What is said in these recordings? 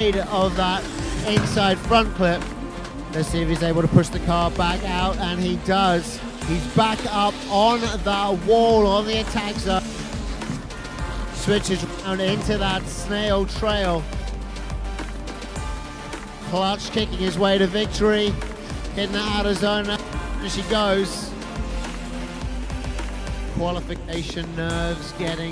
of that inside front clip. Let's see if he's able to push the car back out, and he does. He's back up on the wall on the attack zone. Switches around into that snail trail. Clutch kicking his way to victory. Hitting the outer zone now. There she goes. Qualification nerves getting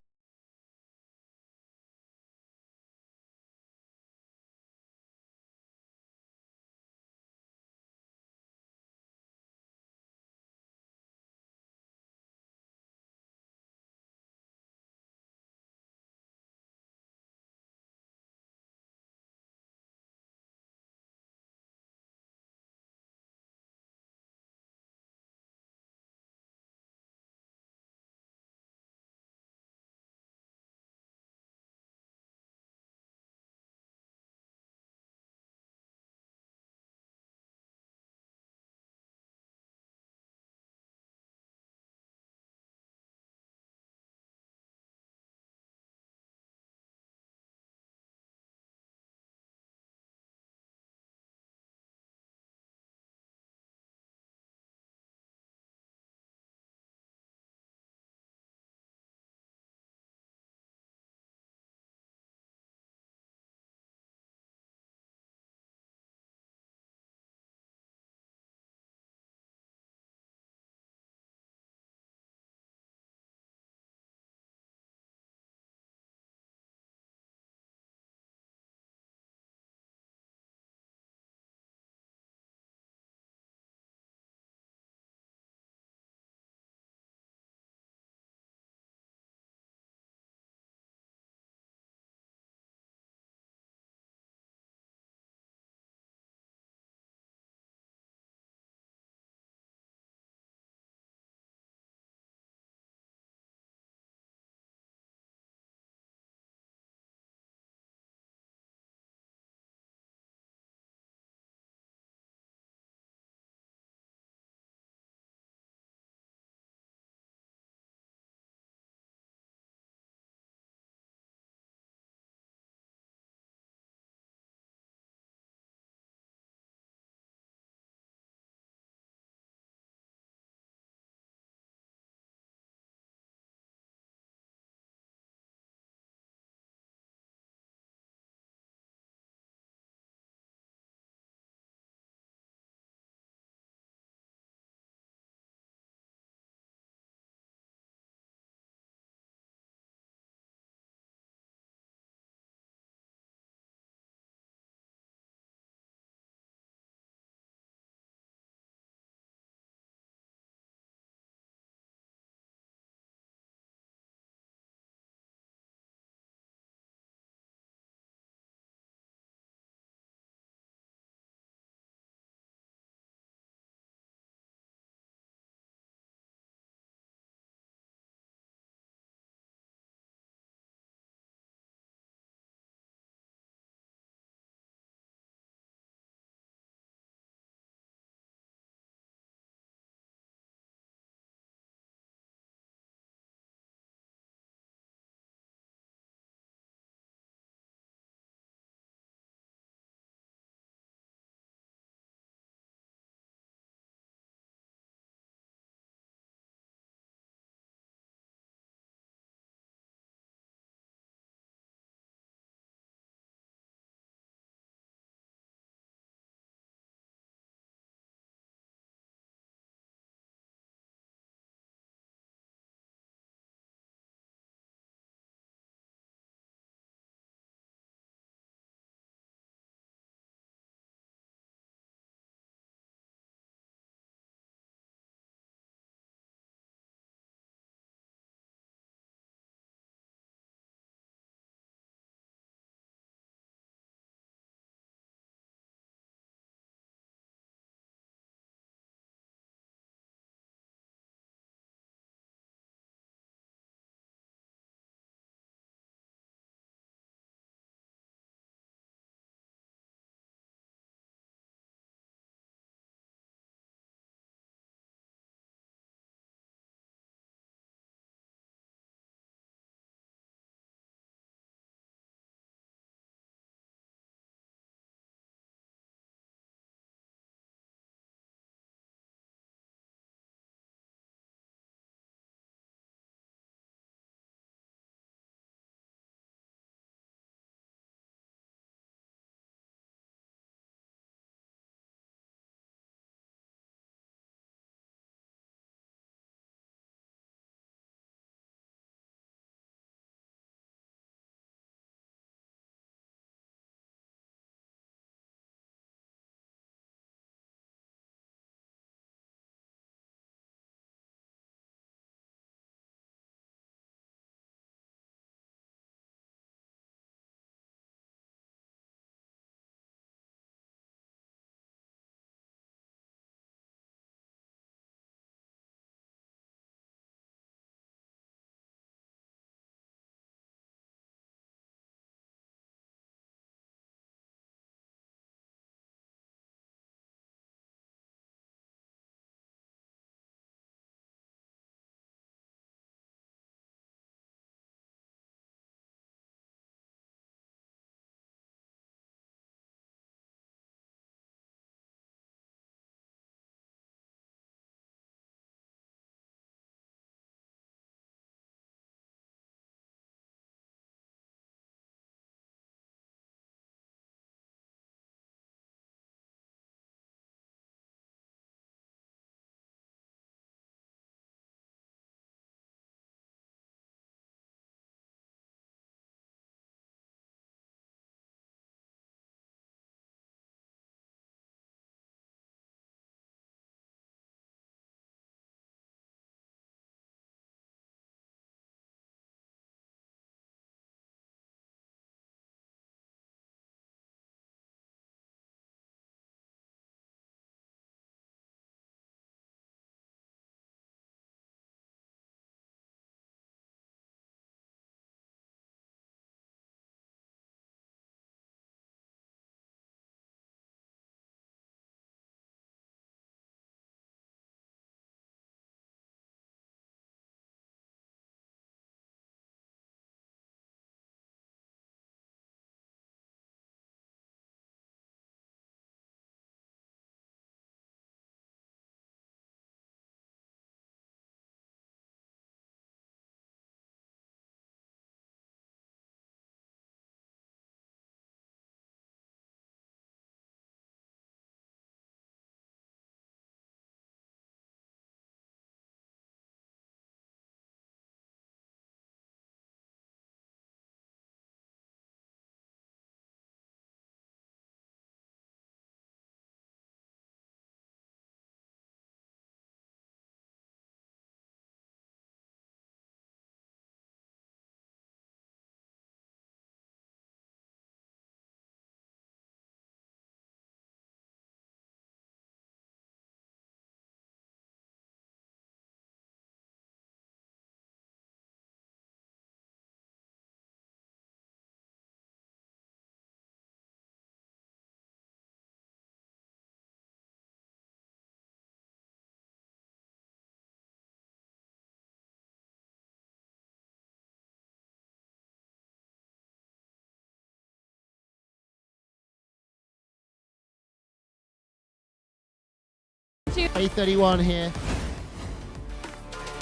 to... A31 here.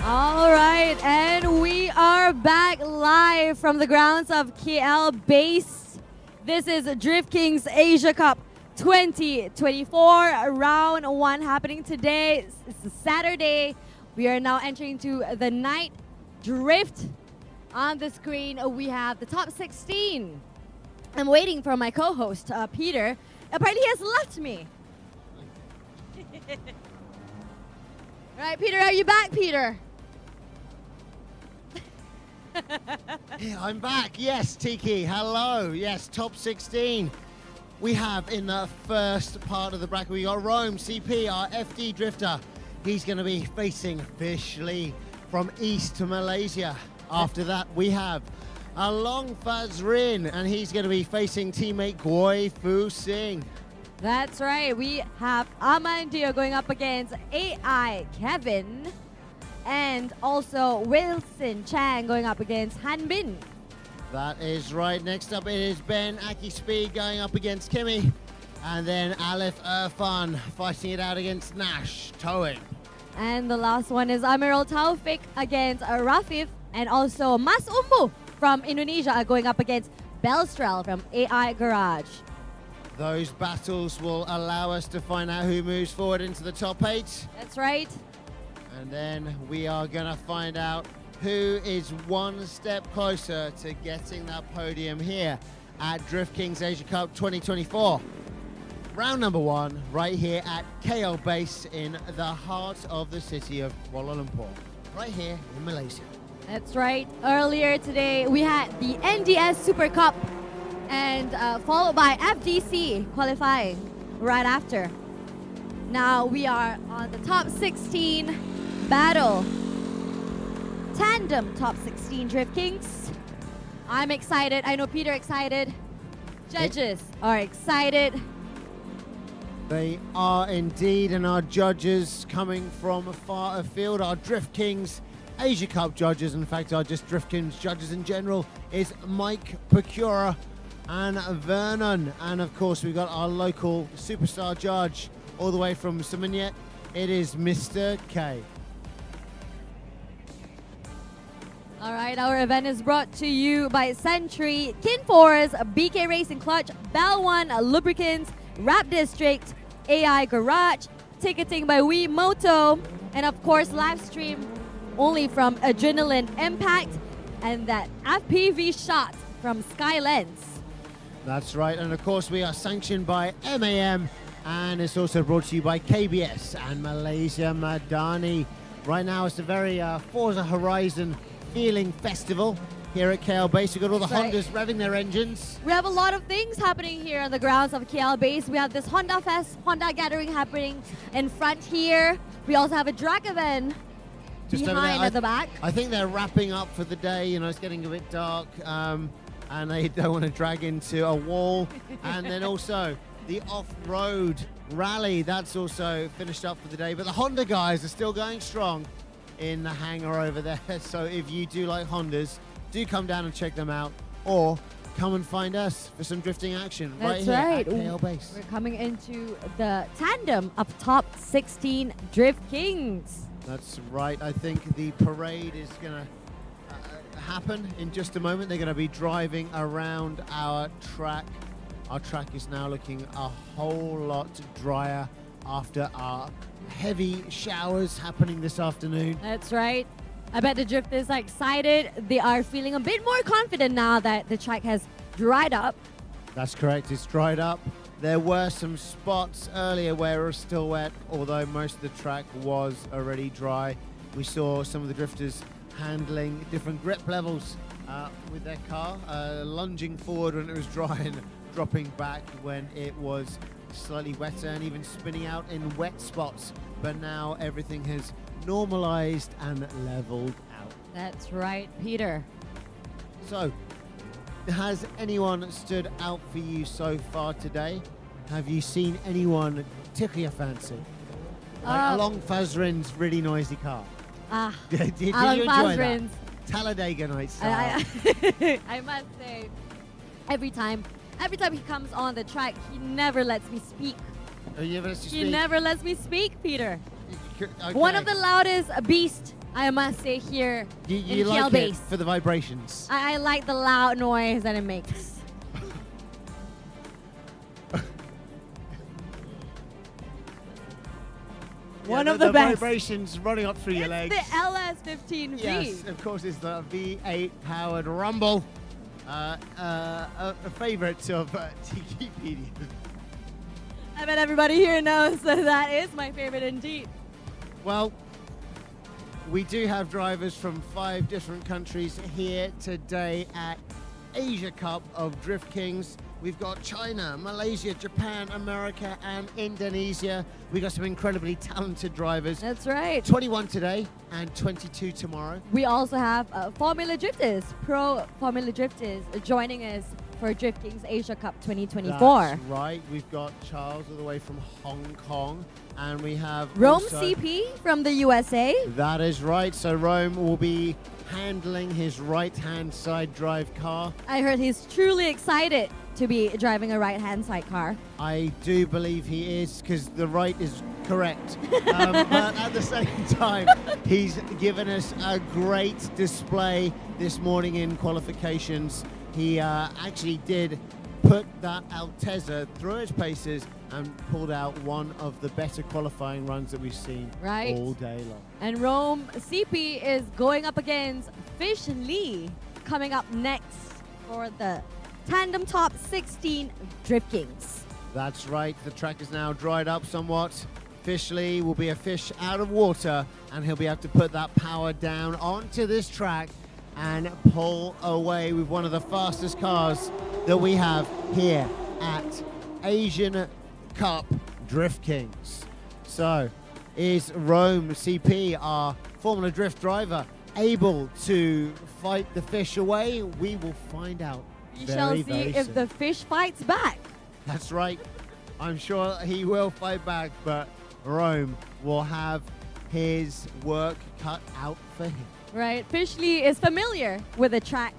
All right, and we are back live from the grounds of KL Base. This is Drift Kings Asia Cup 2024, round 1 happening today. It's a Saturday. We are now entering to the night drift. On the screen, we have the top 16. I'm waiting for my co-host, Peter. Apparently he has left me. Right, Peter, are you back, Peter? Yeah, I'm back. Yes, Tiki. Hello. Yes, top 16. We have in the first part of the bracket, we got Rome CP, our FD drifter. He's going to be facing Fish Lee from East to Malaysia. After that, we have Along Fazrin, and he's going to be facing teammate Goi Fu Sing. That's right. We have Amandio going up against AI Kevin. And also Wilson Chang going up against Hanbin. That is right. Next up, it is Ben Aki Speed going up against Kimmy. And then Alif Alfan fighting it out against Nash Towing. And the last one is Amiral Talfek against Rafif. And also Masumu from Indonesia are going up against Belstrel from AI Garage. Those battles will allow us to find out who moves forward into the top 8. That's right. And then we are going to find out who is one step closer to getting that podium here at Drift Kings Asia Cup 2024. Round number 1 right here at KL Base in the heart of the city of Kuala Lumpur, right here in Malaysia. That's right. Earlier today, we had the NDS Super Cup and followed by FDC qualifying right after. Now we are on the top 16 battle. Tandem top 16 Drift Kings. I'm excited. I know Peter excited. Judges are excited. They are indeed, and our judges coming from far afield, our Drift Kings Asia Cup judges, in fact our just Drift Kings judges in general, is Mike Pecura and Vernon. And of course we've got our local superstar judge all the way from Seminyak. It is Mr. K. All right, our event is brought to you by Sentry, Kinforce, BK Racing Clutch, Bell One Lubricants, Rap District, AI Garage, ticketing by We Moto, and of course live stream only from Adrenaline Impact, and that FPV shot from Skylens. That's right, and of course we are sanctioned by MAM, and it's also brought to you by KBS and Malaysia Madani. Right now it's a very Forza Horizon feeling festival here at KL Base. We've got all the Hondas revving their engines. We have a lot of things happening here on the grounds of KL Base. We have this Honda Fest, Honda Gathering happening in front here. We also have a drag event Just behind at the back. I think they're wrapping up for the day. You know, it's getting a bit dark, and they don't want to drag into a wall. And then also the off-road rally, that's also finished up for the day. But the Honda guys are still going strong in the hangar over there. So if you do like Hondas, do come down and check them out, or come and find us for some drifting action. That's right right. here at KL Base. We're coming into the tandem of top 16 Drift Kings. That's right. I think the parade is going to happen in just a moment. They're going to be driving around our track. Our track is now looking a whole lot drier after our heavy showers happening this afternoon. That's right. I bet the drifters are excited. They are feeling a bit more confident now that the track has dried up. That's correct. It's dried up. There were some spots earlier where it was still wet, although most of the track was already dry. We saw some of the drifters handling different grip levels with their car, lunging forward when it was dry and dropping back when it was slightly wetter, and even spinning out in wet spots. But now everything has normalized and leveled out. That's right, Peter. So, has anyone stood out for you so far today? Have you seen anyone tickle your fancy? Like Along Fazrin's really noisy car. Did you enjoy that? Talladega night style. I must say, every time he comes on the track, he never lets me speak. Oh, you never let you He speak? never lets me speak, Peter. Okay. One of the loudest beasts, I must say, here You in like TL it base. for the vibrations. I like the loud noise that it makes. One of the best. vibrations running up through your legs. The LS15V. Yes, of course, it's the V8 powered Rumble. A favorite of Tikipedia. I bet everybody here knows that is my favorite indeed. Well, we do have drivers from 5 different countries here today at Asia Cup of Drift Kings. We've got China, Malaysia, Japan, America, and Indonesia. We've got some incredibly talented drivers. That's right. 21 today and 22 tomorrow. We also have Formula Drifters, Pro Formula Drifters, joining us for Drift Kings Asia Cup 2024. That's right. We've got Charles all the way from Hong Kong, and we have Rome also, CP from the USA. That is right. So Rome will be handling his right-hand side drive car. I heard he's truly excited to be driving a right-hand side car. I do believe he is, because the right is correct. But at the same time, he's given us a great display this morning in qualifications. He actually did put that Altezza through its paces and pulled out one of the better qualifying runs that we've seen all day long. And Rome CP is going up against Fish Lee, coming up next for the Tandem Top 16 Drift Kings. That's right. The track is now dried up somewhat. Fish Lee will be a fish out of water, and he'll be able to put that power down onto this track and pull away with one of the fastest cars that we have here at Asian Cup Drift Kings. So, is Rome CP, our Formula Drift driver, able to fight the fish away? We will find out. We shall see if soon. the fish fights back. That's right. I'm sure he will fight back, but Rome will have his work cut out for him. Right, Fish Lee is familiar with the track,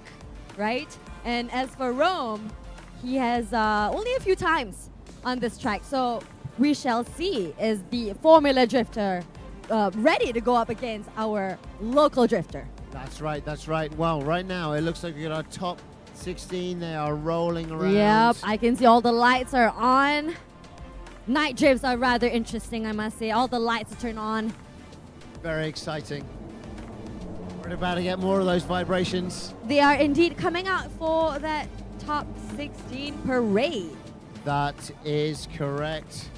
right? And as for Rome, he has only a few times on this track. So we shall see, is the Formula Drifter ready to go up against our local drifter? That's right, that's right. Well, right now it looks like we got our top 16. They are rolling around. Yep, I can see all the lights are on. Night drifts are rather interesting, I must say. All the lights are turned on. Very exciting. We're about to get more of those vibrations. They are indeed coming out for that top 16 parade. That is correct.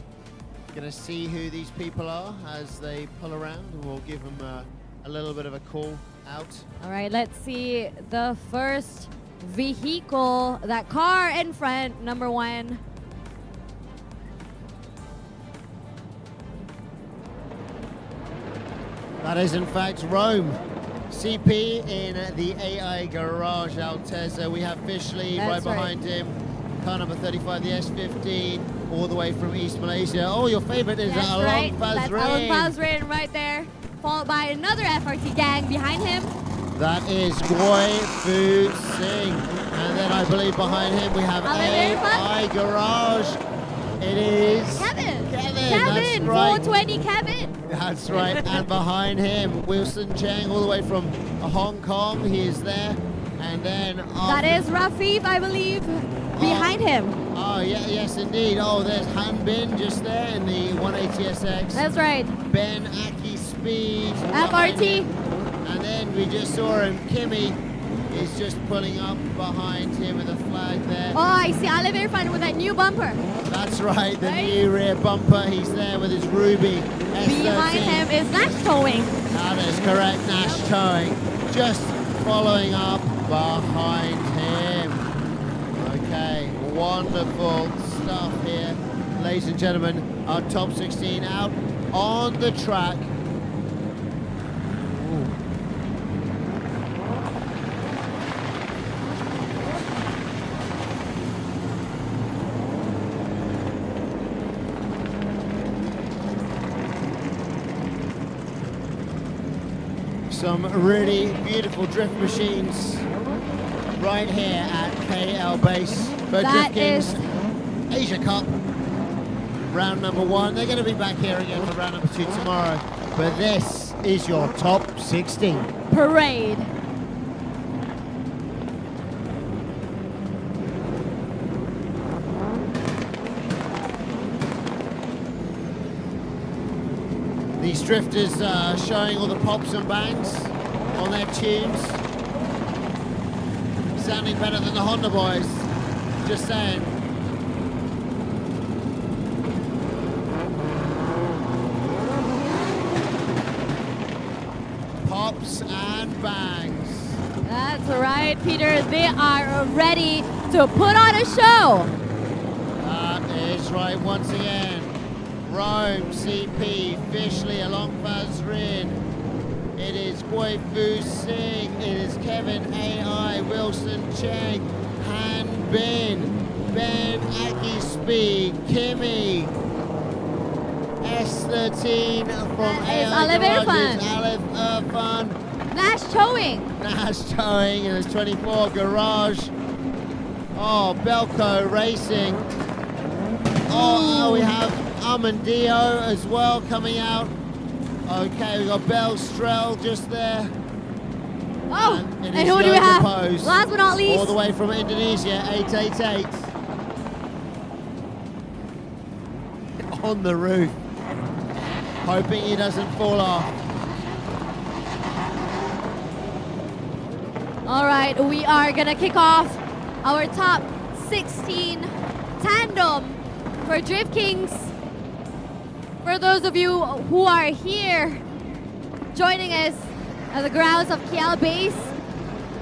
Gonna see who these people are as they pull around, and we'll give them a little bit of a call out. All right, let's see the first vehicle, that car in front, number 1. That is in fact Rome CP in the AI Garage Altezza. We have Fish Lee right behind him. Car number 35, the S15, all the way from East Malaysia. Oh, your favorite is Alfan. That's Alfan Fazrin right there, followed by another FRT gang behind him. That is Goi Fu Singh. And then I believe behind him we have AI Garage. It is Kevin, that's right. 420 Kevin. That's right. And behind him, Wilson Chang, all the way from Hong Kong. He is there. And then that is Rafif, I believe, behind him. Oh, yeah, yes, indeed. Oh, there's Hanbin just there in the 180SX. That's right. Ben Aki Speed. FRT. And then we just saw him, Kimmy is just pulling up behind him with a flag there. Oh, I see Oliver Irfan with that new bumper. That's right, the new rear bumper. He's there with his Ruby S13. Behind him is Nash towing. That is correct, Nash towing. Just following up behind him. Okay, wonderful stuff here. Ladies and gentlemen, our top 16 out on the track. Some really beautiful drift machines right here at KL Base for Drift Kings Asia Cup. round number 1. They're going to be back here again for round number 2 tomorrow. But this is your top 16. Parade. These drifters showing all the pops and bangs on their tunes. Sounding better than the Honda boys. Just saying. Pops and bangs. That's right, Peter. They are ready to put on a show. That is right once again. Rome, CP, Fishley, along Fazrin. It is Guifu Singh. It is Kevin AI, Wilson Chang, Hanbin, Ben Aki Speed, Kimmy, S13 from AI Garages, Alif Irfan, Nash towing. Nash towing, and it's 24 Garage. Oh, Belco Racing. Oh, we have Amandio as well coming out. Okay, we got Bel Strell just there. Oh, and who do we have? Last but not least. All the way from Indonesia, 888. On the roof. Hoping he doesn't fall off. All right, we are gonna kick off our top 16 tandem for Drift Kings. For those of you who are here joining us at the grounds of KL Base,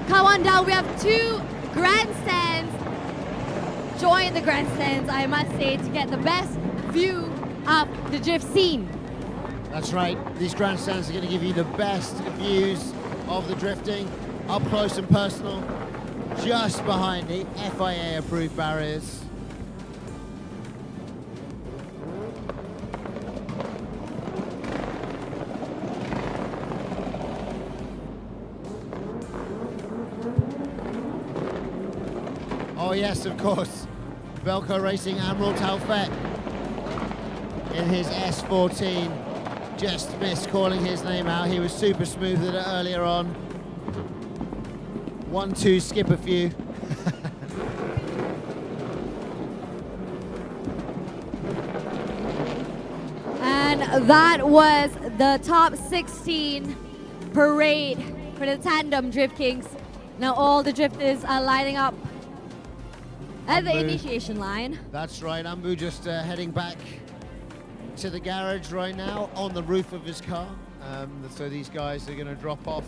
come on down. We have 2 grandstands. Join the grandstands, I must say, to get the best view of the drift scene. That's right. These grandstands are going to give you the best views of the drifting, up close and personal, just behind the FIA approved barriers. Oh yes, of course. Belco Racing Amiral Talfek in his S14. Just missed calling his name out. He was super smooth at it earlier on. 1-2, skip a few. And that was the top 16 parade for the Tandem Drift Kings. Now all the drifters are lining up at the initiation line. That's right, Ambu just heading back to the garage right now on the roof of his car. So these guys are going to drop off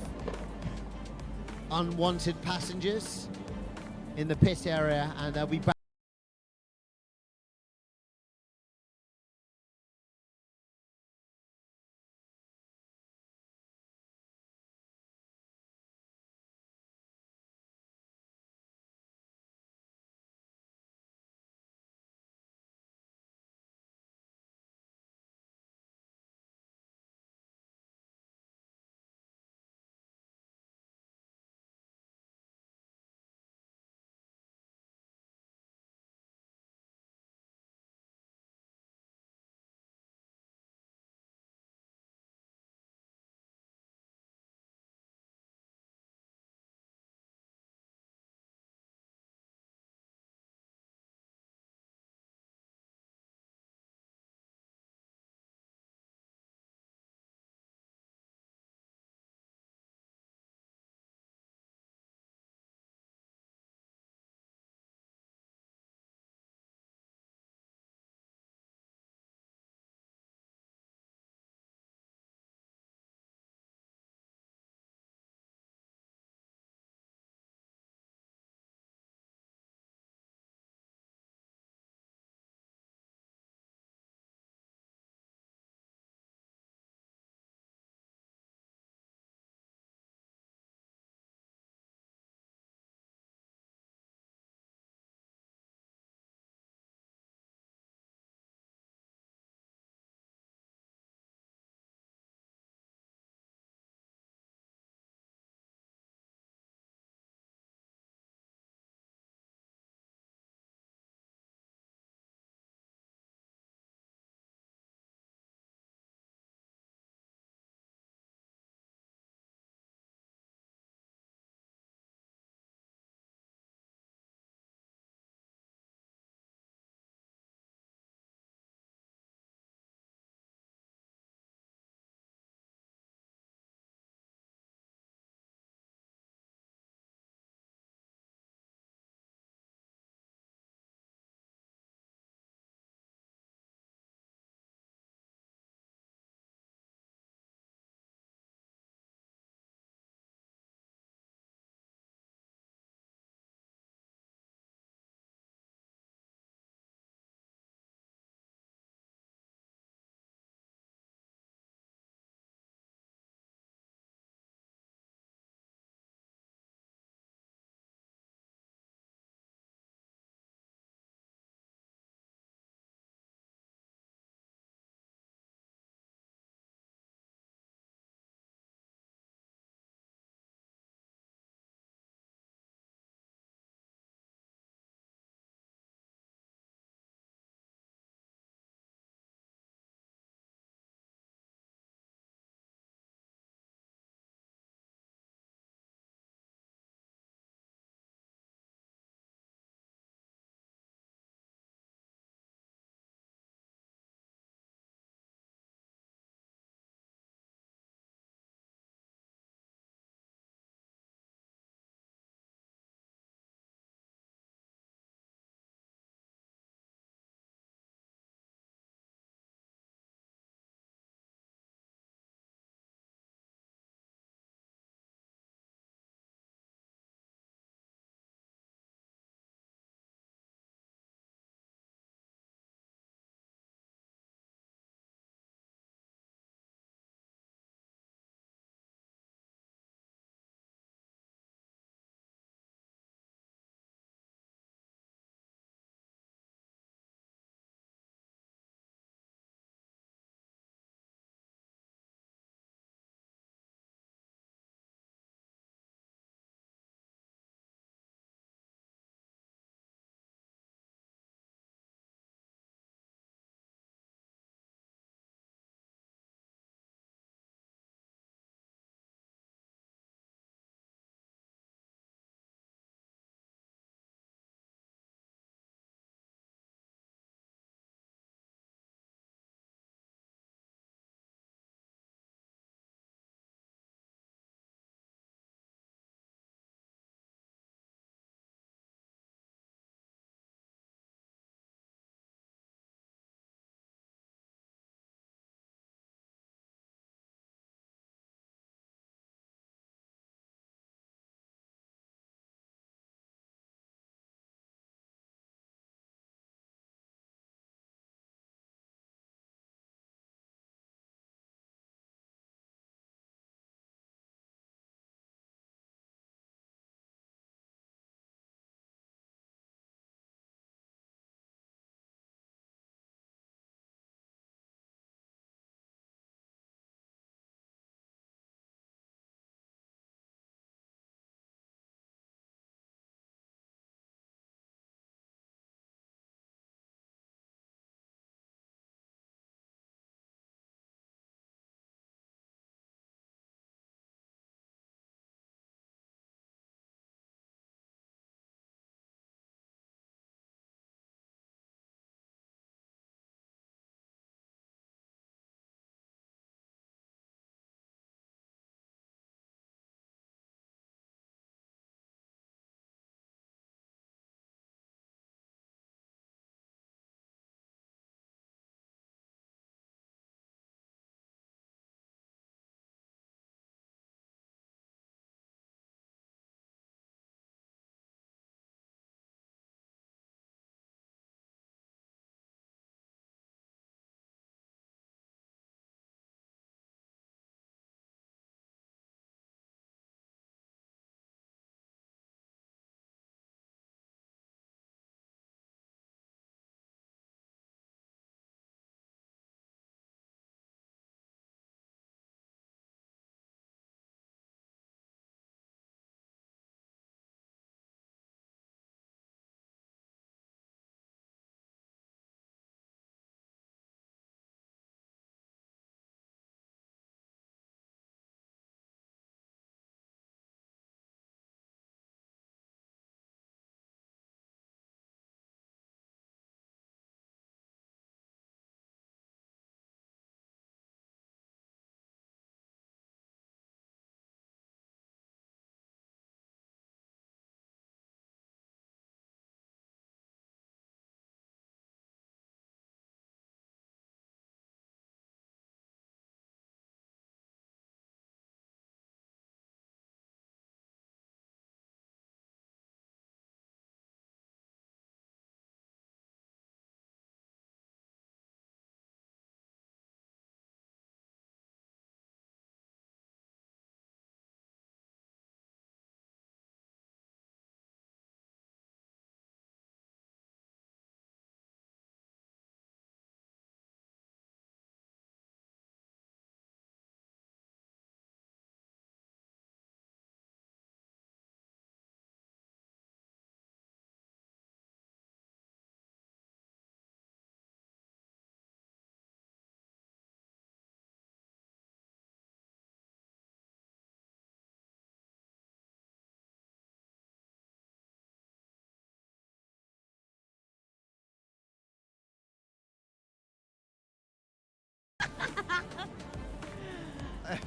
unwanted passengers in the pit area and they'll be back.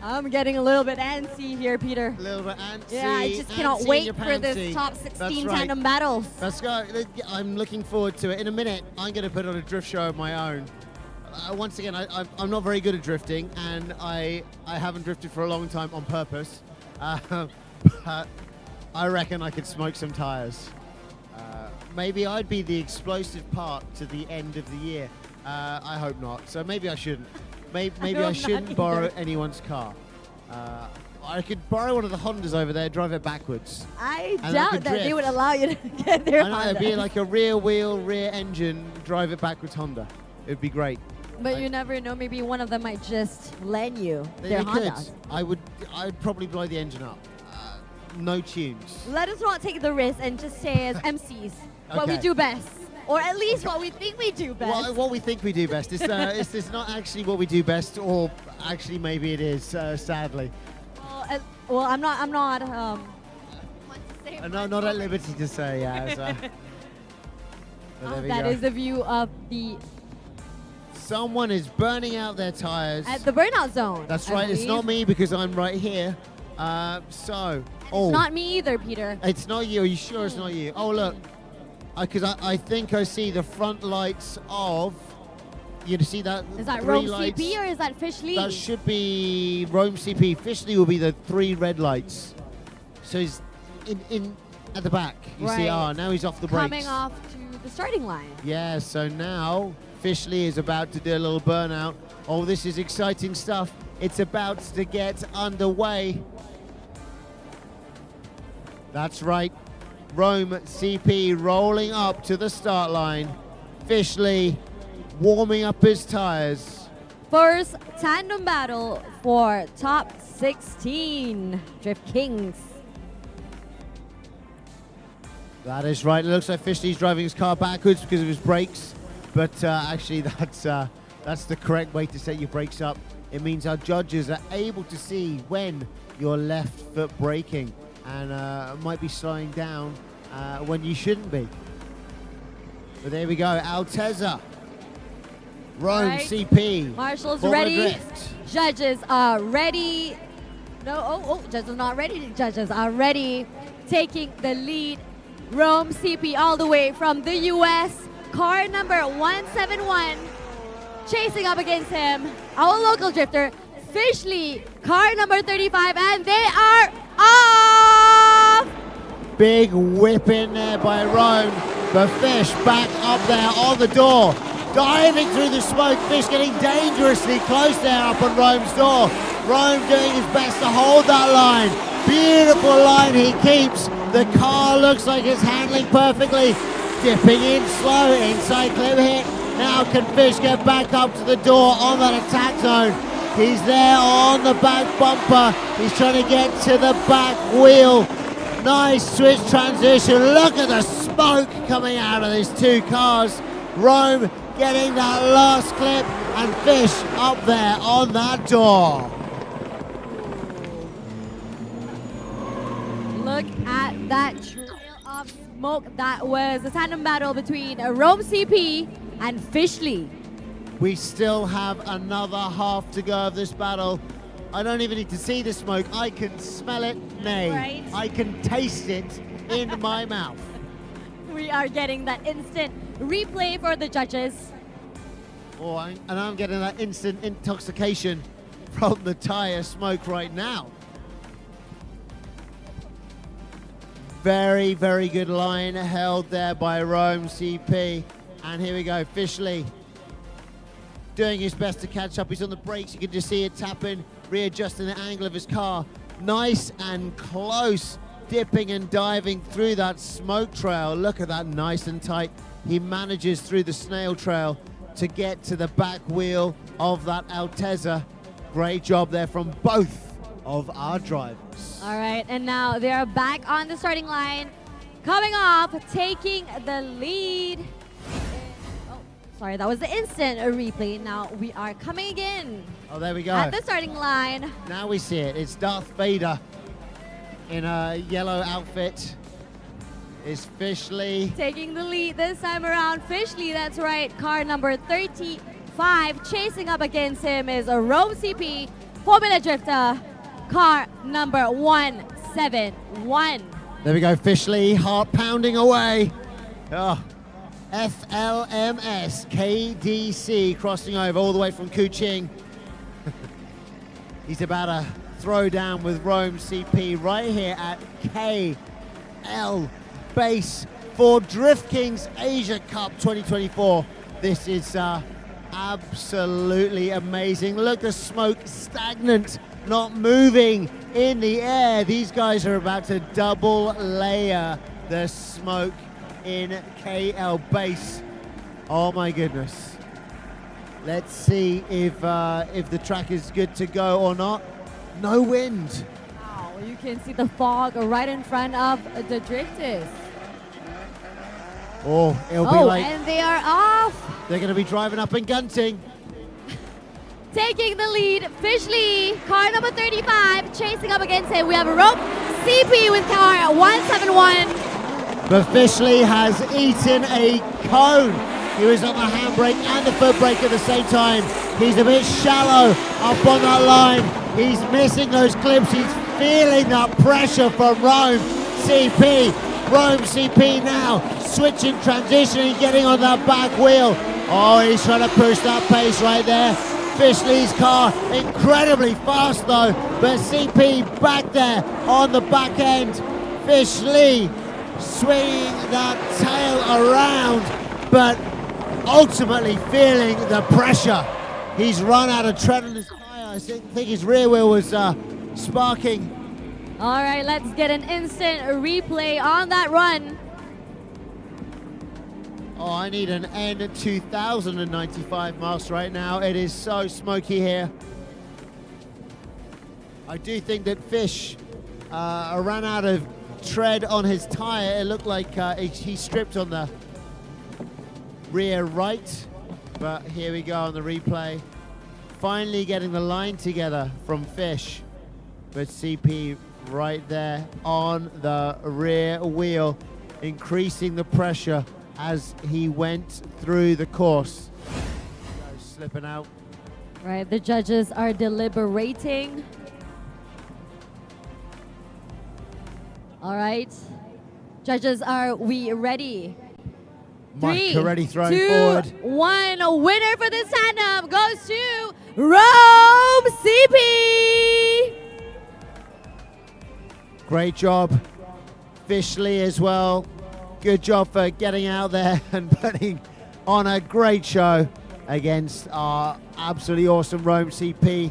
I'm getting a little bit antsy here, Peter. A little bit antsy. Yeah, I just cannot antsy in wait your for this pantsy. top 16 That's right. tandem battles. Let's go. I'm looking forward to it. In a minute, I'm going to put on a drift show of my own. Once again, I'm not very good at drifting, and I haven't drifted for a long time on purpose. But I reckon I could smoke some tires. Maybe I'd be the explosive part to the end of the year. I hope not. So maybe I shouldn't. Maybe I shouldn't borrow anyone's car. I could borrow one of the Hondas over there, drive it backwards. I doubt that they would allow you to get their Honda. It'd be like a rear wheel, rear engine, drive it backwards Honda. It would be great. But you never know, maybe one of them might just lend you their Hondas. I'd probably blow the engine up. No tunes. Let us not take the risk and just say as MCs what we do best. Or at least what we think we do best. Well, what we think we do best. It's not actually what we do best, or actually maybe it is, sadly. Well, I'm not not at liberty to say, yeah. That is the view of the... Someone is burning out their tires. At the burnout zone. That's right. It's not me because I'm right here. It's not me either, Peter. It's not you. Are you sure it's not you? Oh, look. Because I think I see the front lights of... You see that? Is that Rome CP or is that Fish Lee? That should be Rome CP. Fish Lee will be the 3 red lights. So he's in at the back. You see, now he's off the brakes. Coming off to the starting line. Yeah, so now Fish Lee is about to do a little burnout. Oh, this is exciting stuff. It's about to get underway. That's right. Rome CP rolling up to the start line. Fish Lee warming up his tires. First tandem battle for top 16 Drift Kings. That is right. It looks like Fish Lee's driving his car backwards because of his brakes, but actually that's the correct way to set your brakes up. It means our judges are able to see when you're left foot braking and might be slowing down when you shouldn't be. But there we go, Altezza. Rome CP. Marshall's ready. Judges are ready. No, judges not ready. Judges are ready. Taking the lead. Rome CP all the way from the US. Car number 171. Chasing up against him, our local drifter, Fish Lee, car number 35, and they are off! Big whip in there by Rome. The Fish back up there on the door. Diving through the smoke, Fish getting dangerously close there up on Rome's door. Rome doing his best to hold that line. Beautiful line he keeps. The car looks like it's handling perfectly. Dipping in slow, inside clip hit. Now can Fish get back up to the door on that attack zone. He's there on the back bumper. He's trying to get to the back wheel. Nice switch transition. Look at the smoke coming out of these 2 cars. Rome getting that last clip, and Fish up there on that door. Look at that trail of smoke. That was a tandem battle between Rome CP and Fish Lee. We still have another half to go of this battle. I don't even need to see the smoke. I can smell it, nay, I can taste it in my mouth. We are getting that instant replay for the judges. Oh, and I'm getting that instant intoxication from the tire smoke right now. Very, very good line held there by Rome CP. And here we go, Fish Lee doing his best to catch up. He's on the brakes. You can just see it tapping, readjusting the angle of his car. Nice and close, dipping and diving through that smoke trail. Look at that, nice and tight. He manages through the snail trail to get to the back wheel of that Altezza. Great job there from both of our drivers. All right, and now they are back on the starting line. Coming off, taking the lead. Sorry, that was the instant replay. Now we are coming again. Oh, there we go. At the starting line. Now we see it. It's Darth Vader in a yellow outfit. It's Fish Lee. Taking the lead this time around. Fish Lee, that's right. Car number 35. Chasing up against him is a Rome CP. Formula Drifter, car number 171. There we go, Fishley, heart pounding away. Oh. FLMS KDC crossing over all the way from Kuching. He's about to throw down with Rome CP right here at KL base for Drift Kings Asia Cup 2024. This is absolutely amazing. Look, the smoke stagnant, not moving in the air. These guys are about to double layer the smoke in KL base. Oh my goodness. Let's see if the track is good to go or not. No wind. Wow, you can see the fog right in front of the drifters. Oh, it'll be like... and they are off. They're going to be driving up and gunting. Taking the lead, Fishley, car number 35, chasing up against him. We have Rope CP with car 171. But Fishley has eaten a cone. He was on the handbrake and the foot brake at the same time. He's a bit shallow up on that line. He's missing those clips. He's feeling that pressure from Rome CP. Rome CP now switching, transitioning, getting on that back wheel. Oh, he's trying to push that pace right there. Fishley's car incredibly fast though, but CP back there on the back end. Fishley swinging that tail around, but ultimately feeling the pressure. He's run out of tread on his tire. I think his rear wheel was sparking. All right, let's get an instant replay on that run. Oh, I need an N2095 mask right now. It is so smoky here. I do think that Fish ran out of tread on his tire. It looked like he stripped on the rear right, but here we go on the replay. Finally getting the line together from Fish, but CP right there on the rear wheel, increasing the pressure as he went through the course. Slipping out. Right, the judges are deliberating. All right, judges, are we ready? Mike already thrown 2, forward. 1, a winner for this tandem goes to Rome CP. Great job, Fishley as well. Good job for getting out there and putting on a great show against our absolutely awesome Rome CP.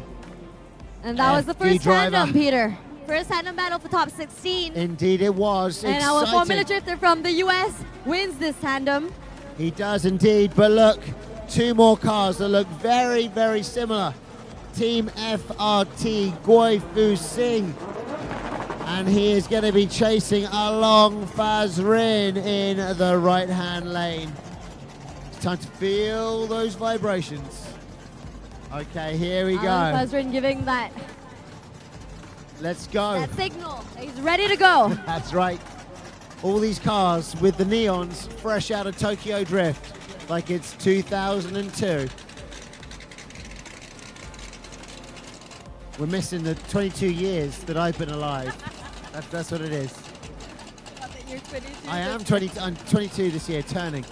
And that was the first driver. tandem, Peter. First tandem battle for top 16. Indeed it was. And exciting. our Formula Drifter from the US wins this tandem. He does indeed, but look, two more cars that look very, very similar. Team FRT, Goi Fu Singh. And he is going to be chasing along Fazrin in the right-hand lane. It's time to feel those vibrations. Okay, here we go. Fazrin giving that Let's go. That signal. He's ready to go. That's right. All these cars with the neons fresh out of Tokyo Drift like it's 2002. We're missing the 22 years that I've been alive. That's what it is. You're 22. I am 20. I'm 22 this year, turning.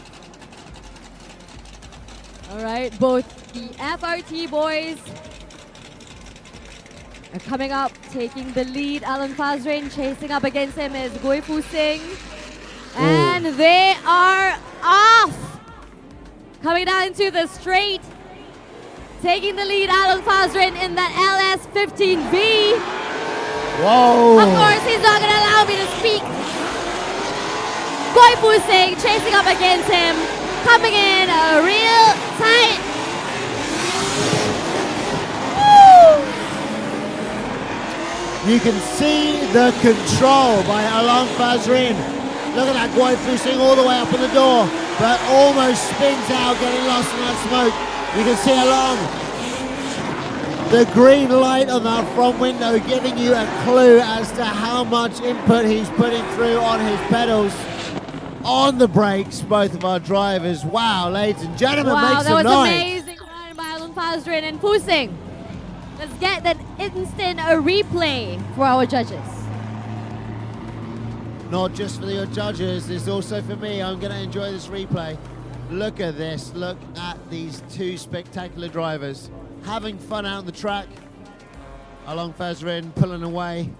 All right, both the FRT boys are coming up, taking the lead. Alan Fazrain chasing up against him is Goi Fu Singh. And they are off. Coming down into the straight. Taking the lead, Alan Fazrain in that LS15B. Whoa. Of course, he's not going to allow me to speak. Goi Fu Singh chasing up against him. Coming in real tight. Woo! You can see the control by Alan Fazrin. Look at that Goi Fu Singh all the way up in the door, but almost spins out, getting lost in that smoke. You can see along the green light on that front window, giving you a clue as to how much input he's putting through on his pedals. On the brakes, both of our drivers. Wow, ladies and gentlemen, make some noise. That was amazing run by Alan Fazrin and Fu Singh. Let's get that instant replay for our judges. Not just for your judges, it's also for me. I'm going to enjoy this replay. Look at this. Look at these two spectacular drivers having fun out on the track. Along Fazrin pulling away.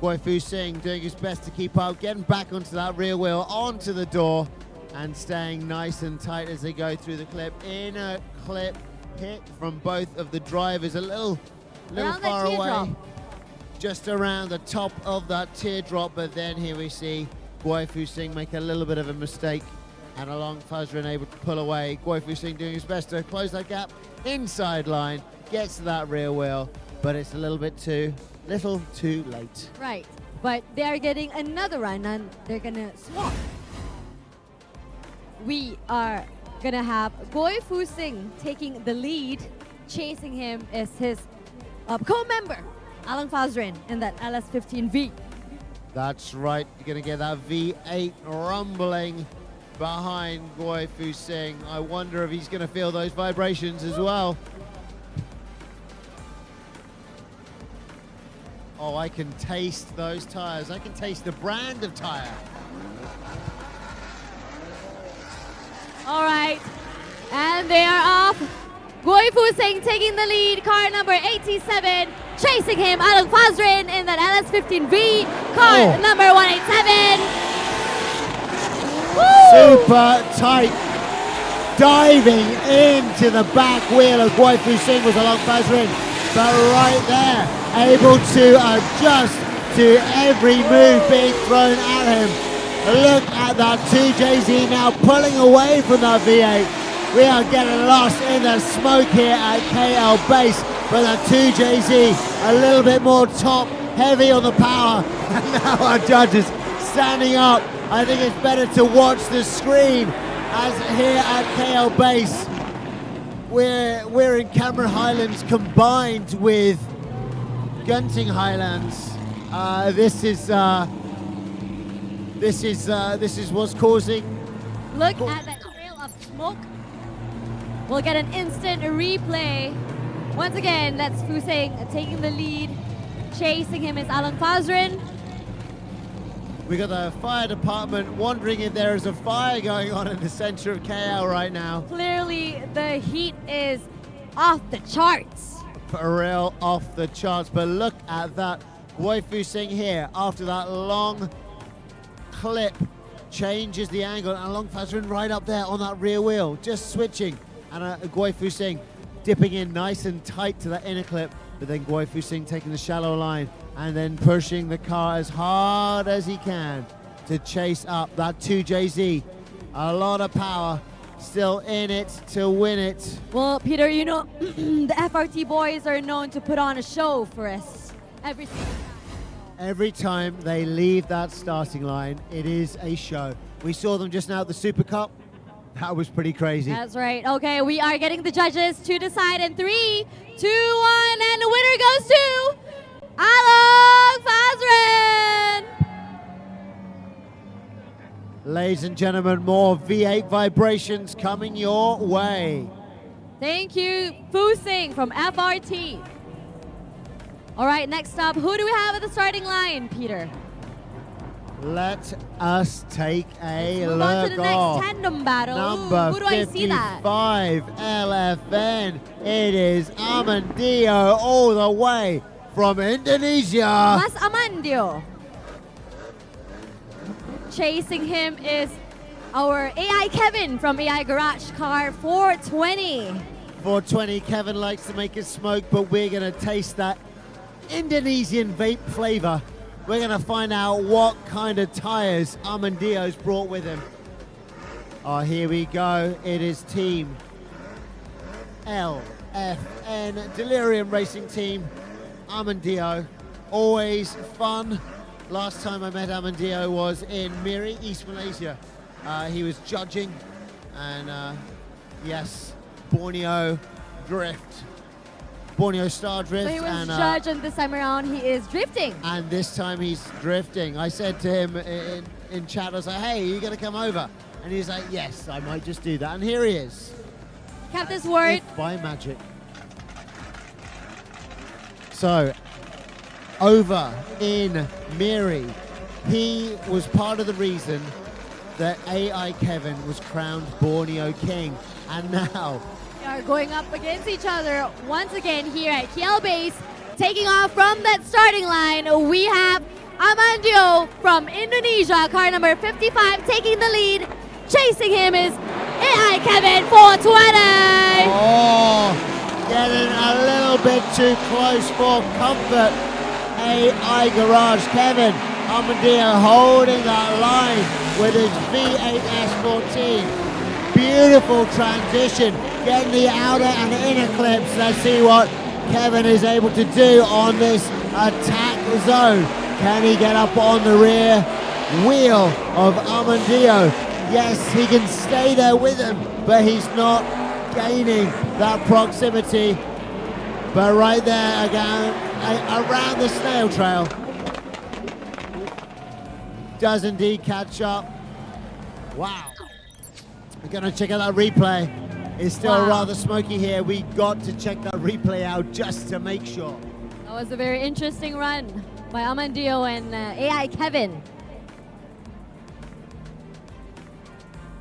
Guifu Singh doing his best to keep up, getting back onto that rear wheel, onto the door, and staying nice and tight as they go through the clip. In a clip hit from both of the drivers, a little far away, just around the top of that teardrop. But then here we see Guifu Singh make a little bit of a mistake, and Along Fazrin able to pull away. Guifu Singh doing his best to close that gap. Inside line, gets to that rear wheel, but it's a little too late. Right, but they're getting another run and they're gonna swap. We are gonna have Guifu Singh taking the lead. Chasing him is his co-member, Along Fazrin, in that LS15V. That's right, you're gonna get that V8 rumbling behind Guifu Singh. I wonder if he's gonna feel those vibrations as well. Oh, I can taste those tires. I can taste the brand of tire. All right, and they are off. Guifu Singh taking the lead, car number 87. Chasing him, Along Fazrin in that LS15V, car number 187. Woo! Super tight. Diving into the back wheel of Guifu Singh was Along Fazrin, but right there, able to adjust to every move being thrown at him. Look at that 2JZ now pulling away from that V8. We are getting lost in the smoke here at KL base, but that 2JZ a little bit more top heavy on the power. And now our judges standing up. I think it's better to watch the screen as here at KL base we're in Cameron Highlands combined with Gunting Highlands. This is what's causing. Look at that trail of smoke. We'll get an instant replay. Once again, that's Fu Singh taking the lead. Chasing him is Along Fazrin. We got the fire department wondering if there is a fire going on in the center of KL right now. Clearly, the heat is off the charts. For real, off the charts. But look at that. Guifu Singh here, after that long clip, changes the angle. And Along Fazrin right up there on that rear wheel, just switching. And Guifu Singh dipping in nice and tight to that inner clip. But then Guifu Singh taking the shallow line and then pushing the car as hard as he can to chase up that 2JZ. A lot of power, still in it to win it. Well, Peter, you know, the FRT boys are known to put on a show for us every single time. Every time they leave that starting line, it is a show. We saw them just now at the Super Cup. That was pretty crazy. That's right. Okay, we are getting the judges to decide in 3, 2, 1, and the winner goes to Along Fazrin. Ladies and gentlemen, more V8 vibrations coming your way. Thank you, Fu Singh from FRT. All right, next up, who do we have at the starting line, Peter? Let us take a Move look. on to the next tandem battle. Number Ooh, who do I see that? 55 LFN. It is Amandio all the way from Indonesia. Mas Amandio. Chasing him is our AI Kevin from AI Garage, car 420. 420, Kevin likes to make it smoke, but we're going to taste that Indonesian vape flavor. We're going to find out what kind of tires Amandio's brought with him. Oh, here we go. It is Team LFN, Delirium Racing Team. Amandio, always fun. Last time I met Amandio was in Miri, East Malaysia. He was judging, and yes, Borneo Drift. Borneo Star Drift. So he was judge, and this time around he is drifting. And this time he's drifting. I said to him in chat, I was like, hey, are you going to come over? And he's like, yes, I might just do that. And here he is. Kept his word. If by magic. So, over in Miri, he was part of the reason that AI Kevin was crowned Borneo King. And now, We are going up against each other once again here at KL Base. Taking off from that starting line, we have Amandio from Indonesia, car number 55, taking the lead. Chasing him is AI Kevin 420. oh, getting a little bit too close for comfort. AI Garage Kevin Amandio holding that line with his V8 S14. Beautiful transition, getting the outer and inner clips. Let's see what Kevin is able to do on this attack zone. Can he get up on the rear wheel of Amandio? Yes, he can stay there with him, but he's not gaining that proximity. But right there again, around the snail trail, does indeed catch up. Wow. We're gonna check out that replay. It's still Wow. rather smoky here. We got to check that replay out just to make sure. That was a very interesting run by Amandio and AI Kevin.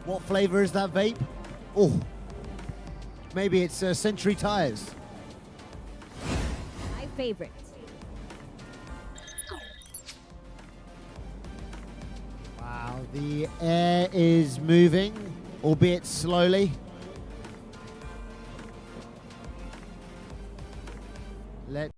What flavor is that vape? Oh, maybe it's Century Tires. My favorite. Wow, the air is moving, albeit slowly. Let's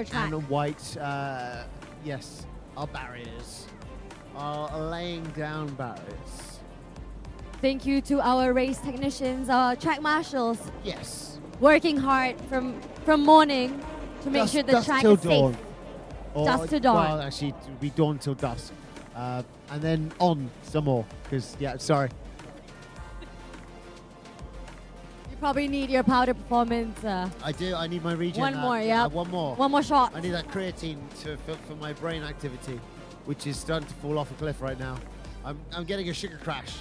track. and white, yes, are barriers. Are laying down barriers. Thank you to our race technicians, our track marshals, Yes. working hard from morning to make sure the Dusk track till is dawn. safe. Or, Dusk to dawn. Well, actually, it would be dawn till dusk. And then on some more, because, yeah, sorry. You probably need your powder performance. I do, I need my regen. One more, yeah. One more. One more shot. I need that creatine for my brain activity, which is starting to fall off a cliff right now. I'm getting a sugar crash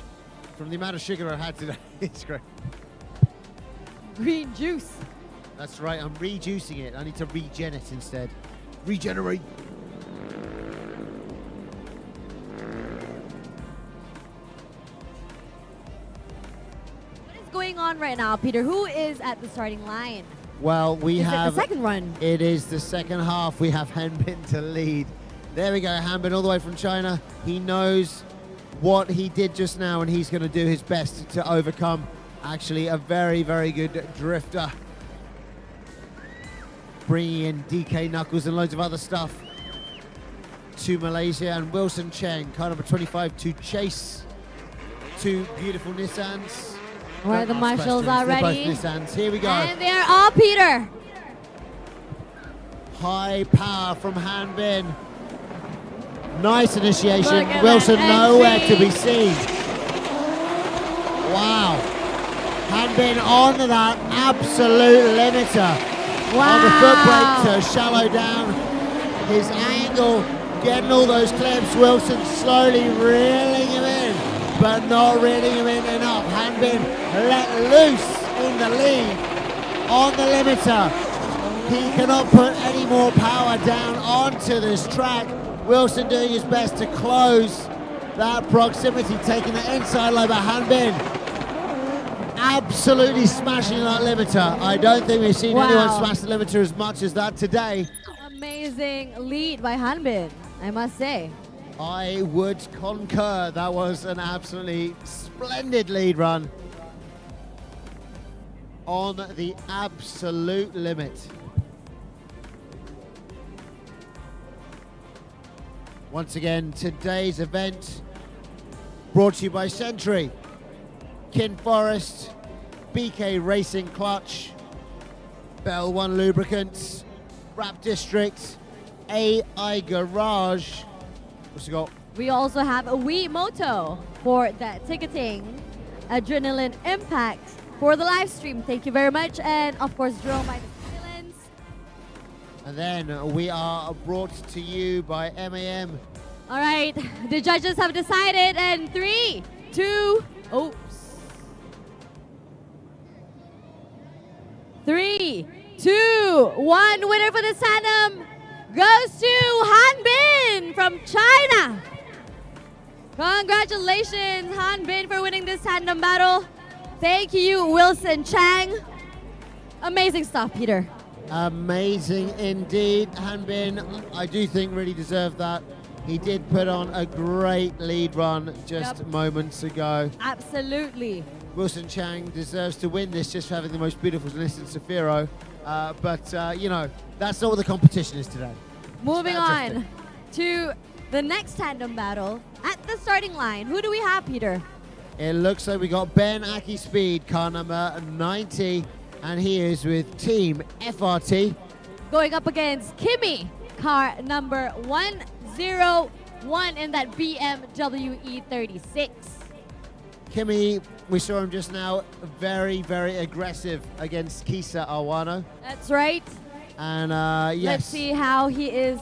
from the amount of sugar I had today. It's great. Green juice. That's right, I'm rejuicing it. I need to regen it instead. Regenerate. What is going on right now, Peter? Who is at the starting line? Well, we Is have it the second run? It is the second half. We have Hanbin to lead. There we go, Hanbin all the way from China. He knows what he did just now, and he's going to do his best to overcome actually a very, very good drifter. Bringing in DK Knuckles and loads of other stuff to Malaysia, and Wilson Chang, car number 25, to chase two beautiful Nissans. Where the Don't ask marshals questions, are they're ready. both Nissans. Here we go. And they're all Peter. High power from Hanbin. Nice initiation. Look at Wilson that nowhere to entry. be seen. Wow. Hanbin on that absolute limiter. On the foot brake to shallow down his angle, getting all those clips. Wilson slowly reeling him in, but not reeling him in enough. Hanbin let loose in the lead on the limiter. He cannot put any more power down onto this track. Wilson doing his best to close that proximity, taking the inside line, but Hanbin absolutely smashing that limiter. I don't think we've seen anyone smash the limiter as much as that today. Amazing lead by Hanbin, I must say. I would concur. That was an absolutely splendid lead run on the absolute limit. Once again, today's event brought to you by Sentry, Kin Forest, BK Racing Clutch, Bel 1 Lubricants, Rap District, AI Garage. What's it got? We also have a Wii Moto for that ticketing, Adrenaline Impact for the live stream. Thank you very much. And of course, Drone by the Silence. And then we are brought to you by MAM. All right, the judges have decided, and 3, 2, oops. 3, 2, 1. Winner for the Tandem goes to Hanbin from China. Congratulations, Hanbin, for winning this Tandem battle. Thank you, Wilson Chang. Amazing stuff, Peter. Amazing indeed. Hanbin, I do think really deserved that. He did put on a great lead run just moments ago. Absolutely. Wilson Chang deserves to win this just for having the most beautiful Nissan Safiro. But you know, that's not what the competition is today. Moving on to the next tandem battle at the starting line. Who do we have, Peter? It looks like we got Ben Aki Speed, car number 90, and he is with Team FRT. Going up against Kimmy, car number 101 in that BMW E36. Kimmy, we saw him just now, very, very aggressive against Kisa Awano. That's right. And yes. Let's see how he is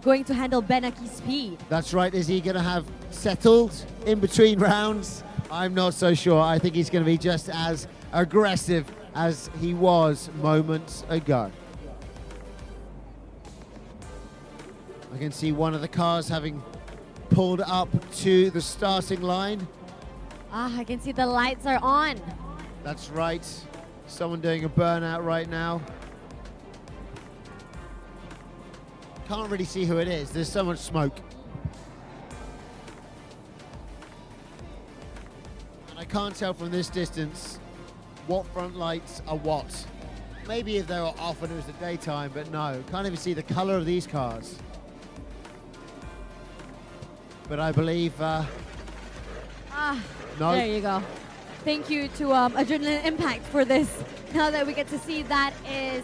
going to handle Ben Aki's speed. That's right. Is he going to have settled in between rounds? I'm not so sure. I think he's going to be just as aggressive as he was moments ago. I can see one of the cars having pulled up to the starting line. I can see the lights are on. That's right. Someone doing a burnout right now. Can't really see who it is. There's so much smoke. And I can't tell from this distance what front lights are what. maybe if they were off and it was the daytime, but no, can't even see the color of these cars. But I believe, no. There you go. Thank you to Adrenaline Impact for this. Now that we get to see that is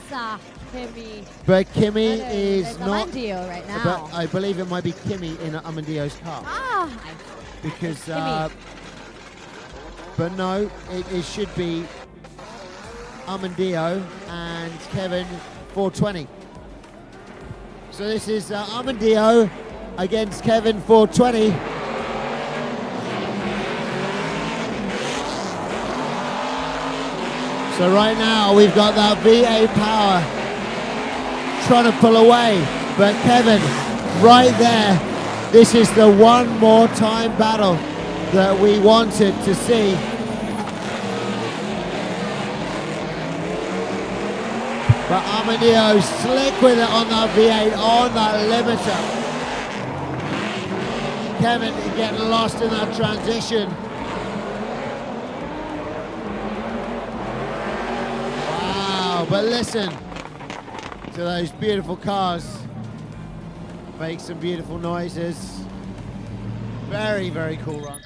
Kimmy. But Kimmy is not. Amandio right now. But I believe it might be Kimmy in Amandio's car. Because, but no, it should be Amandio and Kevin 420. So this is Amandio against Kevin 420. So right now we've got that V8 power trying to pull away, but Kevin right there. This is the one more time battle that we wanted to see. But Amandio slick with it on that V8, on that limiter. Kevin getting lost in that transition. Wow, but listen to those beautiful cars. Make some beautiful noises. Very, very cool run.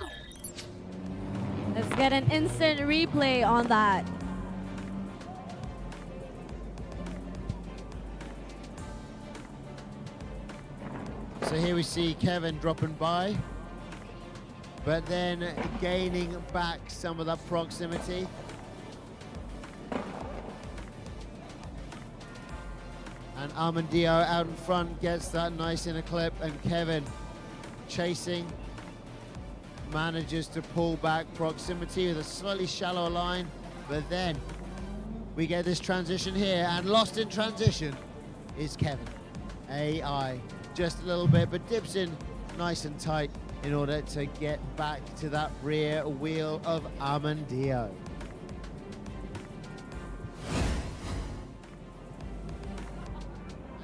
Let's get an instant replay on that. So here we see Kevin dropping by, but then gaining back some of that proximity. And Amandio out in front gets that nice inner clip, and Kevin chasing, manages to pull back proximity with a slightly shallower line, but then we get this transition here, and lost in transition is Kevin. AI, just a little bit, but dips in nice and tight in order to get back to that rear wheel of Amandio.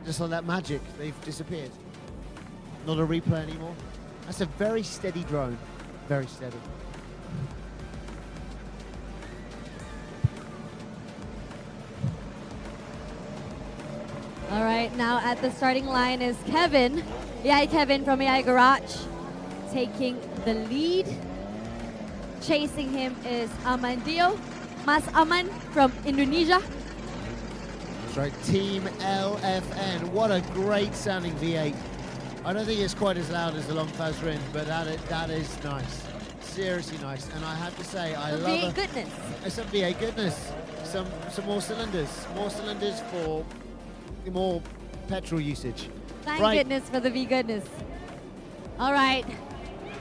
Just like that magic, they've disappeared. Not a replay anymore. That's a very steady drone, very steady. All right, now at the starting line is Kevin. AI Kevin from AI Garage taking the lead. Chasing him is Amandio, Mas Aman from Indonesia. That's right, Team LFN. What a great sounding V8. I don't think it's quite as loud as the long fast rim, but that is nice. Seriously nice. And I have to say, I love V8 goodness. Some V8 goodness. Some more cylinders. More cylinders for more petrol usage. Thank goodness for the V goodness. All right,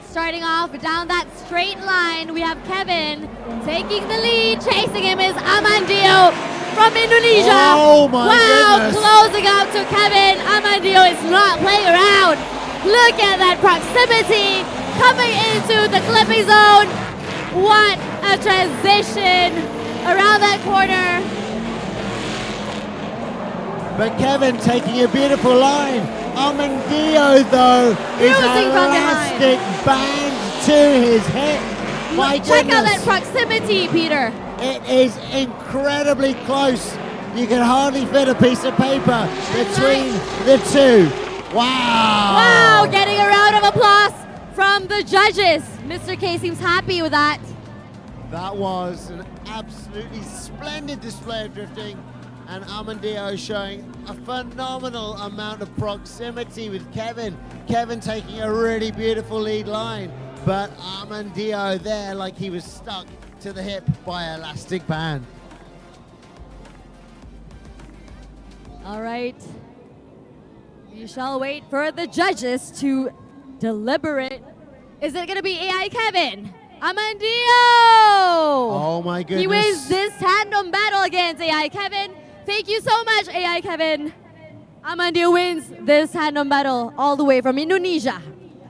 starting off down that straight line, we have Kevin taking the lead. Chasing him is Amandio from Indonesia. Oh my goodness. Closing out to Kevin. Amandio is not playing around. Look at that proximity coming into the clipping zone. What a transition around that corner. But Kevin taking a beautiful line. Amandio, though, is an elastic band to his hip. My goodness. Check out that proximity, Peter. It is incredibly close. You can hardly fit a piece of paper between the two. Wow. Wow, getting a round of applause from the judges. Mr. K seems happy with that. That was an absolutely splendid display of drifting. And Amandio showing a phenomenal amount of proximity with Kevin. Kevin taking a really beautiful lead line, but Amandio there like he was stuck to the hip by an elastic band. All right. We shall wait for the judges to deliberate. Is it going to be AI Kevin? Amandio! Oh my goodness. He wins this tandem battle against AI Kevin. Thank you so much, AI Kevin. Amandio wins this tandem battle all the way from Indonesia.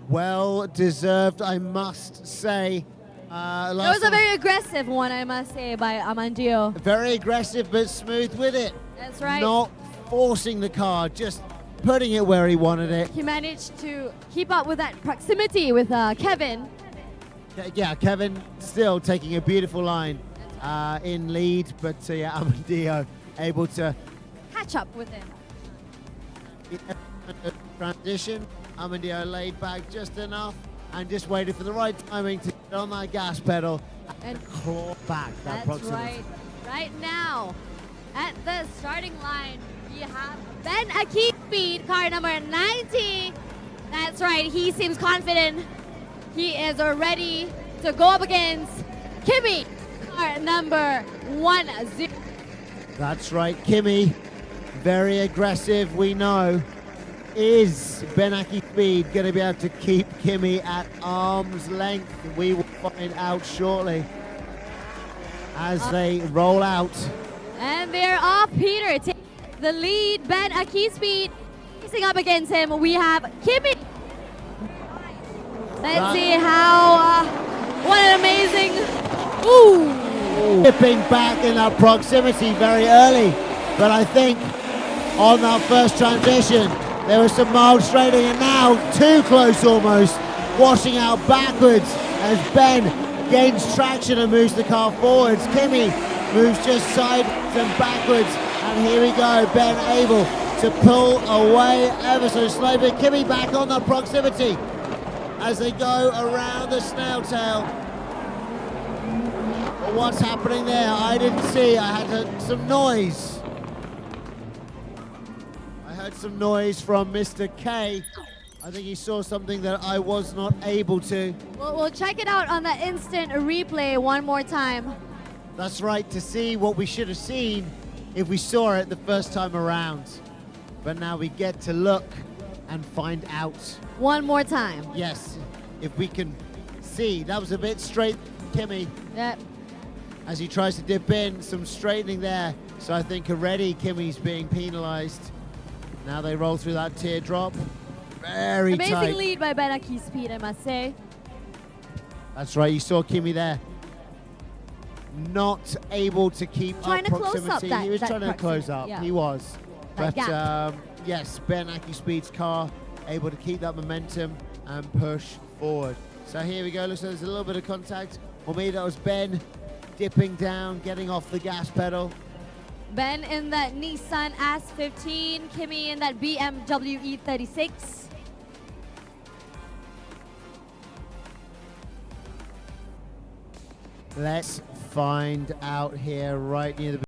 Well deserved, I must say. It was a very aggressive one, I must say, by Amandio. Very aggressive, but smooth with it. That's right. Not forcing the car, just putting it where he wanted it. He managed to keep up with that proximity with Kevin. Yeah, Kevin still taking a beautiful line in lead, but yeah, Amandio able to Catch up with him. transition. Amandio laid back just enough and just waited for the right timing to get on that gas pedal and claw back that That's proximity. right. Right now, at the starting line, we have Ben Akif, car number 90. That's right, he seems confident. He is ready to go up against Kimmy, car number 10. That's right, Kimmy, very aggressive, we know. Is Benaki Speed going to be able to keep Kimmy at arm's length? We will find out shortly as they roll out. And they're off. Peter takes the lead. Ben Akif facing up against him. We have Kimmy. Let's see how. What an amazing. Ooh. Dipping back in that proximity very early, but I think on that first transition there was some mild straightening, and now too close almost, washing out backwards as Ben gains traction and moves the car forwards. Kimmy moves just sideways and backwards, and here we go, Ben able to pull away ever so slightly. Kimmy back on that proximity as they go around the snail tail. But what's happening there? I didn't see. I had some noise. I heard some noise from Mr. K. I think he saw something that I was not able to. We'll check it out on the instant replay one more time. That's right, to see what we should have seen if we saw it the first time around. But now we get to look and find out. One more time. Yes, if we can see. That was a bit straight, Kimmy. Yep. As he tries to dip in, some straightening there. So I think already Kimmy's being penalized. Now they roll through that teardrop. Very Amazing tight. lead by Ben Akif, I must say. That's right, you saw Kimmy there. Not able to keep Trying up to close up proximity. that- He was that trying to close proximity, up. yeah. He was. That But gap. yes, Ben Akispeed's car able to keep that momentum and push forward. So here we go. Looks like there's a little bit of contact. For me, that was Ben dipping down, getting off the gas pedal. Ben in that Nissan S15, Kimmy in that BMW E36. Let's find out here right near the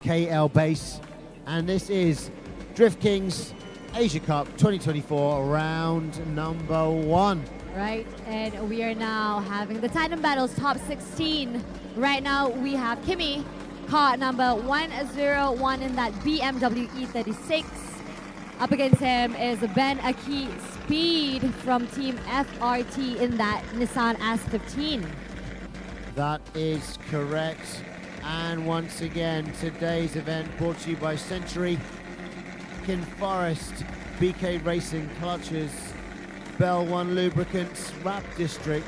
KL base. And this is Drift Kings Asia Cup 2024 round number 1. Right, and we are now having the Tandem Battles top 16. Right now we have Kimmy, car number 101 in that BMW E36. Up against him is Ben Aki Speed from Team FRT in that Nissan S15. That is correct. And once again, today's event brought to you by Century, Kin Forest, BK Racing Clutches, Bel 1 Lubricants, Rap District,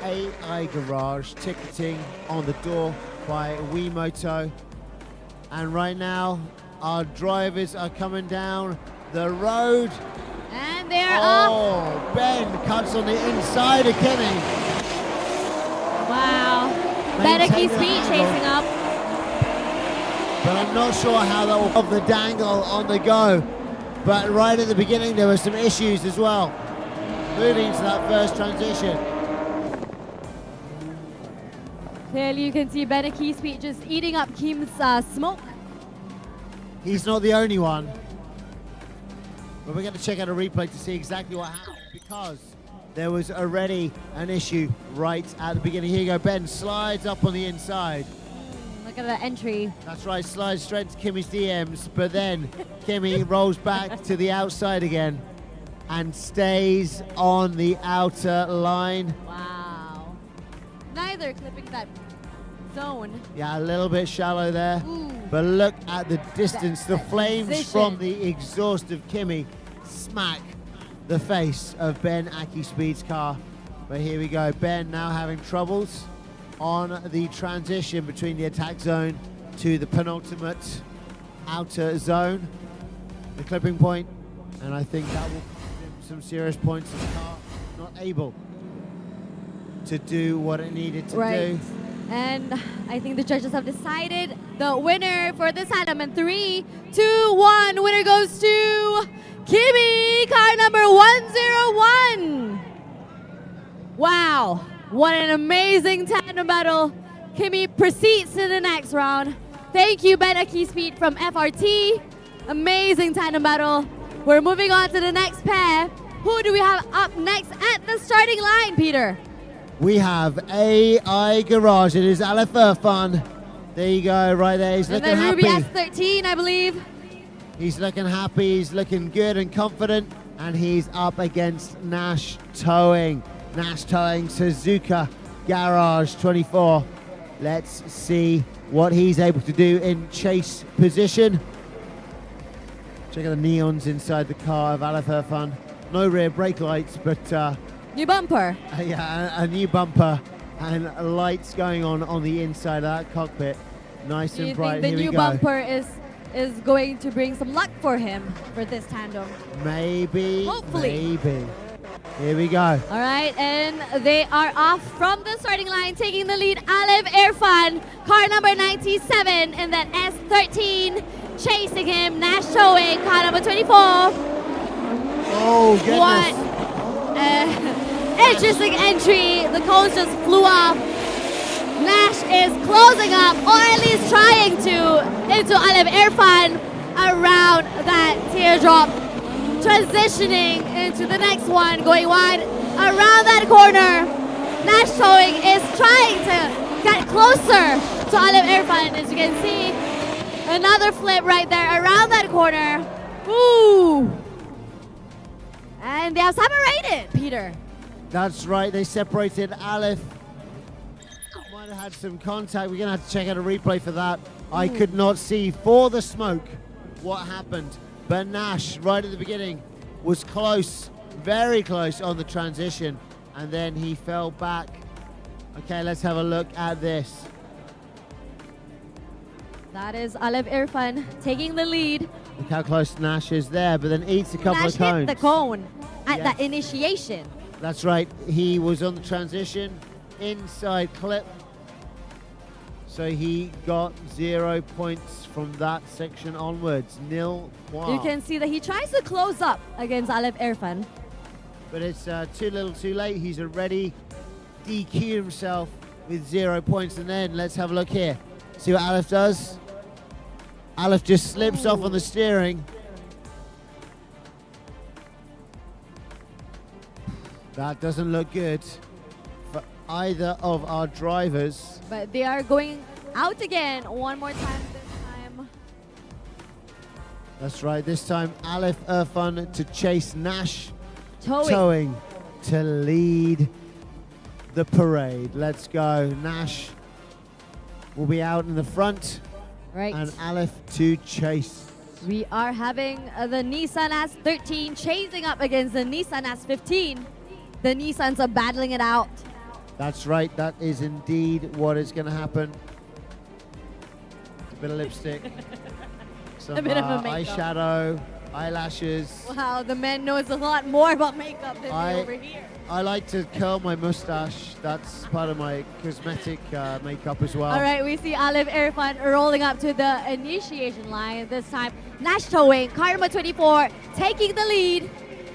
AI Garage, ticketing on the door by Wimoto. And right now, our drivers are coming down the road. And they're up. Oh, Ben cuts on the inside of Kimmy. Wow. Benaki Speed chasing up. But I'm not sure how that will of the dangle on the go. But right at the beginning, there were some issues as well. Moving to that first transition. Clearly you can see Benaki Speed just eating up Kim's smoke. He's not the only one. But we're going to check out a replay to see exactly what happened, because there was already an issue right at the beginning. Here you go, Ben slides up on the inside. Look at the entry. That's right, slides straight to Kimmy's DMs, but then Kimmy rolls back to the outside again and stays on the outer line. Wow. Neither clipping that zone. Yeah, a little bit shallow there. Ooh. But look at the distance. The flames position from the exhaust of Kimmy smack the face of Ben Aki Speed's car. But here we go. Ben now having troubles on the transition between the attack zone to the penultimate outer zone, the clipping point, and I think that will cost him some serious points. The car not able to do what it needed to do. And I think the judges have decided the winner for this item in 3, 2, 1. Winner goes to Kimmy, car number 101. Wow, what an amazing tandem battle. Kimmy proceeds to the next round. Thank you, Ben Aki Speed from FRT. Amazing tandem battle. We're moving on to the next pair. Who do we have up next at the starting line, Peter? We have AI Garage. It is Alfan. There you go, right there. He's looking happy. Ruby S13, I believe. He's looking happy. He's looking good and confident. And he's up against Nash Towing. Nash Towing Suzuka Garage 24. Let's see what he's able to do in chase position. Check out the neons inside the car of Alfan. No rear brake lights, but New bumper. yeah, a new bumper and lights going on the inside of that cockpit. Nice and bright. Do you think the Here new bumper is going to bring some luck for him for this tandem? Maybe. Hopefully. Maybe. Here we go. All right, and they are off from the starting line, taking the lead. Irfan, car number 97 in that S13. Chasing him, Nash Towing, car number 24. Oh, goodness. What? Interesting entry. The cones just flew off. Nash is closing up, or at least trying to, into Irfan around that teardrop. Transitioning into the next one, going wide around that corner. Nash Towing is trying to get closer to Irfan, as you can see. Another flip right there around that corner. Ooh. And they have separated, Peter. That's right, they separated. Aleph might have had some contact. We're going to have to check out a replay for that. I could not see for the smoke what happened. But Nash, right at the beginning, was close, very close on the transition. And then he fell back. Okay, let's have a look at this. That is Irfan taking the lead. Look how close Nash is there, but then eats a couple Nash of cones. hit the cone at Yes. the initiation. That's right, he was on the transition, inside clip. So he got 0 points from that section onwards, 0 points. You can see that he tries to close up against Irfan. But it's too little too late. He's already DQ'd himself with 0 points. And then let's have a look here. See what Aleph does. Alf just slips off on the steering. That doesn't look good for either of our drivers. But they are going out again one more time this time. That's right, this time Alf Irfan to chase Nash. Towing. To lead the parade. Let's go. Nash will be out in the front. Right. And Alf to chase. We are having the Nissan S13 chasing up against the Nissan S15. The Nissans are battling it out. That's right, that is indeed what is going to happen. A bit of lipstick, some A bit of a makeup. eyeshadow, eyelashes. Wow, the man knows a lot more about makeup than me over here. I like to curl my mustache. That's part of my cosmetic makeup as well. All right, we see Alif Irfan rolling up to the initiation line. This time, Nash towing, car number 24, taking the lead.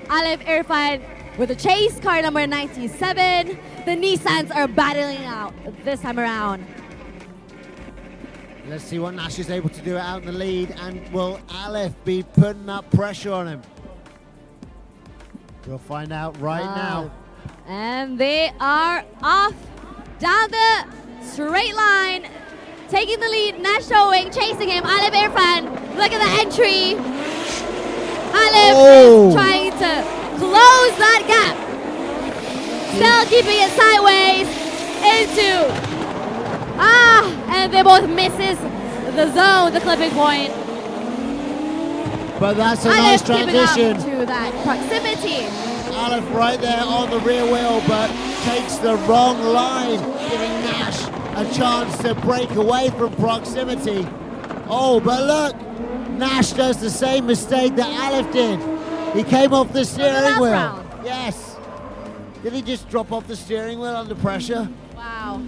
Alif Irfan with a chase, car number 97. The Nissans are battling out this time around. Let's see what Nash is able to do out in the lead, and will Alif be putting up pressure on him? We'll find out right now. And they are off down the straight line, taking the lead. Nash towing, chasing him. Alif Irfan, look at the entry. Alif is trying to close that gap. Still keeping it sideways into, and they both misses the zone, the clipping point. But that's a nice transition. To that proximity. Alif right there on the rear wheel, but takes the wrong line, giving Nash a chance to break away from proximity. Oh, but look, Nash does the same mistake that Alif did. He came off the steering wheel. Round. Yes. Did he just drop off the steering wheel under pressure? Wow.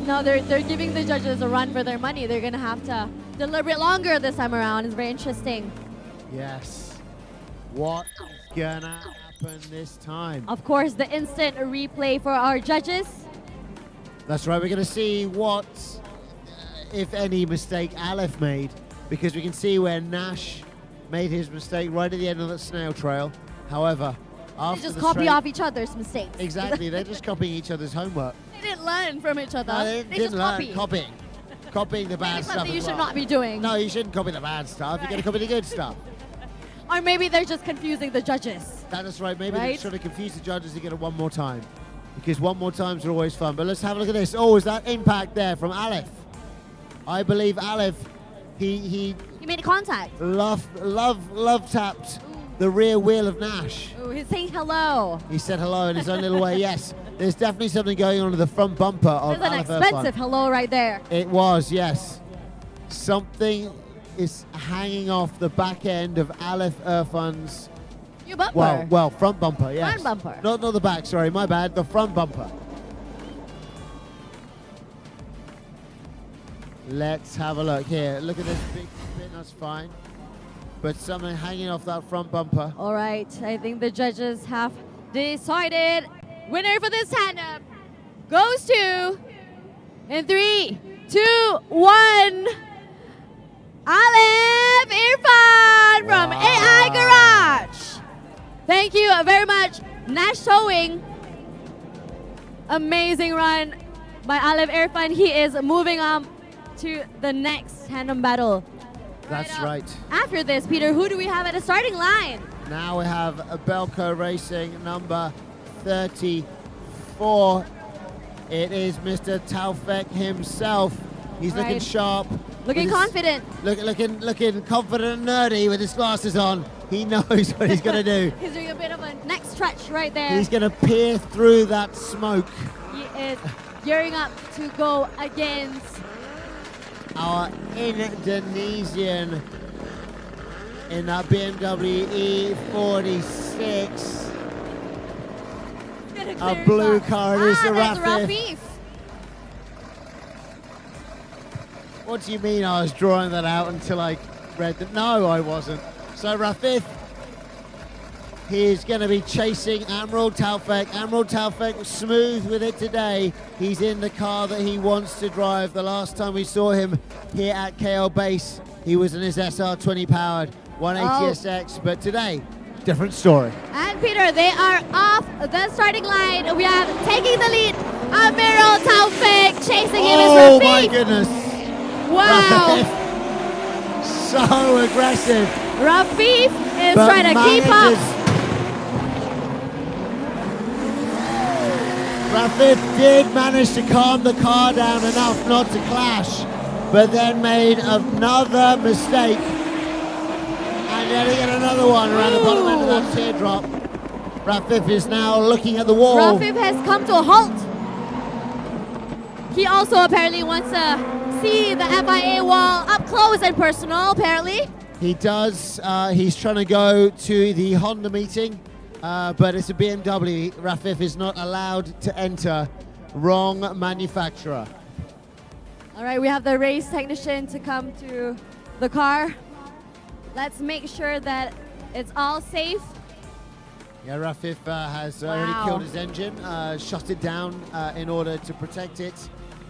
No, they're giving the judges a run for their money. They're gonna have to deliberate longer this time around. It's very interesting. Yes. What is gonna happen this time? Of course, the instant replay for our judges. That's right, we're gonna see what, if any, mistake Alif made, because we can see where Nash made his mistake right at the end of the snail trail. However, after They just the copy off each other's mistakes. Exactly, they're just copying each other's homework. They didn't learn from each other. No, they didn't just learn. copy. Copying the bad Maybe stuff something you as should well. not be doing. No, you shouldn't copy the bad stuff. You're going to copy the good stuff. Or maybe they're just confusing the judges. That is right. Maybe they're Right? trying to confuse the judges to get it one more time. Because one more times are always fun. But let's have a look at this. Oh, is that impact there from Alif? I believe Alif, he made contact. love tapped the rear wheel of Nash. Ooh, he's saying hello. He said hello in his own little way. Yes, there's definitely something going on in the front bumper of There's an Alif expensive Irfan. hello right there. It was, yes. Something is hanging off the back end of Alif Irfan's New bumper. well, front bumper, yes. Front bumper. Not the back, sorry, my bad. The front bumper. Let's have a look here. Look at this big bit, that's fine. But something hanging off that front bumper. All right, I think the judges have decided. Winner for this tandem goes to, in 3, 2, 1, Alif Irfan from AI Garage. Thank you very much, Nash Towing. Amazing run by Alif Irfan. He is moving on to the next tandem battle. That's right. After this, Peter, who do we have at the starting line? Now we have a Belco Racing number 34. It is Mr. Talfek himself. He's looking sharp. Looking confident. Looking confident and nerdy with his glasses on. He knows what he's going to do. He's doing a bit of a neck stretch right there. He's going to peer through that smoke. He is gearing up to go against our Indonesian in that BMW E46. A blue car, it is the Rafif. What do you mean I was drawing that out until I read that? No, I wasn't. So Rafif, He is going to be chasing Amiral Talfek. Amiral Talfek smooth with it today. He's in the car that he wants to drive. The last time we saw him here at KL Base, he was in his SR20 powered 180SX, but today, different story. And Peter, they are off the starting line. We have taking the lead. Amiral Talfek chasing him is Oh Rafif. my goodness. Wow. Rafif, so aggressive. Rafif is But trying to keep up. Rafif did manage to calm the car down enough not to clash, but then made another mistake. And then again another one around the bottom end of that teardrop. Rafif is now looking at the wall. Rafif has come to a halt. He also apparently wants to see the FIA wall up close and personal, apparently. He does. He's trying to go to the Honda meeting, but it's a BMW. Rafif is not allowed to enter. Wrong manufacturer. All right, we have the race technician to come to the car. Let's make sure that it's all safe. Yeah, Rafif has already killed his engine, shut it down in order to protect it.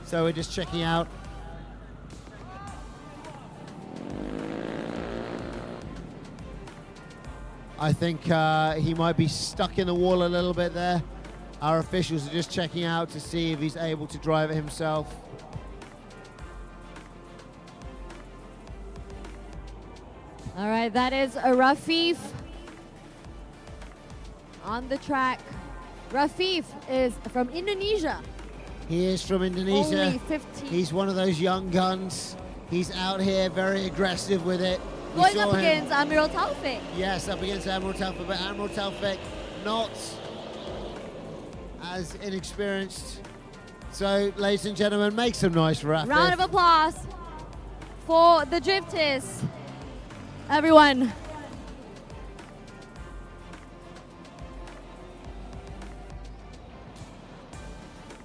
So we're just checking out. I think he might be stuck in the wall a little bit there. Our officials are just checking out to see if he's able to drive it himself. All right, that is a Rafif on the track. Rafif is from Indonesia. He is from Indonesia. Only 15. He's one of those young guns. He's out here very aggressive with it. We Going saw up him- against Amiral Talfek. Yes, up against Admiral Talfek, but Admiral Talfek not as inexperienced. So, ladies and gentlemen, make some noise for Rafif. Round of applause for the drifters. Everyone.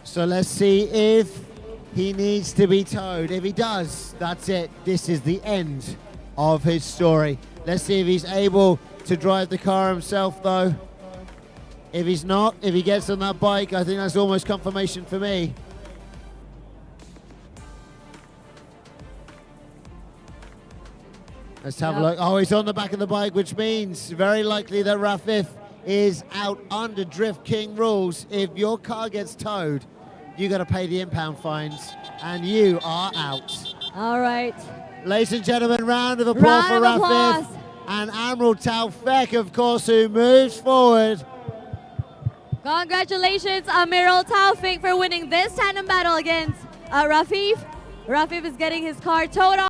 So let's see if he needs to be towed. If he does, that's it. This is the end of his story. Let's see if he's able to drive the car himself, though. If he's not, if he gets on that bike, I think that's almost confirmation for me. Let's have a look. Oh, he's on the back of the bike, which means very likely that Rafif is out under Drift King rules. If your car gets towed, you got to pay the impound fines, and you are out. All right. Ladies and gentlemen, round of applause for Rafif and Amiral Talfek, of course, who moves forward. Congratulations, Amiral Talfek, for winning this tandem battle against Rafif. Rafif is getting his car towed off.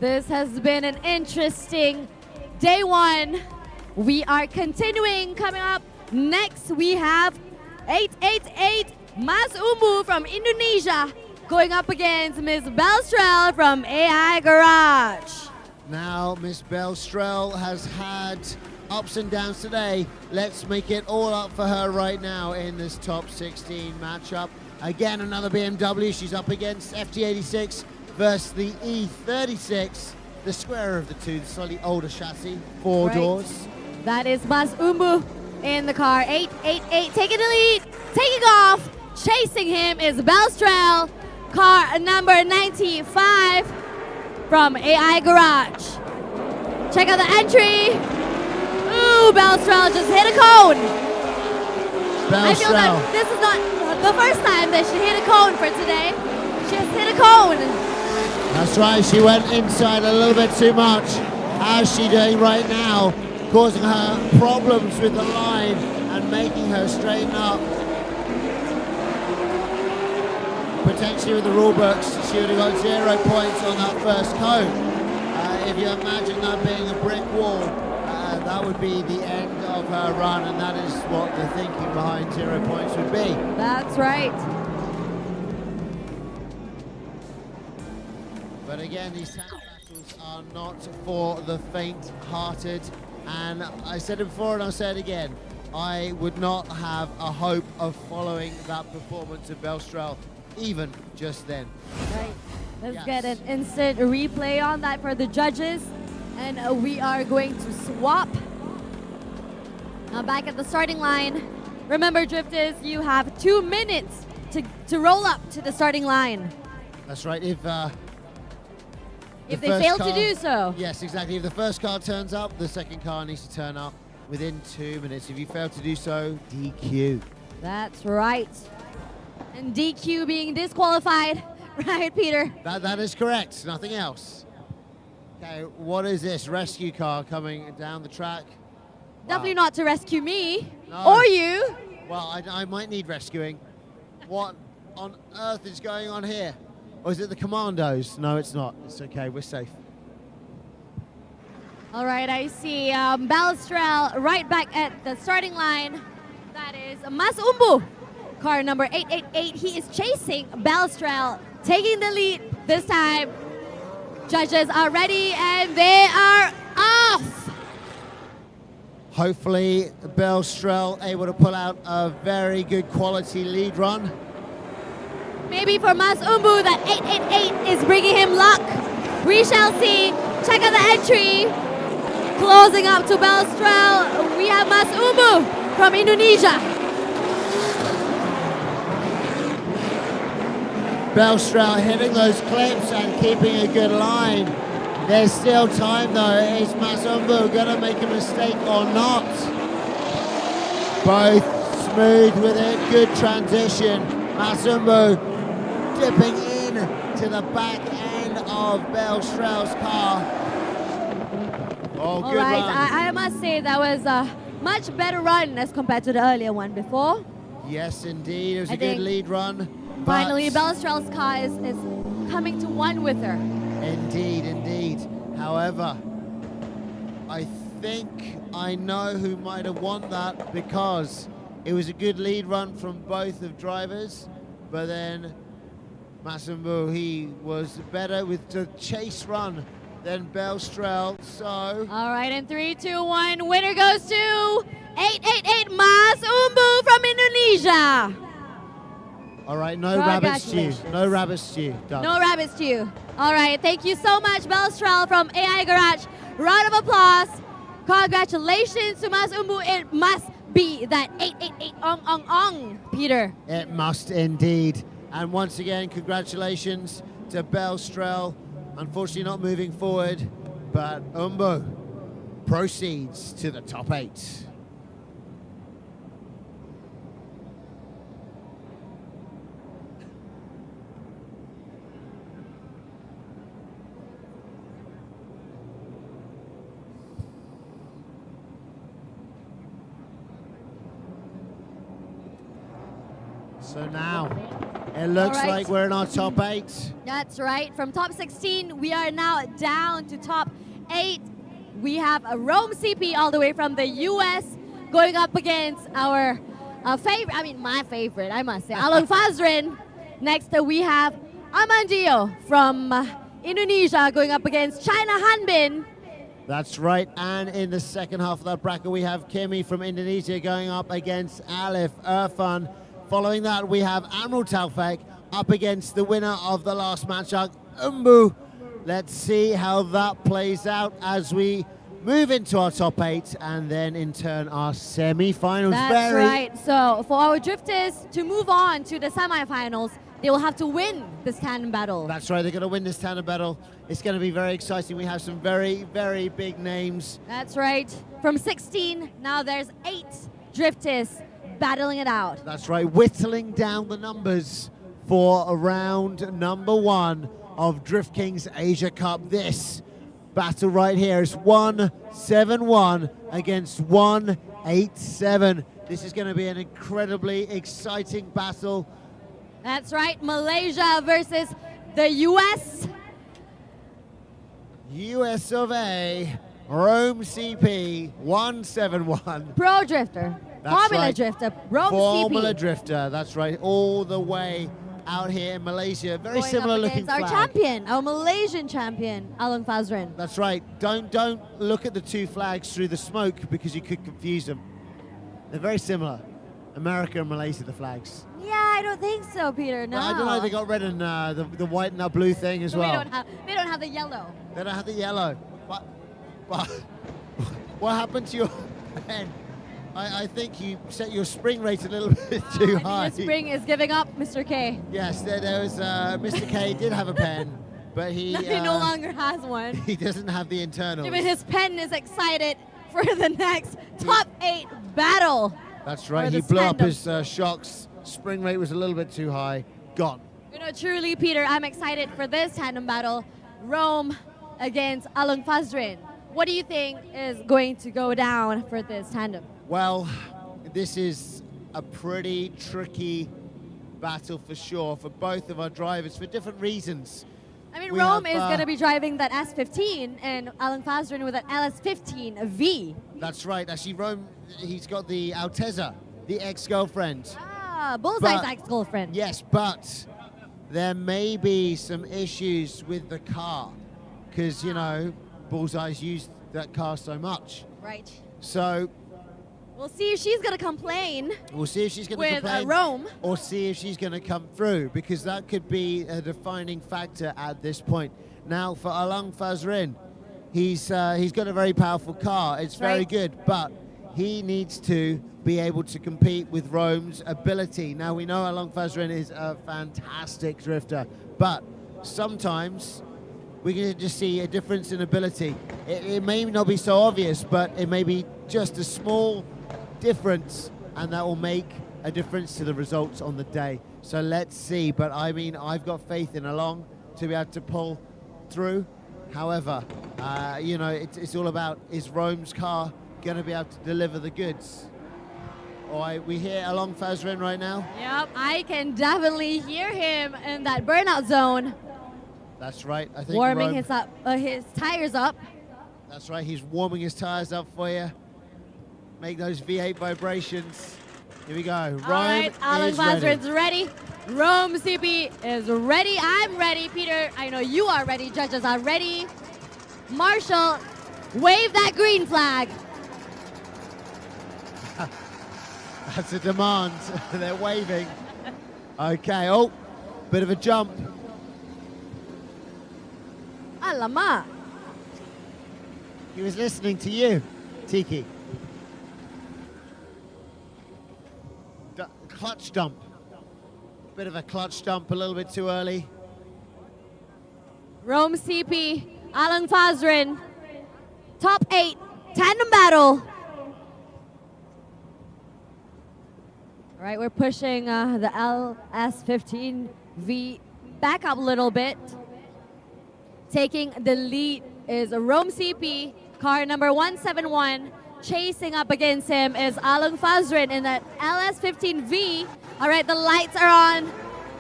This has been an interesting day one. We are continuing. Coming up next, we have 888 Masumu from Indonesia going up against Miss Bel from AI Garage. Now, Miss Bel has had ups and downs today. Let's make it all up for her right now in this top 16 matchup. Again, another BMW. She's up against FT86 versus the E36, the squarer of the two, the slightly older chassis, four doors. That is Masumu in the car. 888 taking the lead, taking off. Chasing him is Bel, car number 95 from AI Garage. Check out the entry. Ooh, Bel just hit a cone. I feel that this is not the first time that she hit a cone for today. She has hit a cone. That's right, she went inside a little bit too much. How's she doing right now? Causing her problems with the line and making her straighten up. Potentially with the rule books, she would have got 0 points on that first cone. If you imagine that being a brick wall, that would be the end of her run, and that is what the thinking behind 0 points would be. That's right. But again, these tandem battles are not for the faint-hearted, and I said it before and I'll say it again, I would not have a hope of following that performance of Bel, even just then. Right. Let's get an instant replay on that for the judges. And we are going to swap. Now back at the starting line. Remember, drifters, you have 2 minutes to roll up to the starting line. That's right. If they fail to do so. Yes, exactly. If the first car turns up, the second car needs to turn up within 2 minutes. If you fail to do so, DQ. That's right. And DQ being disqualified, right, Peter? That is correct. Nothing else. Okay, what is this rescue car coming down the track? Definitely not to rescue me No. or you. Well, I might need rescuing. What on earth is going on here? Or is it the commandos? No, it's not. It's okay. We're safe. All right, I see Bel right back at the starting line. That is Masumu, car number 888. He is chasing Bel, taking the lead this time. Judges are ready and they are off. Hopefully, Bel able to pull out a very good quality lead run. Maybe for Masumu, that 888 is bringing him luck. We shall see. Check out the entry. Closing up to Bel, we have Masumu from Indonesia. Bel hitting those clips and keeping a good line. There's still time though. Is Masumu going to make a mistake or not? Both smooth with it. Good transition. Masumu dipping in to the back end of Bel's car. Oh, good All right, run. I must say that was a much better run as compared to the earlier one before. Yes, indeed. It was a good lead run. Finally, Bel's car is coming to one with her. Indeed, indeed. However, I think I know who might have won that because it was a good lead run from both of drivers, but then Masumu, he was better with the chase run than Bel, so... All right, in 3, 2, 1, winner goes to 888 Masumu from Indonesia. All right, no rabbit stew. No rabbit stew. Done. No rabbit stew. All right, thank you so much, Bel from AI Garage. Round of applause. Congratulations to Masumu. It must be that 888 Peter. It must indeed. And once again, congratulations to Bel. Unfortunately not moving forward, but Umbu proceeds to the top 8. So now, It looks All right. like we're in our top 8. That's right. From top 16, we are now down to top 8. We have a Rome CP all the way from the US going up against our favorite, my favorite, I must say, Along Fazrin. Next, we have Amandio from Indonesia going up against China Hanbin. That's right, and in the second half of that bracket, we have Kimmy from Indonesia going up against Alfan. Following that, we have Amiral Talfek up against the winner of the last matchup, Umbu. Let's see how that plays out as we move into our top 8 and then in turn our semi-finals. That's right. So for our drifters to move on to the semi-finals, they will have to win this tandem battle. That's right, they're going to win this tandem battle. It's going to be very exciting. We have some very, very big names. That's right. From 16, now there's 8 drifters battling it out. That's right, whittling down the numbers for round number 1 of Drift Kings Asia Cup. This battle right here is 1-7-1 against 1-8-7. This is going to be an incredibly exciting battle. That's right, Malaysia versus the US. US of A, Rome CP, 1-7-1. Pro Drifter, That's Formula right. Drifter, Rome Formula CP. Drifter, that's right, all the way out here in Malaysia. Very Going similar up looking against our flag. champion, our Malaysian champion, Along Fazrin. That's right. Don't look at the two flags through the smoke because you could confuse them. They're very similar. America and Malaysia, the flags. Yeah, I don't think so, Peter. No. But I don't know. They got red and the white and the blue thing as well. They don't have the yellow. They don't have the yellow. But what happened to your pen? I think you set your spring rate a little bit too high. I think the spring is giving up, Mr. K. Yes, there was Mr. K did have a pen, but he no longer has one. He doesn't have the internals. Even his pen is excited for the next top 8 battle. That's right. Or He the blew up tandem. his shocks. Spring rate was a little bit too high. Gone. You know, truly, Peter, I'm excited for this tandem battle. Rome against Along Fazrin. What do you think is going to go down for this tandem? Well, this is a pretty tricky battle for sure for both of our drivers for different reasons. I mean, We Rome have, is going to be driving that S15 and Along Fazrin with an LS15V. That's right. Actually, Rome, he's got the Altezza, the ex-girlfriend. Ah, Bullseye's But- ex-girlfriend. Yes, but there may be some issues with the car because, you know, Bullseye's used that car so much. Right. So We'll see if she's going to complain we'll see if she's going to with complain Rome. or see if she's going to come through, because that could be a defining factor at this point. Now, for Along Fazrin, he's got a very powerful car. It's very Right. good, but he needs to be able to compete with Rome's ability. Now, we know Along Fazrin is a fantastic drifter, but sometimes we can just see a difference in ability. It may not be so obvious, but it may be just a small difference, and that will make a difference to the results on the day. So let's see. But I mean, I've got faith in Along to be able to pull through. However, you know, it's all about, is Rome's car going to be able to deliver the goods? All right, we hear Along Fazrin right now. Yep, I can definitely hear him in that burnout zone, That's right. I think warming Rome, his tires up. That's right. He's warming his tires up for you. Make those V8 vibrations. Here we go. Rome All right, Along is ready. Fazrin's ready. Rome CP is ready. I'm ready, Peter. I know you are ready. Judges are ready. Marshall, wave that green flag. That's a demand. They're waving. Okay. Oh, bit of a jump. Alamak. He was listening to you, Tiki. Clutch dump. Bit of a clutch dump, a little bit too early. Rome CP, Along Fazrin, top 8, tandem battle. All right, we're pushing the LS15V back up a little bit. Taking the lead is Rome CP, car number 171. Chasing up against him is Along Fazrin in that LS15V. All right, the lights are on.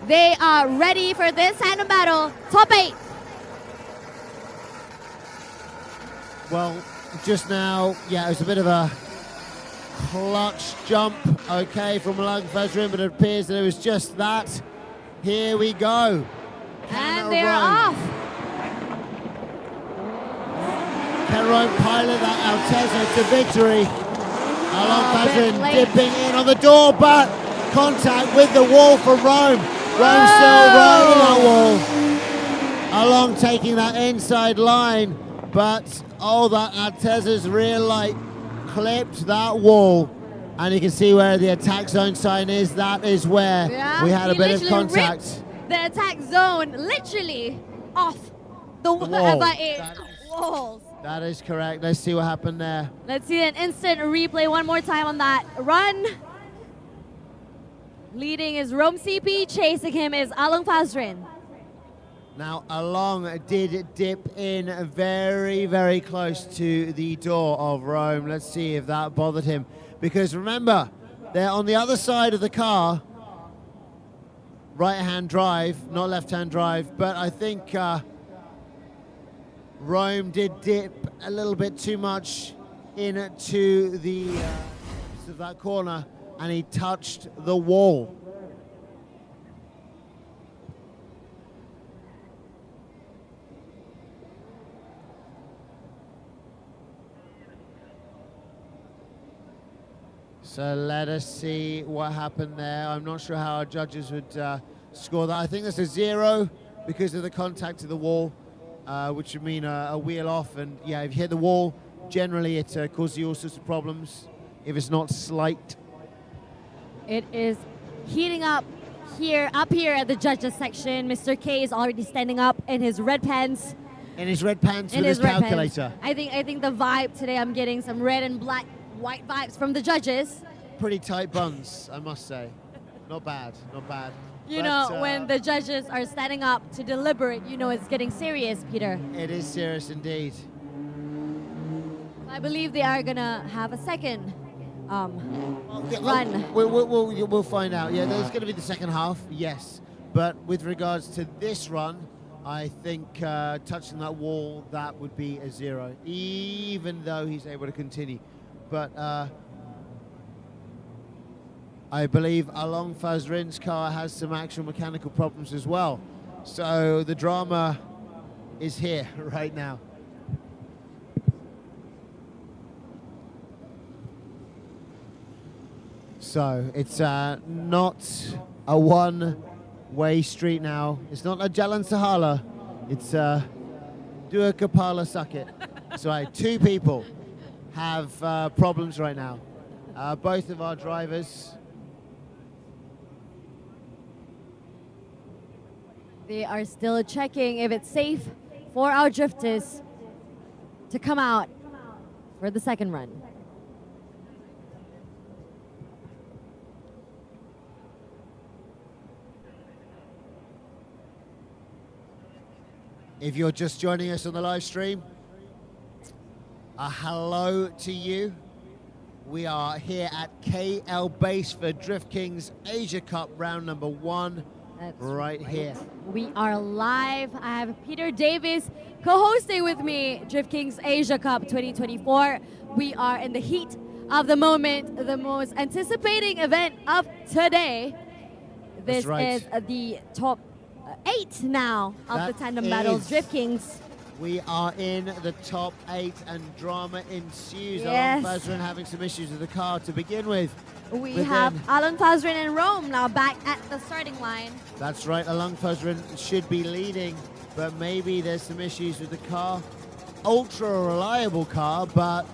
They are ready for this tandem battle. Top 8. Well, just now, yeah, it was a bit of a clutch jump, okay, from Along Fazrin, but it appears that it was just that. Here we go. And they're off. Can Rome pilot that Altezza to victory? Along Fazrin dipping in on the door, but contact with the wall from Rome. Rome still riding that wall. Along taking that inside line, but that Altezza's rear light clipped that wall. And you can see where the attack zone sign is. That is where we had a bit of contact. The attack zone literally off the wall. Walls. That is correct. Let's see what happened there. Let's see an instant replay one more time on that run. Leading is Rome CP, chasing him is Along Fazrin. Now, Along did dip in very, very close to the door of Rome. Let's see if that bothered him. Because remember, they're on the other side of the car. Right-hand drive, not left-hand drive. But I think Rome did dip a little bit too much into the of that corner, and he touched the wall. So let us see what happened there. I'm not sure how our judges would score that. I think that's a 0 because of the contact to the wall, which would mean a wheel off. And yeah, if you hit the wall, generally it causes you all sorts of problems if it's not slight. It is heating up here at the judges section. Mr. K is already standing up in his red pants. In his red pants with his calculator. I think the vibe today, I'm getting some red and black, white vibes from the judges. Pretty tight buns, I must say. Not bad, not bad. You know, when the judges are standing up to deliberate, you know it's getting serious, Peter. It is serious indeed. I believe they are gonna have a second run. We'll find out. Yeah, there's going to be the second half, yes. But with regards to this run, I think touching that wall, that would be a 0, even though he's able to continue. But I believe Along Fazrin's car has some actual mechanical problems as well. So the drama is here right now. So it's not a one-way street now. It's not a Jalan Sahala. It's Dua Kepala Sakit. So 2 people have problems right now. Both of our drivers. They are still checking if it's safe for our drifters to come out for the second run. If you're just joining us on the live stream, a hello to you. We are here at KL Base for Drift Kings Asia Cup round number 1. That's right here. We are live. I have Peter Davis co-hosting with me, Drift Kings Asia Cup 2024. We are in the heat of the moment, the most anticipating event of today. This is the top 8 now of the tandem battles, Drift Kings. We are in the top 8 and drama ensues. Yes. Along Fazrin having some issues with the car to begin with. We have Along Fazrin and Rome now back at the starting line. That's right, Along Fazrin should be leading, but maybe there's some issues with the car. Ultra reliable car, but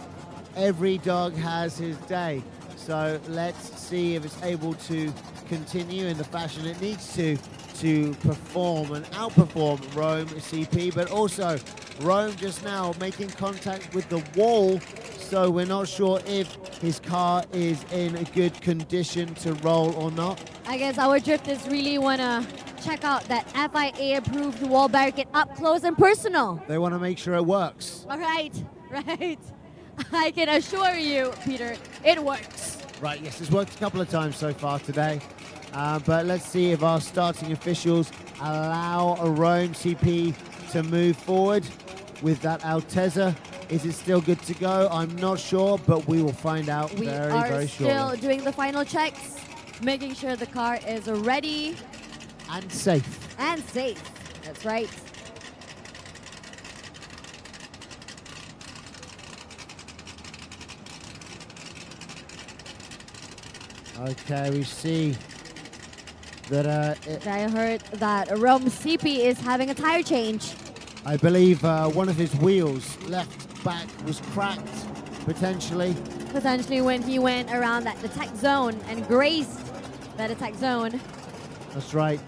every dog has his day. So let's see if it's able to continue in the fashion it needs to perform and outperform Rome CP, but also Rome just now making contact with the wall, so we're not sure if his car is in a good condition to roll or not. I guess our drifters really want to check out that FIA approved wall barricade up close and personal. They want to make sure it works. All right. I can assure you, Peter, it works. Right, yes, it's worked a couple of times so far today. But let's see if our starting officials allow a Rome CP to move forward with that Altezza. Is it still good to go? I'm not sure, but we will find out very shortly. We are still doing the final checks, making sure the car is ready. And safe. And safe, that's right. Okay, we see that I heard that Rome CP is having a tire change. I believe one of his wheels, left back, was cracked, potentially. Potentially when he went around that attack zone and grazed that attack zone. That's right.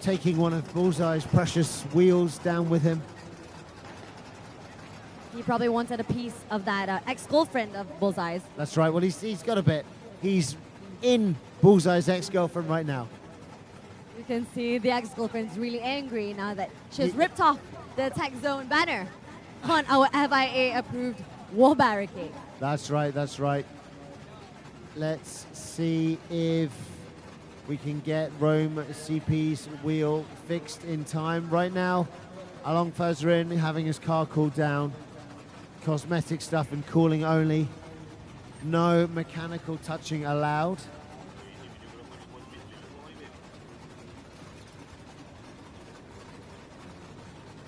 Taking one of Bullseye's precious wheels down with him. He probably wanted a piece of that ex-girlfriend of Bullseye's. That's right. Well, he's got a bit. He's in Bullseye's ex-girlfriend right now. You can see the ex-girlfriend's really angry now that she's ripped off the attack zone banner on our FIA-approved wall barricade. That's right, that's right. Let's see if we can get Rome CP's wheel fixed in time. Right now, Along Fazrin having his car cooled down. Cosmetic stuff and cooling only. No mechanical touching allowed.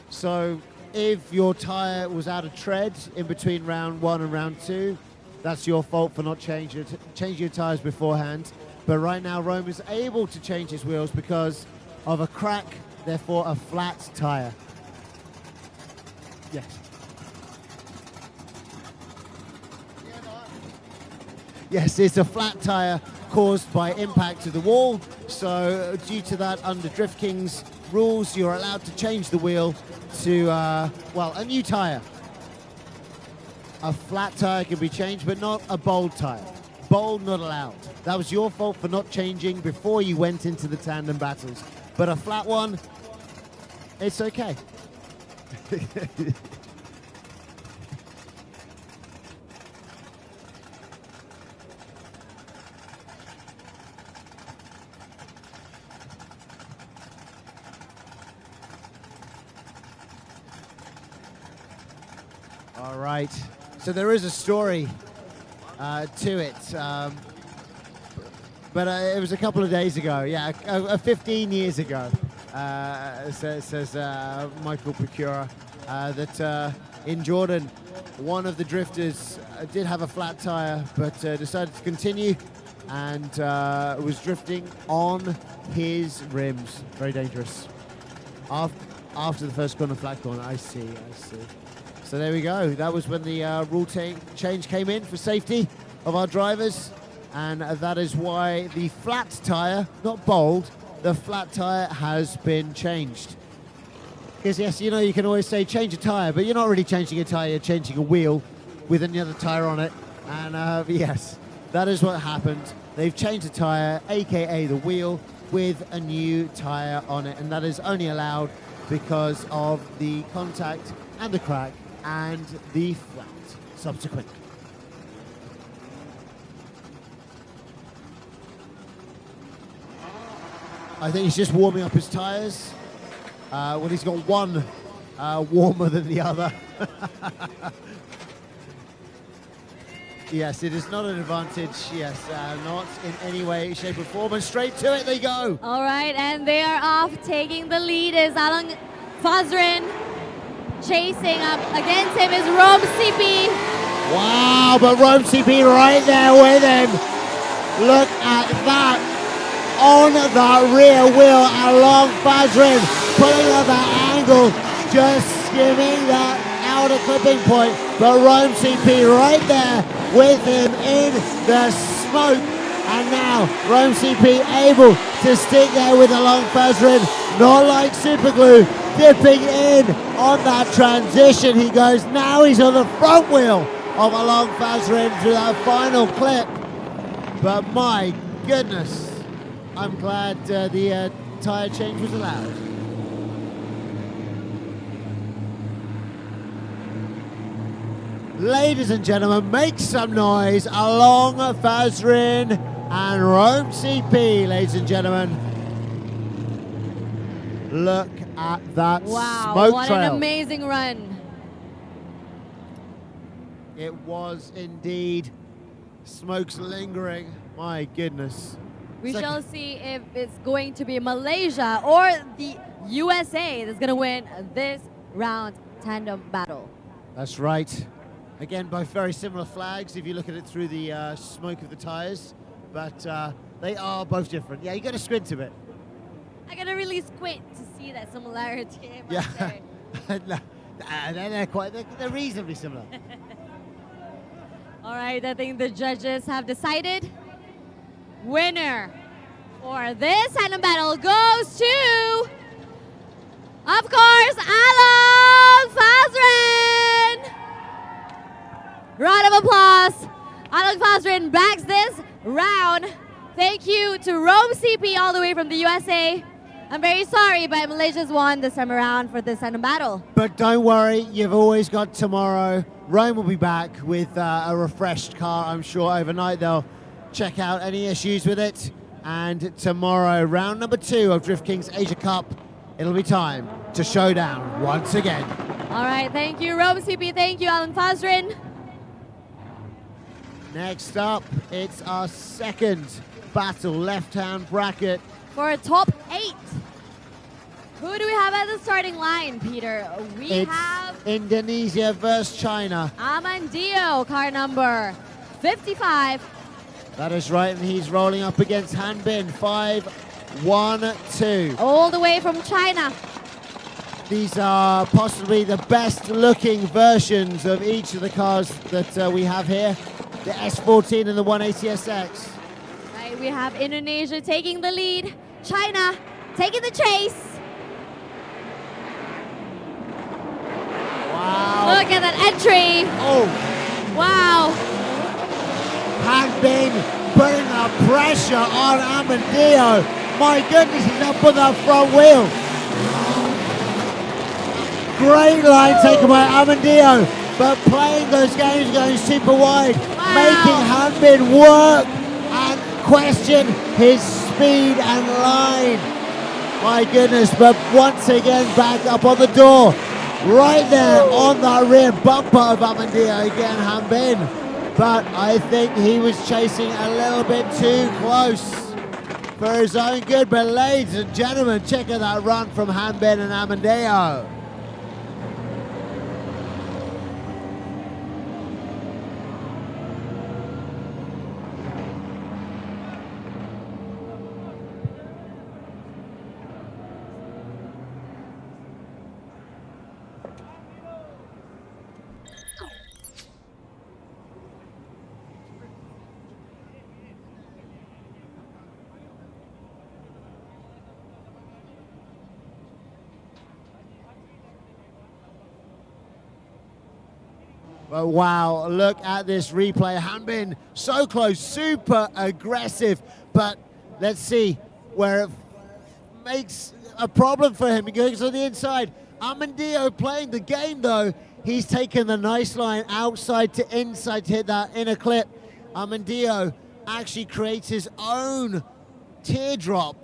So if your tire was out of tread in between round 1 and round 2, that's your fault for not changing your tires beforehand. But right now Rome is able to change his wheels because of a crack, therefore a flat tire. Yes. Yes, it's a flat tire caused by impact to the wall. So due to that, under Drift King's rules, you're allowed to change the wheel to, well, a new tire. A flat tire can be changed, but not a bold tire. Bold, not allowed. That was your fault for not changing before you went into the tandem battles. But a flat one, it's okay. All right. So there is a story to it. But it was a couple of days ago, 15 years ago, says Michael Procura, that in Jordan, one of the drifters did have a flat tire, but decided to continue and was drifting on his rims. Very dangerous. After the first corner, flat corner, I see. So there we go. That was when the rule change came in for safety of our drivers. And that is why the flat tire, not bold, the flat tire has been changed. Because yes, you know, you can always say change a tire, but you're not really changing a tire, you're changing a wheel with another tire on it. And yes, that is what happened. They've changed the tire, AKA the wheel, with a new tire on it. And that is only allowed because of the contact and the crack and the flat subsequent. I think he's just warming up his tires. Well, he's got one warmer than the other. Yes, it is not an advantage. Yes, not in any way, shape or form. And straight to it they go. All right, and they are off. Taking the lead is Alan Fazrin. Chasing up against him is Rome CP. Wow, but Rome CP right there with him. Look at that. On the rear wheel, along Fazrin, pulling up that angle, just skimming that outer clipping point. But Rome CP right there with him in the smoke. And now Rome CP able to stick there with along Fazrin, not like Superglue, dipping in on that transition. He goes, now he's on the front wheel of along Fazrin through that final clip. But my goodness, I'm glad the tyre change was allowed. Ladies and gentlemen, make some noise along Fazrin and Rome CP, ladies and gentlemen. Look at that smoke what trail. an amazing run. It was indeed. Smoke's lingering. My goodness. We shall see if it's going to be Malaysia or the USA that's going to win this round tandem battle. That's right. Again, both very similar flags if you look at it through the smoke of the tires, but they are both different. Yeah, you got to squint a bit. I got to really squint to see that similarity. Yeah, they're reasonably similar. All right, I think the judges have decided. Winner for this tandem battle goes to, of course, Alfan. Round of applause. Alfan backs this round. Thank you to Rome CP all the way from the USA. I'm very sorry, but Malaysia's won this time around for this tandem battle. But don't worry, you've always got tomorrow. Rome will be back with a refreshed car, I'm sure. Overnight they'll check out any issues with it. And tomorrow, round number 2 of Drift King's Asia Cup, it'll be time to show down once again. All right, thank you, Rome CP. Thank you, Alfan. Next up, it's our second battle, left-hand bracket. For a top 8. Who do we have at the starting line, Peter? It's have Indonesia versus China. Amandio, car number 55. That is right, and he's rolling up against Hanbin, 5-1-2. All the way from China. These are possibly the best looking versions of each of the cars that we have here. The S14 and the 180SX. Right, we have Indonesia taking the lead. China taking the chase. Wow. Look at that entry. Oh. Wow. Hanbin putting the pressure on Amandio. My goodness, he's up on that front wheel. Great line taken by Amandio, but playing those games going super wide, making Hanbin work and question his speed and line. My goodness, but once again back up on the door. Right there on that rear bumper of Amandio again, Hanbin. But I think he was chasing a little bit too close for his own good. But ladies and gentlemen, check out that run from Hanbin and Amandio. But wow, look at this replay. Hanbin so close, super aggressive. But let's see where it makes a problem for him. He goes on the inside. Amandio playing the game though. He's taken the nice line outside to inside to hit that inner clip. Amandio actually creates his own teardrop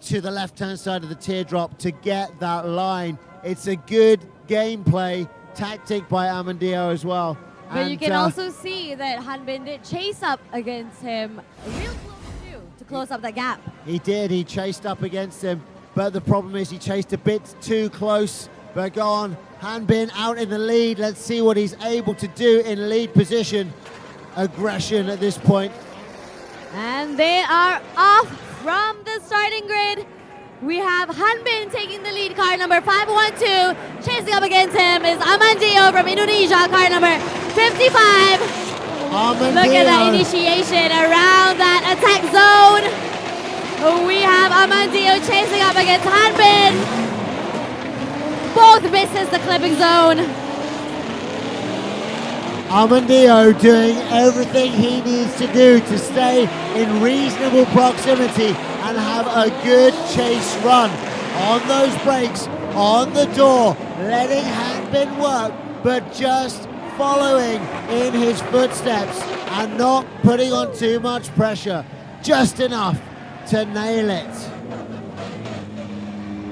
to the left-hand side of the teardrop to get that line. It's a good gameplay tactic by Amandio as well. But and you can also see that Hanbin did chase up against him real close too to close up the gap. He did, he chased up against him, but the problem is he chased a bit too close. But go on, Hanbin out in the lead. Let's see what he's able to do in lead position. Aggression at this point. And they are off from the starting grid. We have Hanbin taking the lead, car number 512. Chasing up against him is Amandio from Indonesia, car number 55. Amandio. Look at that initiation around that attack zone. We have Amandio chasing up against Hanbin. Both misses the clipping zone. Amandio doing everything he needs to do to stay in reasonable proximity and have a good chase run. On those brakes, on the door, letting Hanbin work, but just following in his footsteps and not putting on too much pressure. just enough to nail it.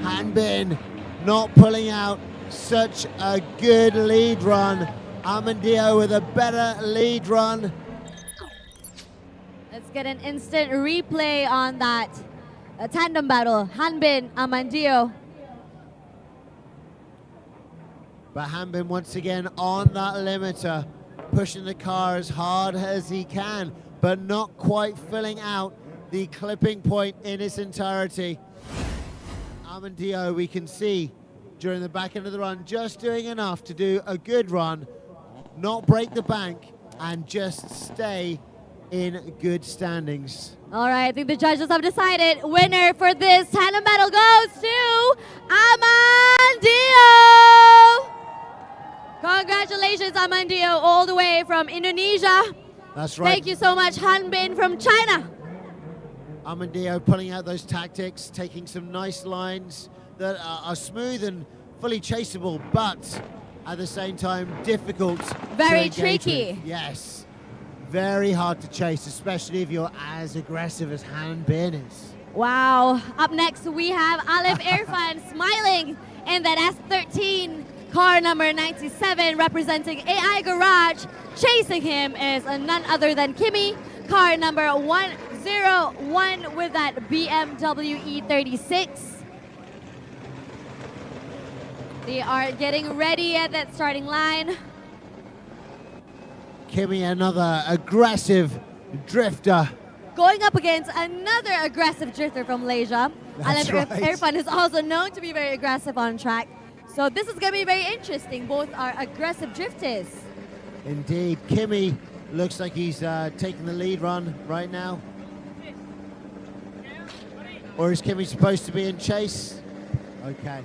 Hanbin not pulling out such a good lead run. Amandio with a better lead run. Let's get an instant replay on that tandem battle. Hanbin, Amandio. But Hanbin once again on that limiter, pushing the car as hard as he can, but not quite filling out the clipping point in its entirety. Amandio, we can see during the back end of the run, just doing enough to do a good run, not break the bank, and just stay in good standings. All right, I think the judges have decided winner for this tandem battle goes to Amandio. Congratulations, Amandio, all the way from Indonesia. That's right. Thank you so much, Hanbin from China. Amandio pulling out those tactics, taking some nice lines that are smooth and fully chaseable, but at the same time difficult. Very to engage tricky. with. Yes, very hard to chase, especially if you're as aggressive as Hanbin is. Wow. Up next, we have Alif Irfan smiling in that S13 car number 97 representing AI Garage. Chasing him is none other than Kimmy, car number 101 with that BMW E36. They are getting ready at that starting line. Kimmy, another aggressive drifter. Going up against another aggressive drifter from Malaysia. That's Alif right. Irfan is also known to be very aggressive on track. So this is going to be very interesting. Both are aggressive drifters. Indeed, Kimmy looks like he's taking the lead run right now. Or is Kimmy supposed to be in chase? Okay.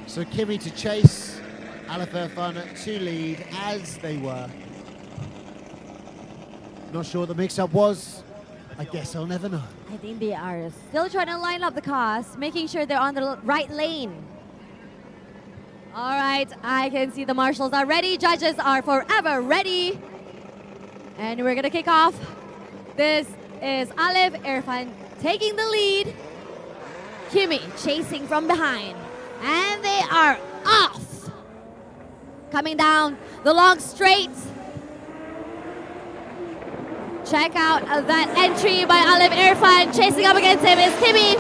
So Kimmy to chase, Alif Irfan to lead as they were. Not sure what the mix-up was. I guess I'll never know. I think they are still trying to line up the cars, making sure they're on the right lane. All right, I can see the marshals are ready. Judges are forever ready. And we're gonna kick off. This is Alif Irfan taking the lead. Kimmy chasing from behind. And they are off. Coming down the long straight. Check out that entry by Alif Irfan. Chasing up against him is Kimmy.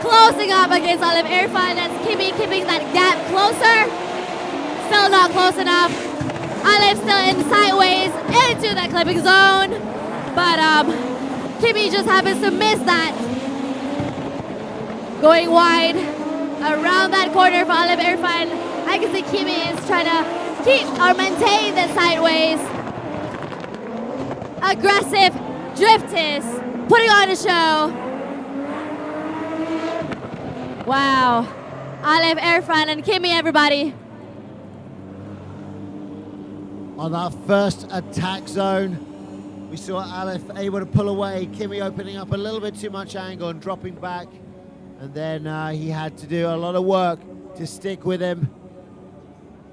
Closing up against Alif Irfan. That's Kimmy keeping that gap closer. Still not close enough. Alif still in sideways into that clipping zone. But Kimmy just happens to miss that. Going wide around that corner for Alif Irfan. I can see Kimmy is trying to keep or maintain the sideways. Aggressive drifters putting on a show. Wow. Alif Irfan and Kimmy, everybody. On that first attack zone, we saw Alif able to pull away, Kimmy opening up a little bit too much angle and dropping back. And then he had to do a lot of work to stick with him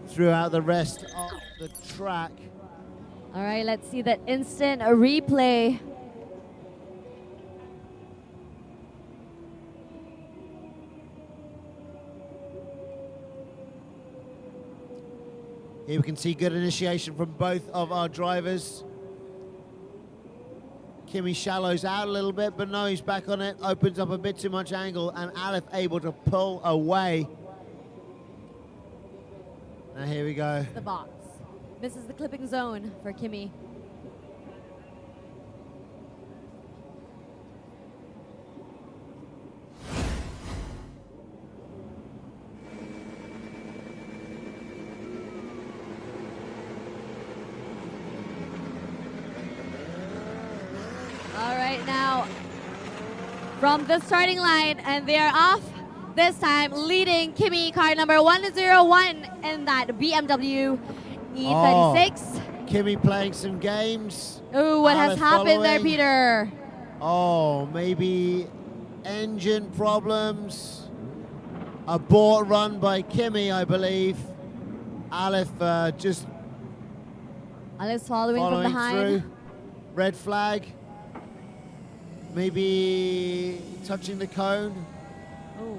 throughout the rest of the track. All right, let's see that instant replay. Here we can see good initiation from both of our drivers. Kimmy shallows out a little bit, but no, he's back on it, opens up a bit too much angle, and Alif able to pull away. Now here we go. The box. Misses the clipping zone for Kimmy. All right, now from the starting line, and they are off this time, leading Kimmy, car number 101 in that BMW E36. Oh, Kimmy playing some games. Ooh, what has Alif happened there, following. Peter? Oh, maybe engine problems. Abort run by Kimmy, I believe. Alif just Alif's following from behind. through. Red flag. Maybe touching the cone. Oh.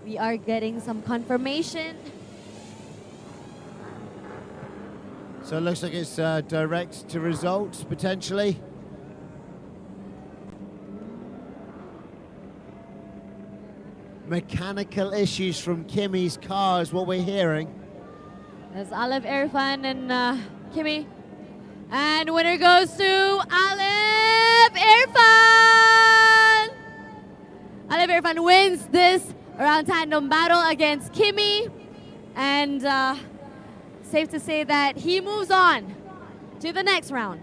We are getting some confirmation. So it looks like it's direct to results, potentially. Mechanical issues from Kimmy's car is what we're hearing. There's Alif, Irfan, and Kimmy. And winner goes to Alif Irfan! Alif Irfan wins this round tandem battle against Kimmy. And safe to say that he moves on to the next round.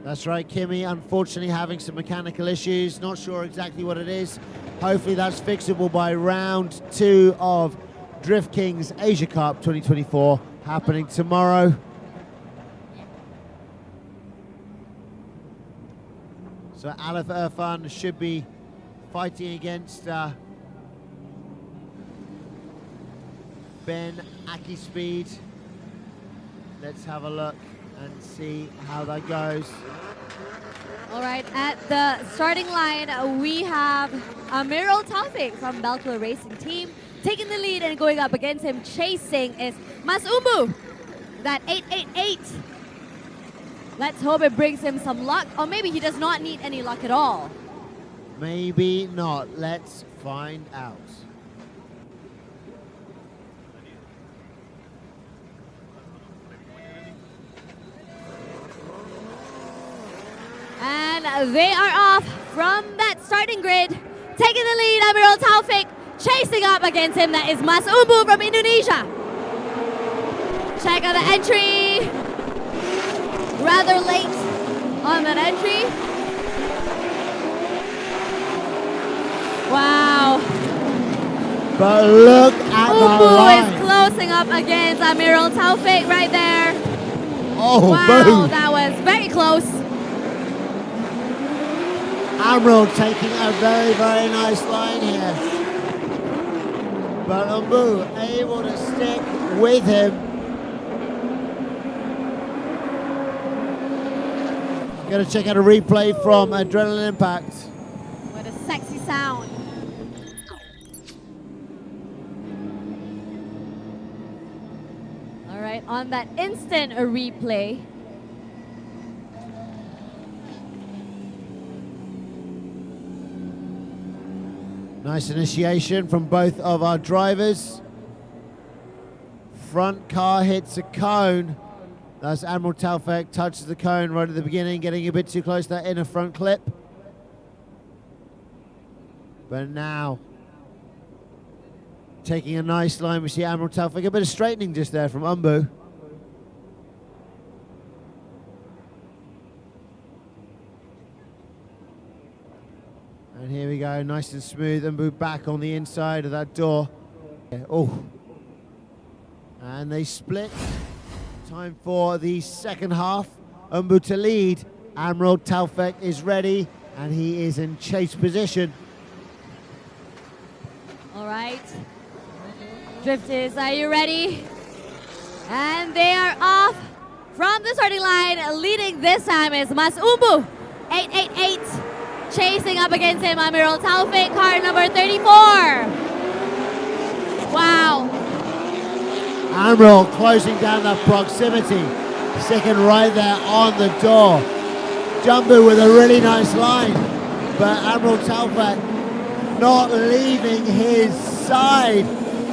That's right, Kimmy, unfortunately having some mechanical issues. Not sure exactly what it is. Hopefully that's fixable by round 2 of Drift Kings Asia Cup 2024 happening tomorrow. So Alif Irfan should be fighting against Ben Aki Speed. Let's have a look and see how that goes. All right, at the starting line, we have Amiral Talfek from Belkla Racing Team. Taking the lead and going up against him, chasing is Masumu, that 888. Let's hope it brings him some luck, or maybe he does not need any luck at all. Maybe not. Let's find out. And they are off from that starting grid. Taking the lead, Amiral Talfek. Chasing up against him, that is Masumu from Indonesia. Check out the entry. Rather late on that entry. Wow. But look at the line. Is closing up against Amiral Talfek right there. Oh, wow, boom. That was very close. Amiral taking a very, very nice line here. But Umbu able to stick with him. Gonna check out a replay from Adrenaline Impact. What a sexy sound. All right, on that instant a replay. Nice initiation from both of our drivers. Front car hits a cone. That's Admiral Talfek, touches the cone right at the beginning, getting a bit too close to that inner front clip. But now, taking a nice line, we see Admiral Talfek, a bit of straightening just there from Umbu. And here we go, nice and smooth. Umbu back on the inside of that door. Oh. And they split. Time for the second half. Umbu to lead. Admiral Talfek is ready, and he is in chase position. All right. Drifters, are you ready? And they are off from the starting line. Leading this time is Masumu, 888. Chasing up against him, Amiral Talfek, car number 34. Wow. Amiral closing down that proximity. Second right there on the door. Jumbo with a really nice line. But Admiral Talfek not leaving his side.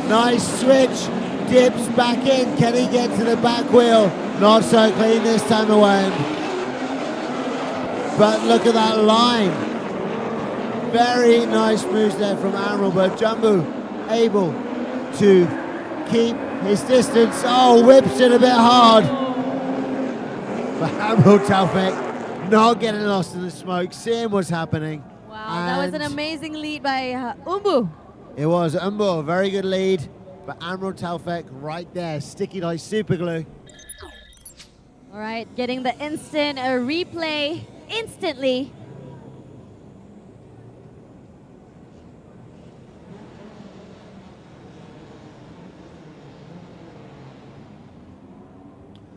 Nice switch. Dips back in. Can he get to the back wheel? Not so clean this time around. But look at that line. Very nice moves there from Amiral, but Jumbo able to keep his distance. Oh, whips it a bit hard. But Admiral Talfek not getting lost in the smoke, seeing what's happening. Wow, that was an amazing lead by Umbu. It was Umbu, a very good lead. But Admiral Talfek right there, sticky like super glue. All right, getting the instant replay instantly.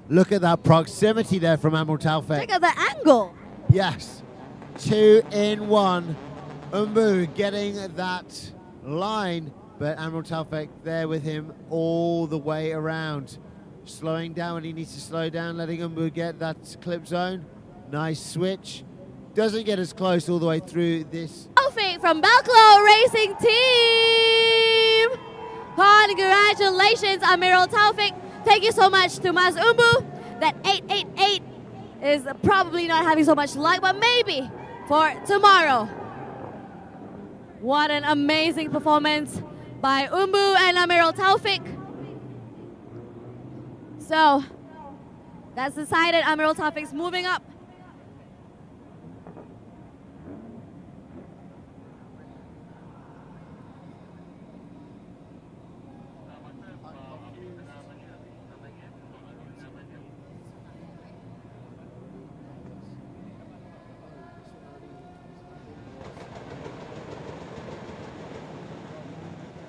Look at that proximity there from Amiral Talfek. Check out the angle. Yes, 2 in 1. Umbu getting that line, but Amiral Talfek there with him all the way around. Slowing down when he needs to slow down, letting Umbu get that clip zone. Nice switch. Doesn't get as close all the way through this. Talfek from Belclo Racing Team. Congratulations, Amiral Talfek. Thank you so much to Mas Umbu. That 888 is probably not having so much luck, but maybe for tomorrow. What an amazing performance by Umbu and Amiral Talfek. So that's decided. Amiral Talfek's moving up.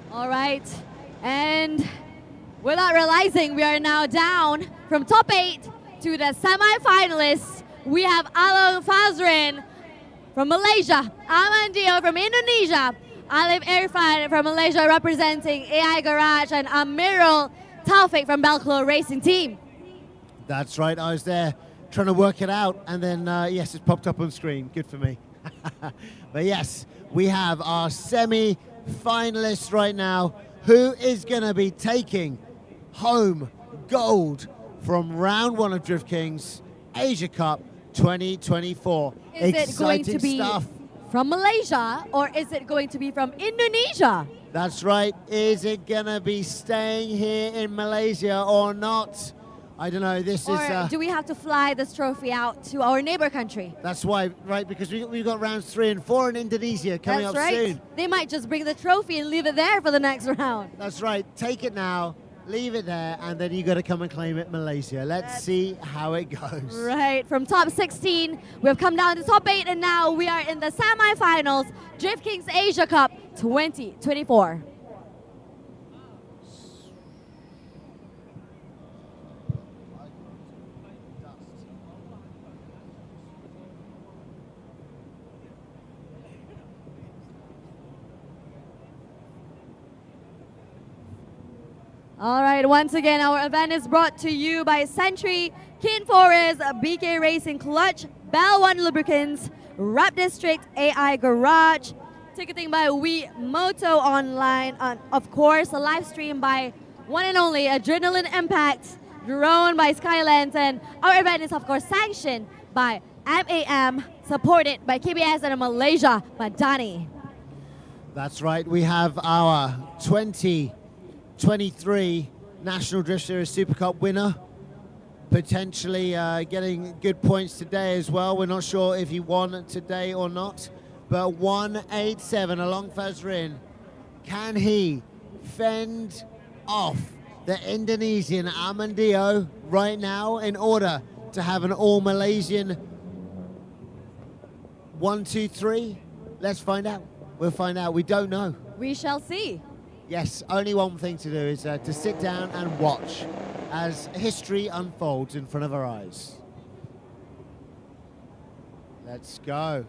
All right, and without realizing, we are now down from top 8 to the semi-finalists. We have Alfan from Malaysia, Amandio from Indonesia, Alfan from Malaysia representing AI Garage, and Amiral Talfek from Belclo Racing Team. That's right, I was there trying to work it out, and then yes, it's popped up on screen. Good for me. But yes, we have our semi-finalists right now. Who is going to be taking home gold from round 1 of Drift Kings Asia Cup 2024? Is Exciting it going to be stuff. from Malaysia, or is it going to be from Indonesia? That's right. Is it going to be staying here in Malaysia or not? I don't know. This Or is. do we have to fly this trophy out to our neighbor country? That's why, right? Because we've got rounds 3 and 4 in Indonesia coming That's up right. soon. They might just bring the trophy and leave it there for the next round. That's right. Take it now, leave it there, and then you got to come and claim it, Malaysia. Let's see how it goes. Right. From top 16, we've come down to top 8, and now we are in the semi-finals, Drift Kings Asia Cup 2024. All right, once again, our event is brought to you by Sentry, Kin Forest, BK Racing Clutch, Bel 1 Lubricants, Rap District, AI Garage, ticketing by We Moto Online, and of course, a live stream by one and only Adrenaline Impact, drone by Skylands, and our event is of course sanctioned by MAM, supported by KBS and Malaysia, Madani. That's right. We have our 2023 National Drift Series Super Cup winner, potentially getting good points today as well. We're not sure if he won today or not, but 187 along Fazrin. Can he fend off the Indonesian Amandio right now in order to have an all-Malaysian 1, 2, 3? Let's find out. We'll find out. We don't know. We shall see. Yes, only one thing to do is to sit down and watch as history unfolds in front of our eyes. Let's go.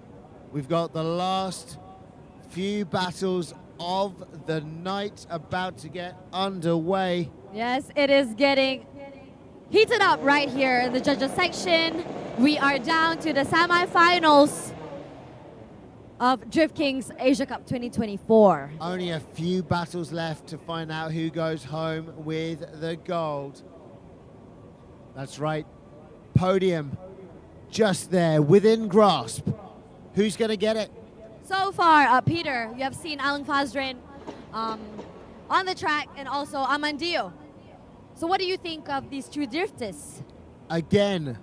We've got the last few battles of the night about to get underway. Yes, it is getting heated up right here in the judges section. We are down to the semi-finals of Drift Kings Asia Cup 2024. Only a few battles left to find out who goes home with the gold. That's right. Podium just there, within grasp. Who's going to get it? So far, Peter, you have seen Alan Fazrin on the track and also Amandio. So what do you think of these two drifters? Again,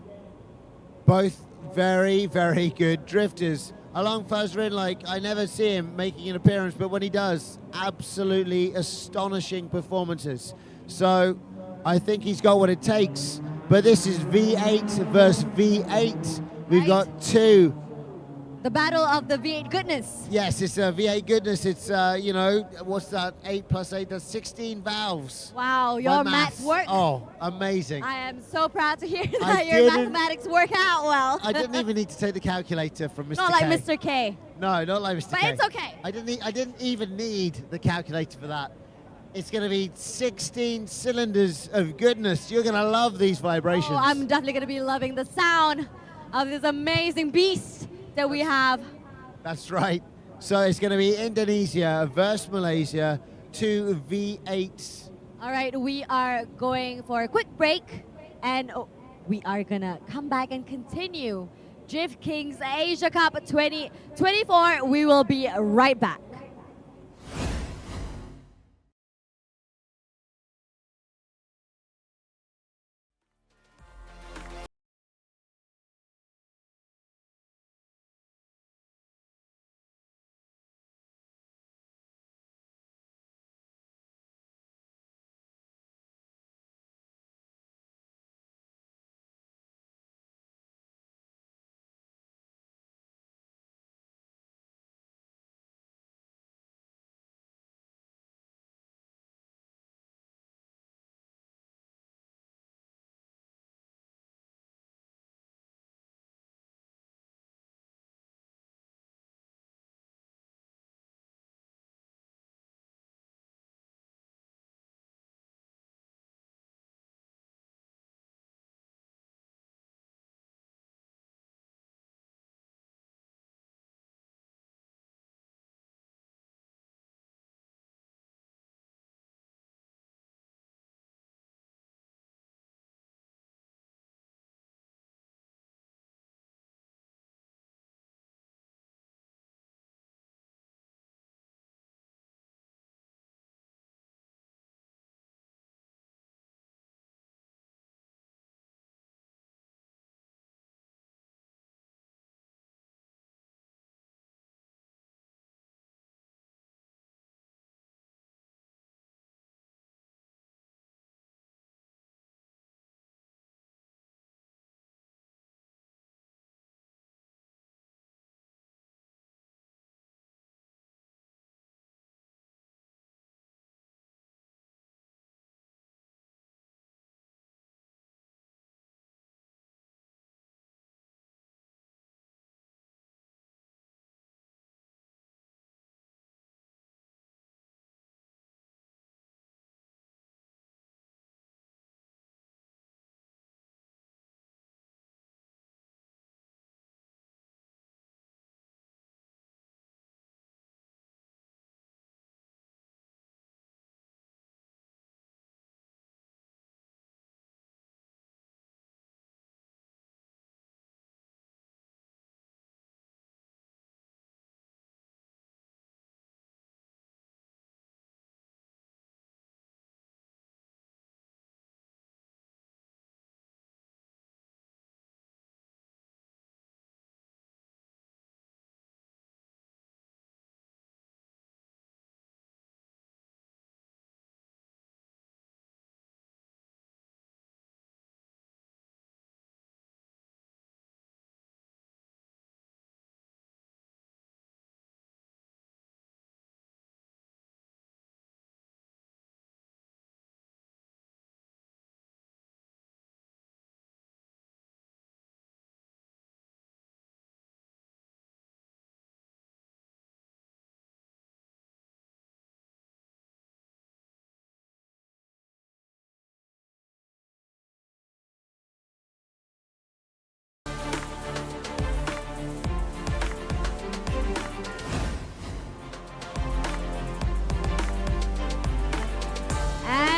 both very, very good drifters. Along Fazrin, like, I never see him making an appearance, but when he does, absolutely astonishing performances. So I think he's got what it takes. But this is V8 versus V8. We've got two The battle of the V8 goodness. Yes, it's a V8 goodness. It's, you know, what's that? 8 plus 8, that's 16 valves. Wow, your maths work. Oh, amazing. I am so proud to hear that your mathematics work out well. I didn't even need to take the calculator from Mr. Not K. like Mr. K. No, not like Mr. K. But it's okay. I didn't even need the calculator for that. It's going to be 16 cylinders of goodness. You're going to love these vibrations. Oh, I'm definitely going to be loving the sound of this amazing beast that we have. That's right. So it's going to be Indonesia versus Malaysia, 2 V8s. All right, we are going for a quick break, and we are going to come back and continue Drift Kings Asia Cup 2024. We will be right back.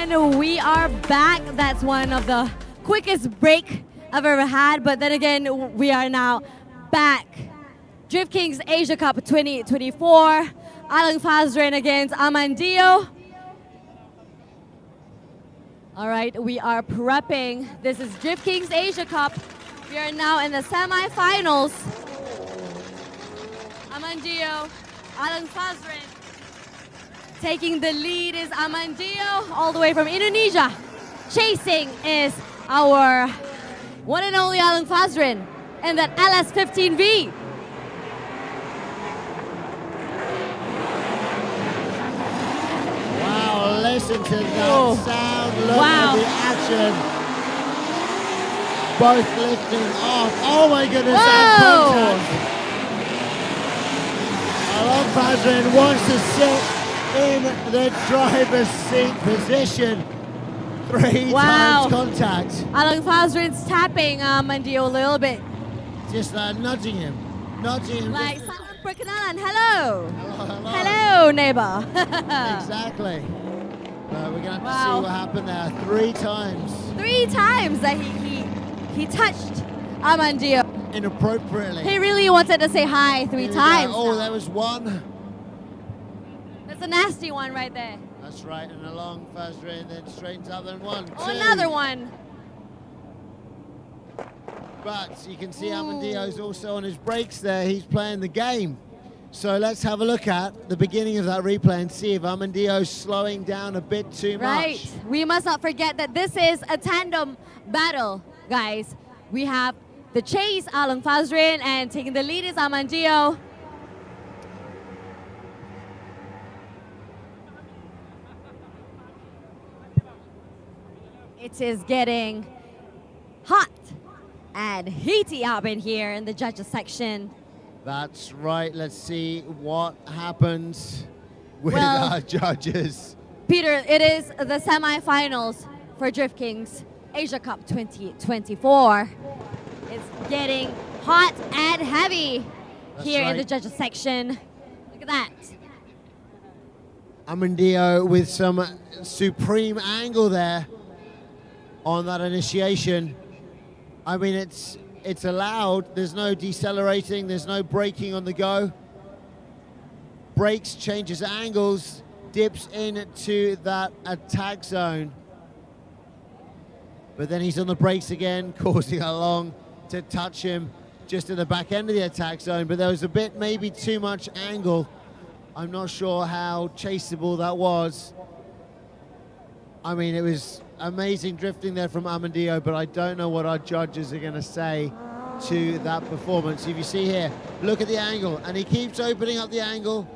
And we are back. That's one of the quickest break I've ever had. But then again, we are now back. Drift Kings Asia Cup 2024. Alang Fazrin against Amandio. All right, we are prepping. This is Drift Kings Asia Cup. We are now in the semifinals. Amandio, Alang Fazrin. Taking the lead is Amandio, all the way from Indonesia. Chasing is our one and only Alang Fazrin in that LS15V. Listen to that Oh. sound. Look Wow. at the action. Both lifting off. Oh my goodness, and Whoa. contact. Alon Fazrin wants to sit in the driver's seat position. 3 Wow. times contact. Alon Fazrin's tapping Amandio a little bit. Just nudging him. Nudging him. Like, salam perkenalan, hello. Hello, hello. Hello, neighbor. Exactly. We're going to have to Wow. see what happened there. 3 times. 3 times that he touched Amandio. Inappropriately. He really wanted to say hi 3 Here we go. times. Oh, now. there was one. That's a nasty one right there. That's right, and a long first ring, then straightens up, then 1, 2. Oh, another one. But you can see Ooh. Amandio's also on his brakes there. He's playing the game. So let's have a look at the beginning of that replay and see if Amandio's slowing down a bit too Right. much. We must not forget that this is a tandem battle, guys. We have the chase, Alon Fazrin, and taking the lead is Amandio. It is getting hot and heaty up in here in the judges section. That's right. Let's see what happens with Well- our judges. Peter, it is the semifinals for Drift Kings Asia Cup 2024. It's getting hot and heavy That's here in right. the judges section. Look at that. Amandio with some supreme angle there on that initiation. I mean, it's allowed. There's no decelerating. There's no braking on the go. Brakes, changes angles, dips into that attack zone. But then he's on the brakes again, causing Along to touch him just in the back end of the attack zone. But there was a bit, maybe too much angle. I'm not sure how chaseable that was. I mean, it was amazing drifting there from Amandio, but I don't know what our judges are going to say to that performance. If you see here, look at the angle, and he keeps opening up the angle.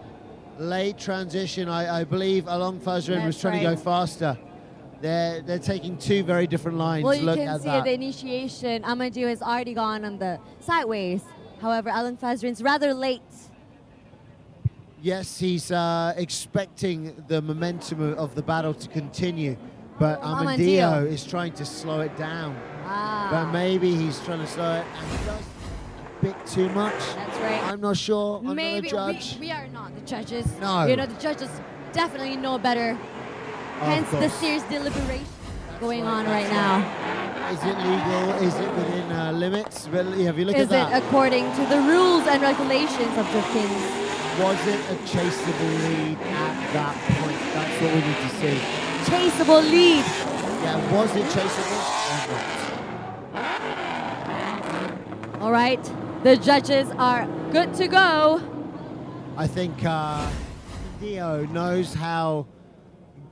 Late transition, I believe Along Fazrin was That's trying to right. go faster. They're taking 2 very different lines. Well, you Look can at see that. at the initiation, Amandio has already gone on the sideways. However, Alon Fazrin's rather late. Yes, he's expecting the momentum of the battle to continue, but Amandio Amandio. is trying to slow it down. But Ah, maybe he's trying to slow it, and he does a bit too much. that's right. I'm not sure. I'm Maybe not a judge. we are not the judges. No. You know, the judges definitely know better. Of Hence the course. serious deliberation going right, on that's right now. Is it legal? Is it within limits? But yeah, if you look Is at that, it according to the rules and regulations of Drift Kings? was it a chaseable lead at that point? That's what we need to see. Chaseable lead. Yeah, was it chaseable or not? All right, the judges are good to go. I think Dio knows how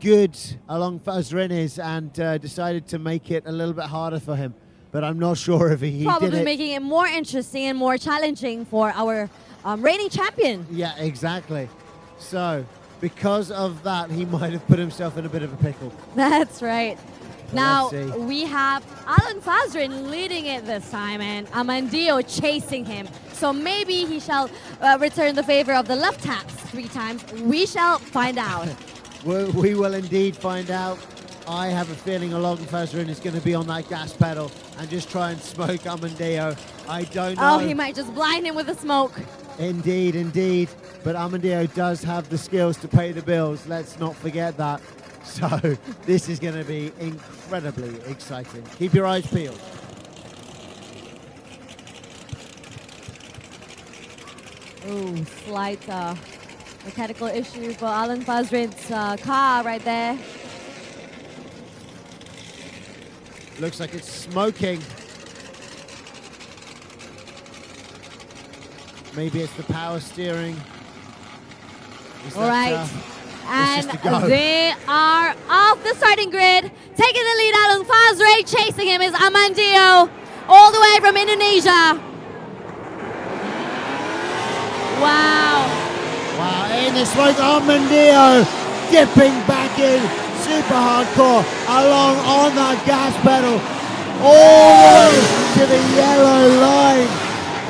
good Along Fazrin is and decided to make it a little bit harder for him. But I'm not sure if he Probably did it. making it more interesting and more challenging for our reigning champion. Yeah, exactly. So, because of that, he might have put himself in a bit of a pickle. That's right. Well, Now let's see. we have Alon Fazrin leading it this time and Amandio chasing him. So maybe he shall return the favor of the left taps 3 times. We shall find out. We will indeed find out. I have a feeling Along Fazrin is going to be on that gas pedal and just try and smoke Amandio. I don't know. Oh, he might just blind him with the smoke. Indeed, indeed. But Amandio does have the skills to pay the bills. Let's not forget that. So this is going to be incredibly exciting. Keep your eyes peeled. Oh, slight mechanical issue for Alon Fazrin's car right there. Looks like it's smoking. Maybe it's the power steering. Is All that, right. it's just to go. And they are off the starting grid. Taking the lead, Alon Fazrin. Chasing him is Amandio, all the way from Indonesia. Wow. Wow, in the smoke, Amandio dipping back in super hardcore, along on that gas pedal, all to the yellow line.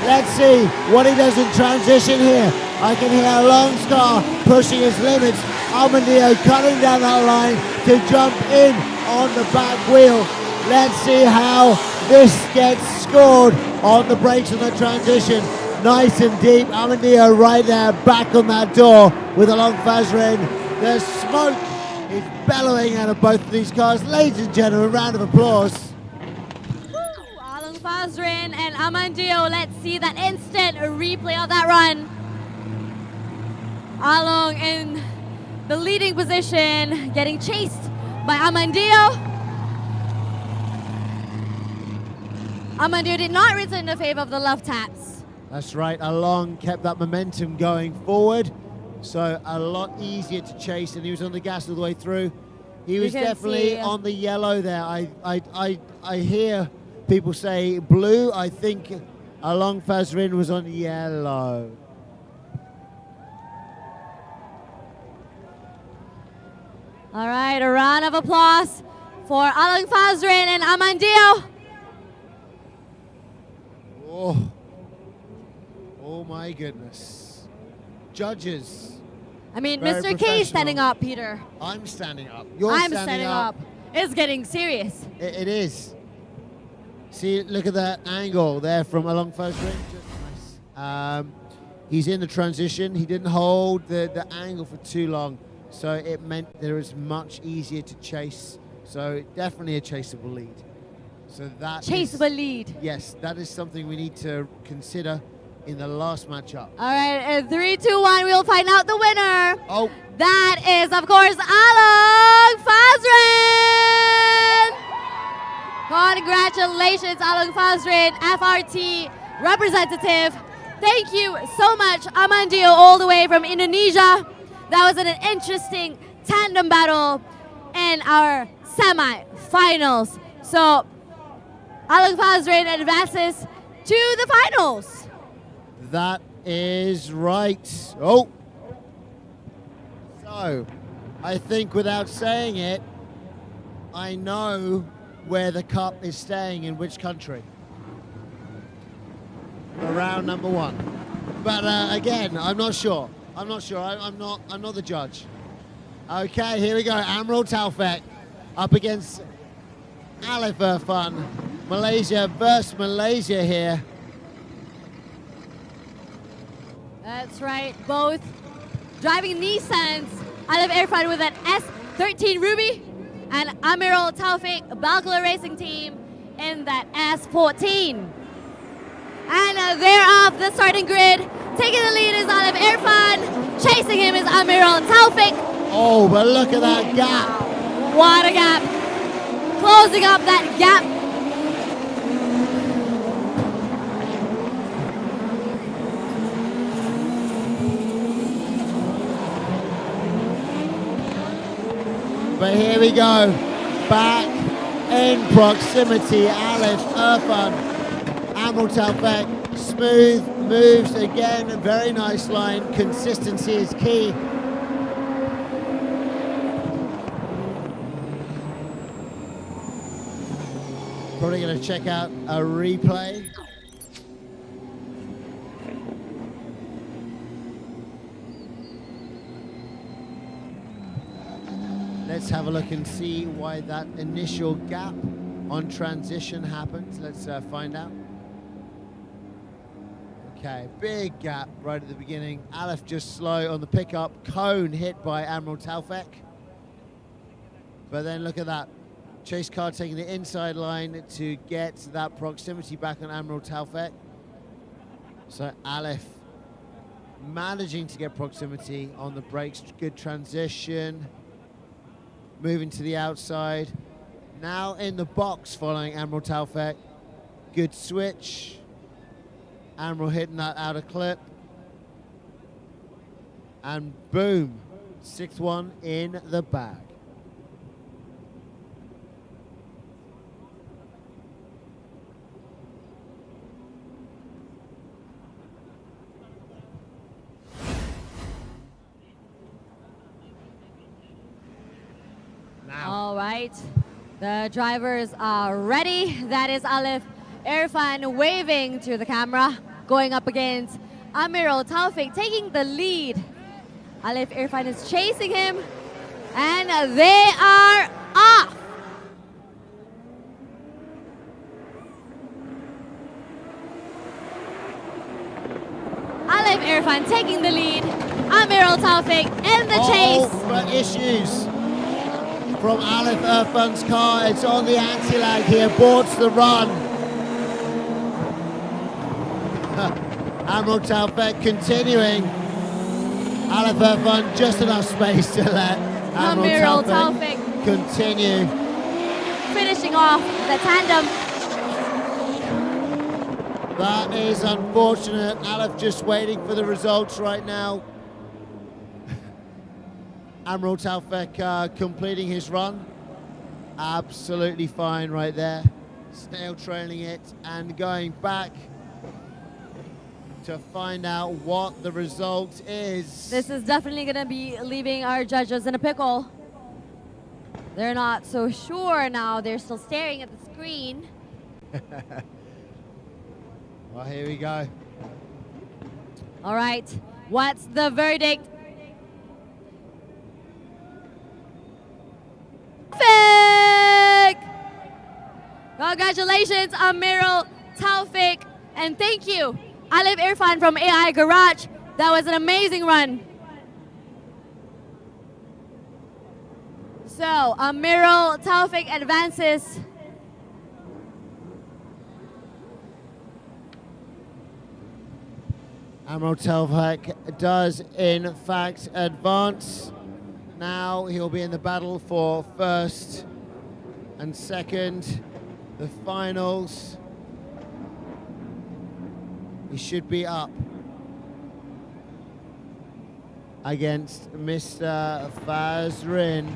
Let's see what he does in transition here. I can hear Longscar pushing his limits. Amandio cutting down that line to jump in on the back wheel. Let's see how this gets scored on the brakes of the transition. Nice and deep. Amandio right there, back on that door with a long Fazrin. The smoke is bellowing out of both of these cars. Ladies and gentlemen, round of applause. Along Fazrin and Amandio, let's see that instant replay of that run. Along in the leading position, getting chased by Amandio. Amandio did not return the favor of the love taps. That's right, Along kept that momentum going forward, so a lot easier to chase, and he was on the gas all the way through. He was definitely on the yellow there. I hear people say blue. I think Along Fazrin was on yellow. All right, a round of applause for Along Fazrin and Amandio. Oh my goodness. Judges. I mean, Very Mr. K standing up, Peter. I'm standing up. You're I'm standing up. It's getting serious. It is. See, look at that angle there from Along Fazrin. Just nice. He's in the transition. He didn't hold the angle for too long, so it meant that it was much easier to chase. So definitely a chaseable lead. So that Chaseable lead. Yes, that is something we need to consider in the last matchup. All right, 3, 2, 1, we'll find out the winner. Oh. That is, of course, Along Fazrin. Congratulations, Along Fazrin, FRT representative. Thank you so much, Amandio, all the way from Indonesia. That was an interesting tandem battle in our semi-finals. So, Along Fazrin advances to the finals. That is right. Oh. So, I think without saying it, I know where the cup is staying in which country. Round number 1. But again, I'm not sure. I'm not the judge. Okay, here we go. Amiral Talfek up against Alfan. Malaysia versus Malaysia here. That's right, both driving Nissans. Alfan with an S13 Ruby, and Amiral Talfek Balkala Racing Team in that S14. And they're off the starting grid. Taking the lead is Alfan. Chasing him is Amiral Talfek. Oh, but look at that gap. What a gap. Closing up that gap. But here we go, back in proximity, Alfan, Amiral Talfek, smooth moves again, a very nice line, consistency is key. Probably going to check out a replay. Let's have a look and see why that initial gap on transition happened. Let's find out. Okay, big gap right at the beginning. Aleph just slow on the pickup. Cone hit by Amiral Talfek. But then look at that. Chase car taking the inside line to get that proximity back on Amiral Talfek. So Aleph managing to get proximity on the brakes. Good transition. Moving to the outside. Now in the box following Amiral Talfek. Good switch. Amiral hitting that outer clip. And boom, 6th one in the bag. right, the drivers are ready. That is Alif Irfan waving to the camera, going up against Amiral Talfek, taking the lead. Alif Irfan is chasing him, and they are off. Alif Irfan taking the lead. Amiral Talfek in the chase. But issues from Alif Irfan's car. It's on the anti-lag. He aborts the run. Amiral Talfek continuing. Alif Irfan just enough space to let Amiral Talfek continue. Finishing off the tandem. That is unfortunate. Alif just waiting for the results right now. Amiral Talfek completing his run. Absolutely fine right there. Snail trailing it and going back to find out what the result is. This is definitely going to be leaving our judges in a pickle. They're not so sure now. They're still staring at the screen. Well, here we go. All right, what's the verdict? Talfek! Congratulations, Amiral Talfek, and thank you, Alif Irfan from AI Garage. That was an amazing run. So, Amiral Talfek advances. Amiral Talfek does in fact advance. Now he'll be in the battle for first and second, the finals. He should be up against Mr. Fazrin.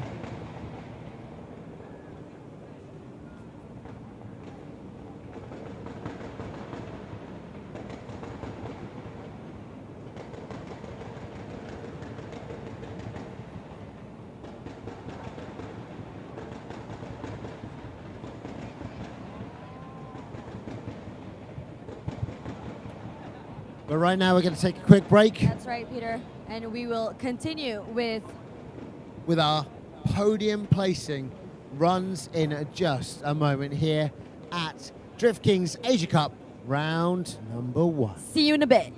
But right now we're going to take a quick break. That's right, Peter. And we will continue with our podium placing runs in just a moment here at Drift Kings Asia Cup round number 1. See you in a bit.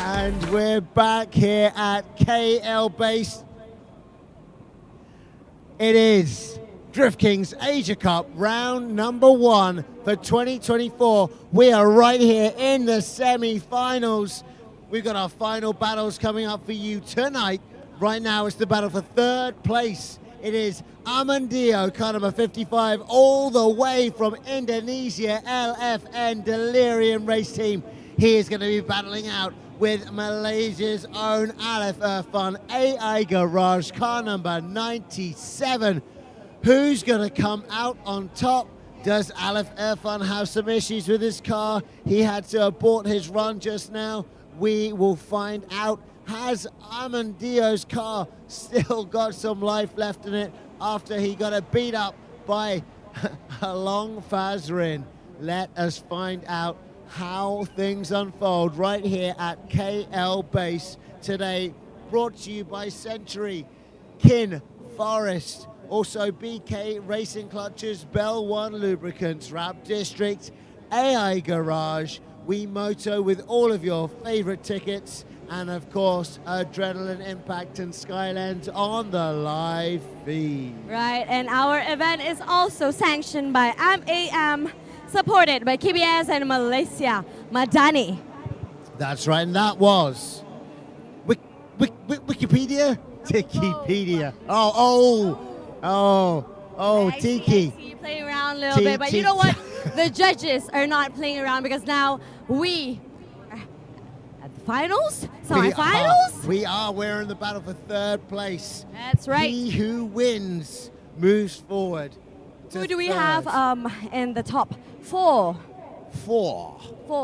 And we're back here at KL Base. It is Drift Kings Asia Cup round number 1 for 2024. We are right here in the semi-finals. We've got our final battles coming up for you tonight. Right now it's the battle for 3rd place. It is Amandio, car number 55, all the way from Indonesia, LFN Delirium Race Team. He is going to be battling out with Malaysia's own Alfan AI Garage, car number 97. Who's going to come out on top? Does Alfan have some issues with his car? He had to abort his run just now. We will find out. Has Amandio's car still got some life left in it after he got it beat up by a long Fazrin? Let us find out how things unfold right here at KL Base today. Brought to you by Century, Kin Forest, also BK Racing Clutches, Bel 1 Lubricants, Rap District, AI Garage, WeMoto with all of your favorite tickets, and of course Adrenaline Impact and Skylands on the live feed. Right, and our event is also sanctioned by MAM, supported by KBS and Malaysia Madani. That's right, and that was Wikipedia? Wikipedia. I Tiki. see you playing around a little bit, but you know what? The judges are not playing around because now we are at the finals, semi-finals. We're in the battle for 3rd place. That's right. He who wins moves forward. Who do we have in the top 4? Four.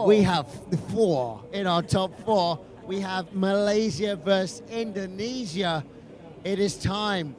We have 4 in our top 4. We have Malaysia versus Indonesia. It is time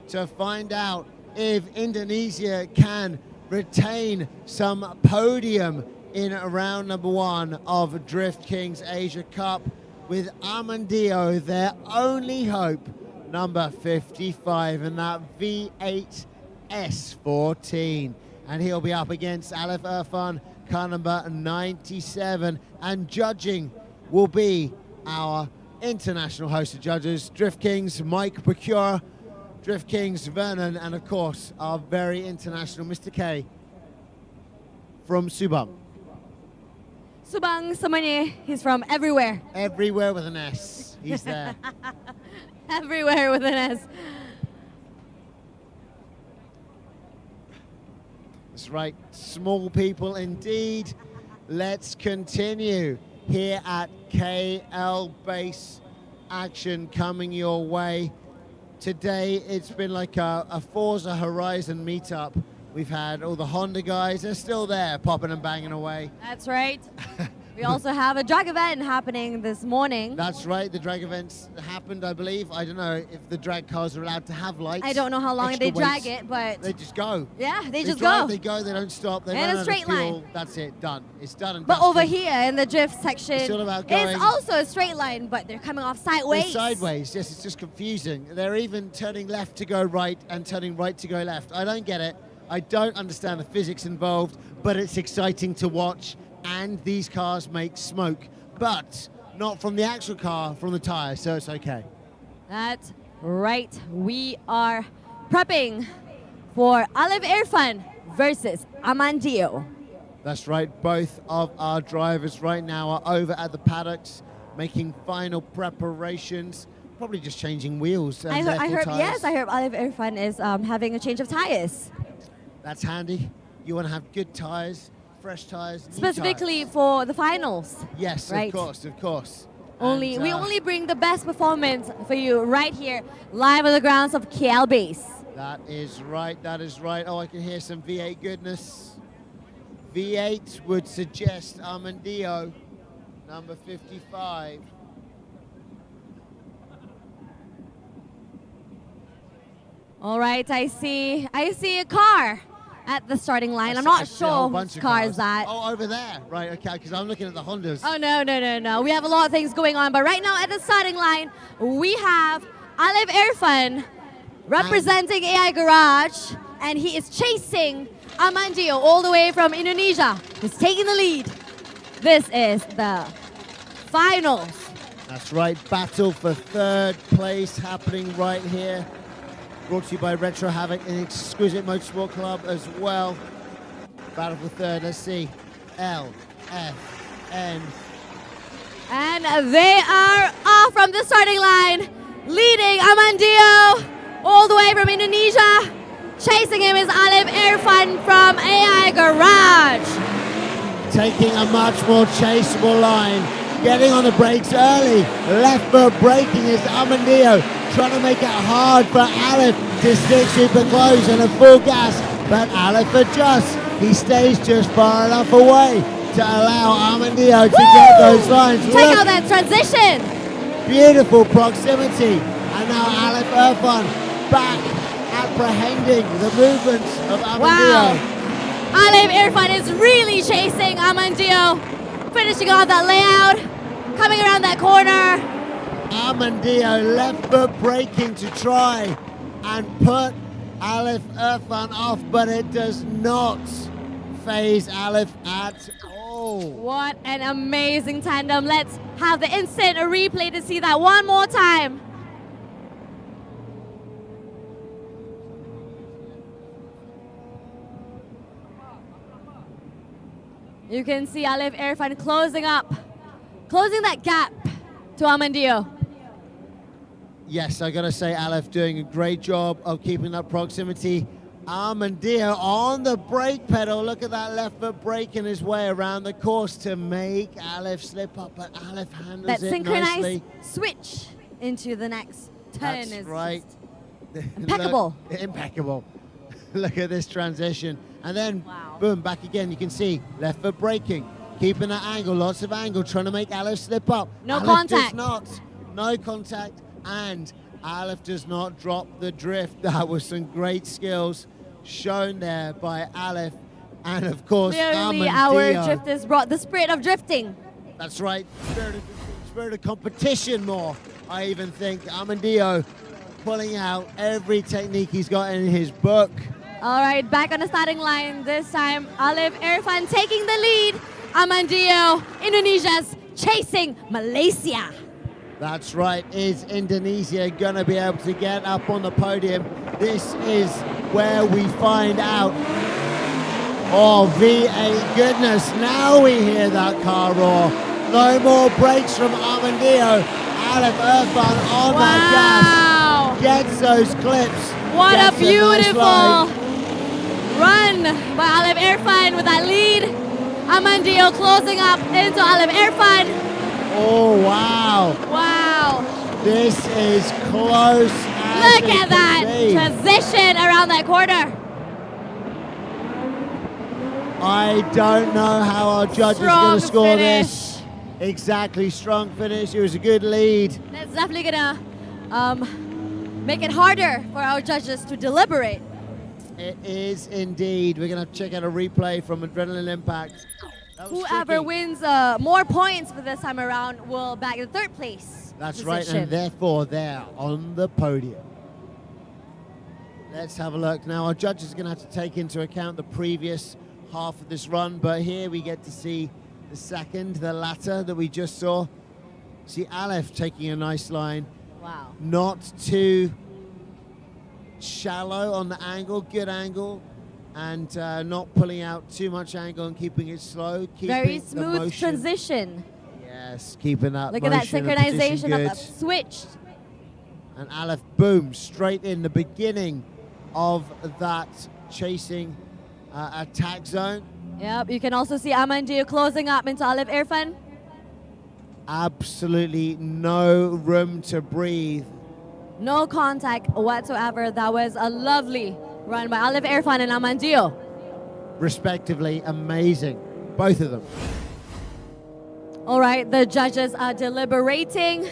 to find out if Indonesia can retain some podium in round number 1 of Drift Kings Asia Cup, with Amandio their only hope, number 55, and that V8 S14. And he'll be up against Alfan, car number 97. And judging will be our international host of judges, Drift Kings Mike Procure, Drift Kings Vernon, and of course our very international Mr. K from Subang. Subang semuanya, he's from everywhere. Everywhere with an S, he's there. Everywhere with an S. That's right, small people indeed. Let's continue here at KL Base. Action coming your way. Today it's been like a Forza Horizon meetup. We've had all the Honda guys, they're still there, popping and banging away. That's right. We also have a drag event happening this morning. That's right, the drag events happened, I believe. I don't know if the drag cars are allowed to have lights. I don't know how long they drag it, but... They just go. Yeah, they just drive, go. They go, they don't stop, they in run a straight out of fuel. line. That's it, done. It's done and But dusted. over here in the drift section, It's all about going... it's also a straight line, but they're coming off sideways. They're sideways, yes, it's just confusing. They're even turning left to go right and turning right to go left. I don't get it. I don't understand the physics involved, but it's exciting to watch, and these cars make smoke, but not from the actual car, from the tires, so it's okay. That's right. We are prepping for Alif Irfan versus Amandio. That's right, both of our drivers right now are over at the paddocks, making final preparations, probably just changing wheels. And I heard, tires. yes, I heard Alif Irfan is having a change of tires. That's handy. You want to have good tires, fresh tires, new Specifically tires. for the finals. Yes, right. Of course. We only bring the best performance for you right here, live on the grounds of KL Base. That is right, that is right. Oh, I can hear some V8 goodness. V8 would suggest Amandio, number 55. All right, I see a car at the starting line. I'm not sure which car is that. Oh, over there. Right, okay, because I'm looking at the Hondas. Oh, no. We have a lot of things going on. But right now at the starting line, we have Alif Irfan representing AI Garage. And he is chasing Amandio all the way from Indonesia. He's taking the lead. This is the finals That's right, battle for third place happening right here. Brought to you by Retro Havoc and Exquisite Motorsport Club as well. Battle for third, let's see. L, F, N. And they are off from the starting line. Leading Amandio all the way from Indonesia. Chasing him is Alfan from AI Garage. Taking a much more chaseable line. Getting on the brakes early. Left foot braking is Amandio. Trying to make it hard for Alf to stick super close and a full gas. But Alf adjusts. He stays just far enough away to allow Amandio to get those lines. Check out that transition. Beautiful proximity. And now Alfan back apprehending the movements of Amandio. Wow. Alfan is really chasing Amandio. Finishing off that layout. Coming around that corner. Amandio left foot braking to try and put Alfan off, but it does not phase Alf at all. What an amazing tandem. Let's have the instant replay to see that one more time. You can see Alfan closing that gap to Amandio. Yes, I gotta say, Alf doing a great job of keeping that proximity. Amandio on the brake pedal. Look at that left foot braking his way around the course to make Alf slip up, but Alf handles That it synchronized nicely. switch into the next turn That's is right. impeccable. Look, impeccable. Look at this transition. And then, Wow. boom, back again. You can see left foot braking, keeping that angle, lots of angle, trying to make Alf slip up. No Alf contact. does not. No contact. And Alf does not drop the drift. That was some great skills shown there by Alf. And of course, Clearly, Amandio. our drifters brought the spirit of drifting. That's right. Spirit of competition more, I even think. Amandio pulling out every technique he's got in his book. All right, back on the starting line this time. Alfan taking the lead. Amandio, Indonesia's chasing Malaysia. That's right. Is Indonesia going to be able to get up on the podium? This is where we find out. Oh, V8 goodness. Now we hear that car roar. No more brakes from Amandio. Alfan on that gas. Gets those clips. What a Gets beautiful nice run by Alfan with that lead. Amandio closing up into Alfan. Oh, wow. Wow. This is close as Look it at can that be. transition around that corner. I don't know how our judges are going to Strong score finish. this. Exactly, strong finish. It was a good lead. That's definitely gonna make it harder for our judges to deliberate. It is indeed. We're going to check out a replay from Adrenaline Impact. That was Whoever tricky. wins more points for this time around will bag the third place. That's position. right, and therefore they're on the podium. Let's have a look. Now, our judges are going to have to take into account the previous half of this run, but here we get to see the second, the latter that we just saw. See Alf taking a nice line. Wow. Not too shallow on the angle, good angle, and not pulling out too much angle and keeping it slow. Keeping Very the smooth motion. transition. Yes, keeping that Look at that motion and position synchronization of good. that switch. And Alf, boom, straight in the beginning of that chasing attack zone. Yep, you can also see Amandio closing up into Alfan. Absolutely no room to breathe. No contact whatsoever. That was a lovely run by Alfan and Amandio. Respectively, amazing. Both of them. All right, the judges are deliberating.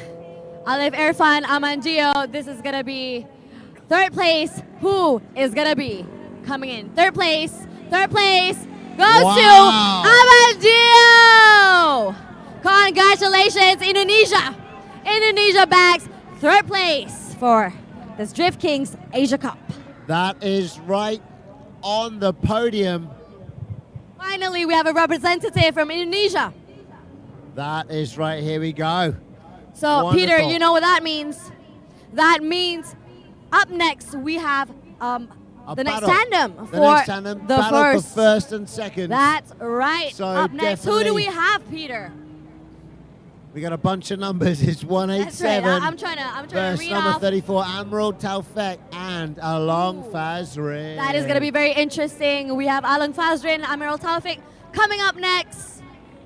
Alfan, Amandio, this is gonna be third place. Who is gonna be coming in? Third place goes Wow. to Amandio! Congratulations, Indonesia. Indonesia bags third place for this Drift Kings Asia Cup. That is right on the podium. Finally, we have a representative from Indonesia. That is right. Here we go. So, Peter, Wonderful. you know what that means? That means up next we have the next battle. tandem The for next tandem, the battle first. for first and second. That's right. So Up next, who do definitely- we have, Peter? We got a bunch of numbers. It's 187 That's right. I'm trying to versus read number off. 34, Amiral, Talfek, and Along Fazrin. That is going to be very interesting. We have Along Fazrin, Amiral Talfek coming up next.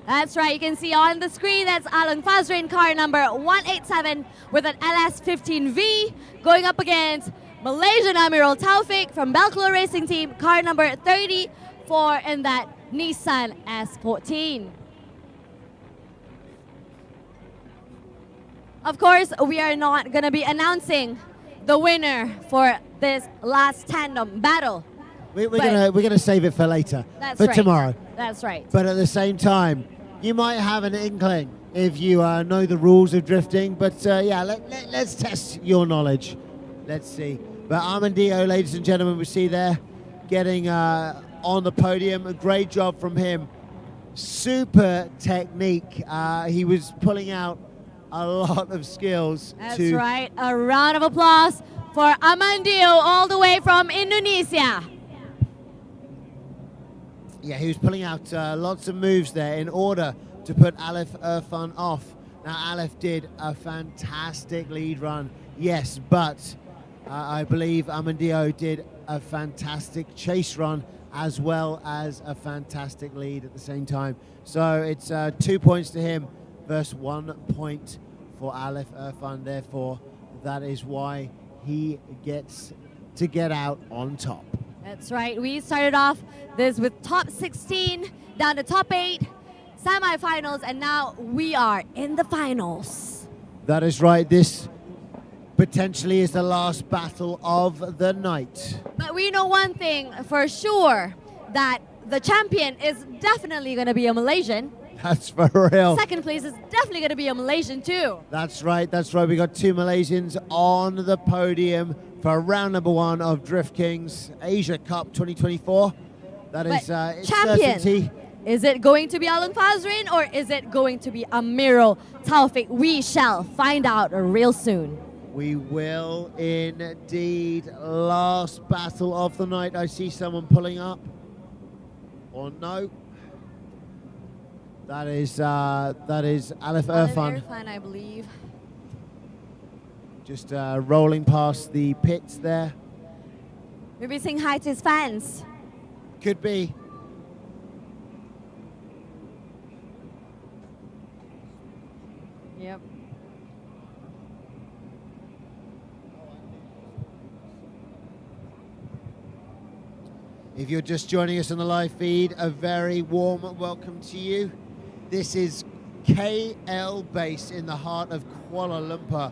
That's right. You can see on the screen that's Along Fazrin, car number 187 with an LS15V going up against Malaysian Amiral Talfek from Bel Racing Team, car number 34 in that Nissan S14. Of course, we are not going to be announcing the winner for this last tandem battle. We're gonna save it for later, That's for right. tomorrow. That's right. But at the same time, you might have an inkling if you know the rules of drifting. But yeah, let's test your knowledge. Let's see. But Amandio, ladies and gentlemen, we see there getting on the podium. A great job from him. Super technique. He was pulling out a lot of skills. That's right. A round of applause for Amandio all the way from Indonesia. Yeah, he was pulling out lots of moves there in order to put Alfan off. Now, Alf did a fantastic lead run, yes, but I believe Amandio did a fantastic chase run as well as a fantastic lead at the same time. So it's 2 points to him versus 1 point for Alfan. Therefore, that is why he gets to get out on top. That's right. We started off this with top 16 down to top 8, semifinals, and now we are in the finals. That is right. This potentially is the last battle of the night. But we know one thing for sure, that the champion is definitely going to be a Malaysian. That's for real. Second place is definitely going to be a Malaysian too. That's right. That's right. We got 2 Malaysians on the podium for round number 1 of Drift Kings Asia Cup 2024. That is it's champion, certainty. is it going to be Along Fazrin or is it going to be Amiral Talfek? We shall find out real soon. We will indeed. Last battle of the night. I see someone pulling up. Or no. That is Alif Irfan. Irfan, I believe. Just rolling past the pits there. Maybe saying hi to his fans. Could be. Yep. If you're just joining us on the live feed, a very warm welcome to you. This is KL base in the heart of Kuala Lumpur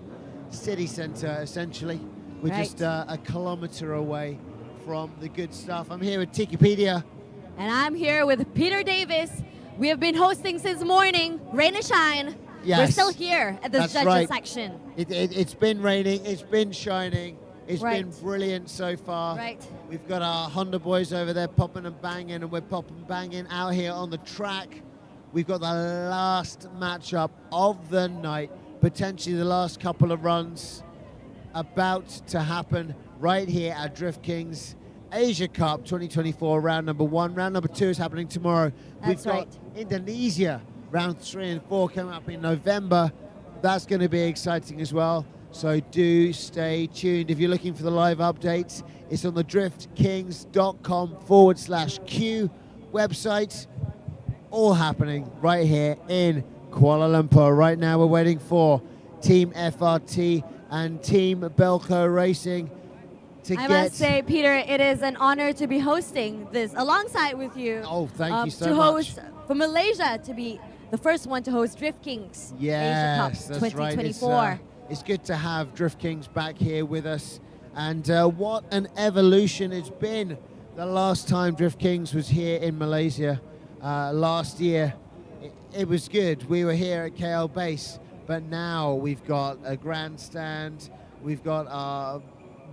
city centre, essentially. We're Right. just a kilometre away from the good stuff. I'm here with Tikipedia. And I'm here with Peter Davis. We have been hosting since morning, rain or shine. We're Yes. still here at this That's judges right. section. It's been raining, it's been shining, it's Right. been brilliant so far. Right. We've got our Honda boys over there popping and banging, and we're popping and banging out here on the track. We've got the last matchup of the night, potentially the last couple of runs about to happen right here at Drift Kings Asia Cup 2024, round number 1. Round number 2 is happening tomorrow. That's We've got right. Indonesia, round 3 and 4 coming up in November. That's going to be exciting as well. So do stay tuned. If you're looking for the live updates, it's on the driftkings.com/Q website. All happening right here in Kuala Lumpur. Right now we're waiting for Team FRT and Team Belco Racing to I get... must say, Peter, it is an honor to be hosting this alongside with you. Oh, thank you so to much. host for Malaysia, to be the first one to host Drift Kings Asia Cup Yes, that's right. 2024. It's good to have Drift Kings back here with us. And what an evolution it's been. The last time Drift Kings was here in Malaysia last year, it was good. We were here at KL Base, but now we've got a grandstand. We've got our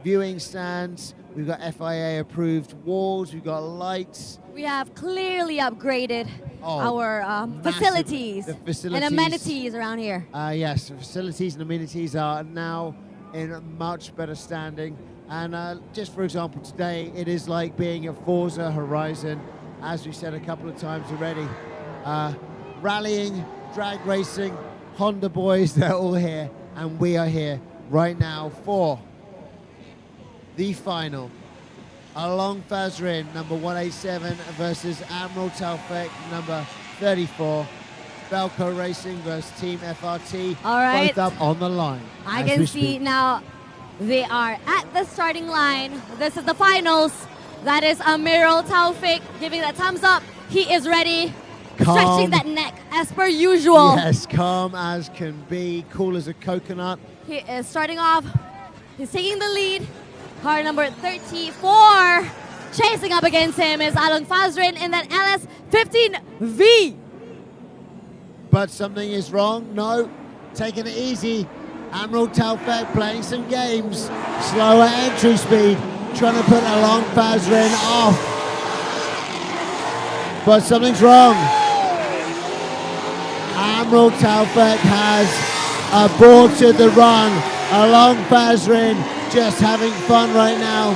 viewing stands. We've got FIA approved walls. We've got lights. We have clearly upgraded our massive. facilities, The facilities and amenities around here. Yes, the facilities and amenities are now in much better standing. And just for example, today it is like being at Forza Horizon, as we said a couple of times already. Rallying, drag racing, Honda boys, they're all here. And we are here right now for the final. Along Fazrin, number 187 versus Amiral Talfek, number 34. Belco Racing versus Team FRT. All right. Both up on the line. I can see now they are at the starting line. This is the finals. That is Amiral Talfek giving that thumbs up. He is ready. Calm. Stretching that neck as per usual. Yes, calm as can be, cool as a coconut. He is starting off. He's taking the lead. Car number 34. Chasing up against him is Along Fazrin in that LS15V. But something is wrong. No, taking it easy. Amiral Talfek playing some games. Slower entry speed, trying to put Along Fazrin off. But something's wrong. Amiral Talfek has aborted the run. Along Fazrin just having fun right now.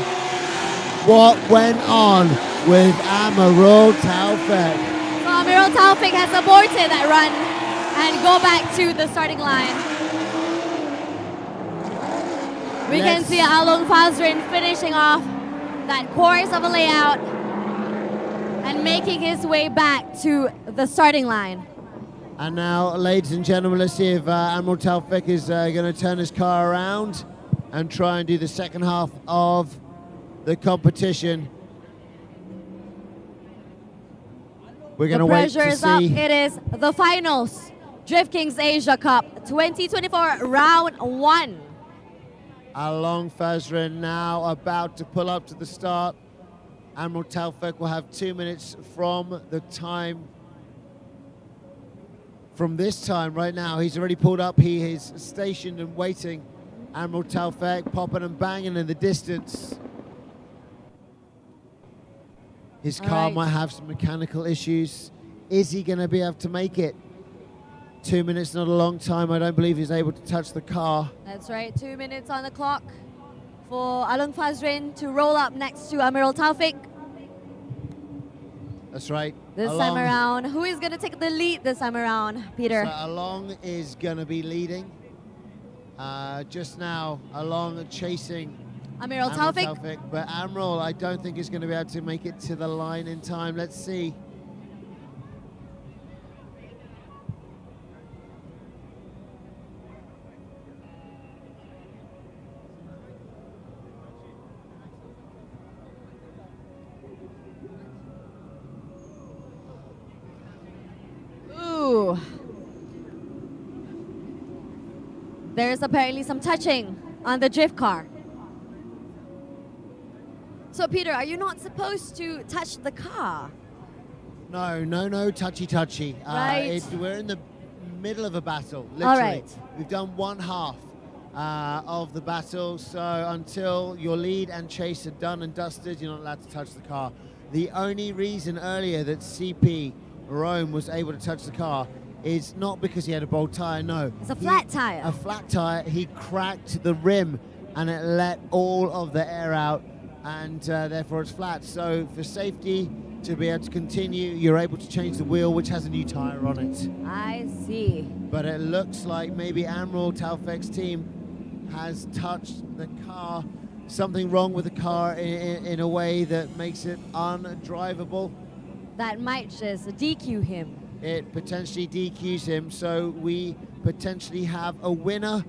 What went on with Amiral Talfek? So Amiral Talfek has aborted that run and go back to the starting line. We can see Along Fazrin finishing off that course of a layout and making his way back to the starting line. And now, ladies and gentlemen, let's see if Amiral Talfek is going to turn his car around and try and do the second half of the competition. We're going to wait to see. The pressure is up. It is the finals. Drift Kings Asia Cup 2024 round 1. Along Fazrin now about to pull up to the start. Amiral Talfek will have 2 minutes from the time. From this time right now, he's already pulled up. He is stationed and waiting. Amiral Talfek popping and banging in the distance. His car might have some mechanical issues. Is he going to be able to make it? 2 minutes, not a long time. I don't believe he's able to touch the car. That's right, 2 minutes on the clock for Along Fazrin to roll up next to Amiral Talfek. That's right. This time around, who is going to take the lead this time around, Peter? So Along is going to be leading. Just now, Along chasing Amiral Talfek. But Amiral, I don't think is going to be able to make it to the line in time. Let's see. There's apparently some touching on the drift car. So Peter, are you not supposed to touch the car? No, touchy. Right. We're in the middle of a battle, literally. All right. We've done one half of the battle, so until your lead and chase are done and dusted, you're not allowed to touch the car. The only reason earlier that CP Rome was able to touch the car is not because he had a bold tire, no. It's a flat tire. A flat tire, he cracked the rim and it let all of the air out, and therefore it's flat. So for safety, to be able to continue, you're able to change the wheel, which has a new tire on it. I see. But it looks like maybe Amiral Talfek's team has touched the car. Something wrong with the car in a way that makes it undrivable. That might just DQ him. It potentially DQs him, so we potentially have a winner.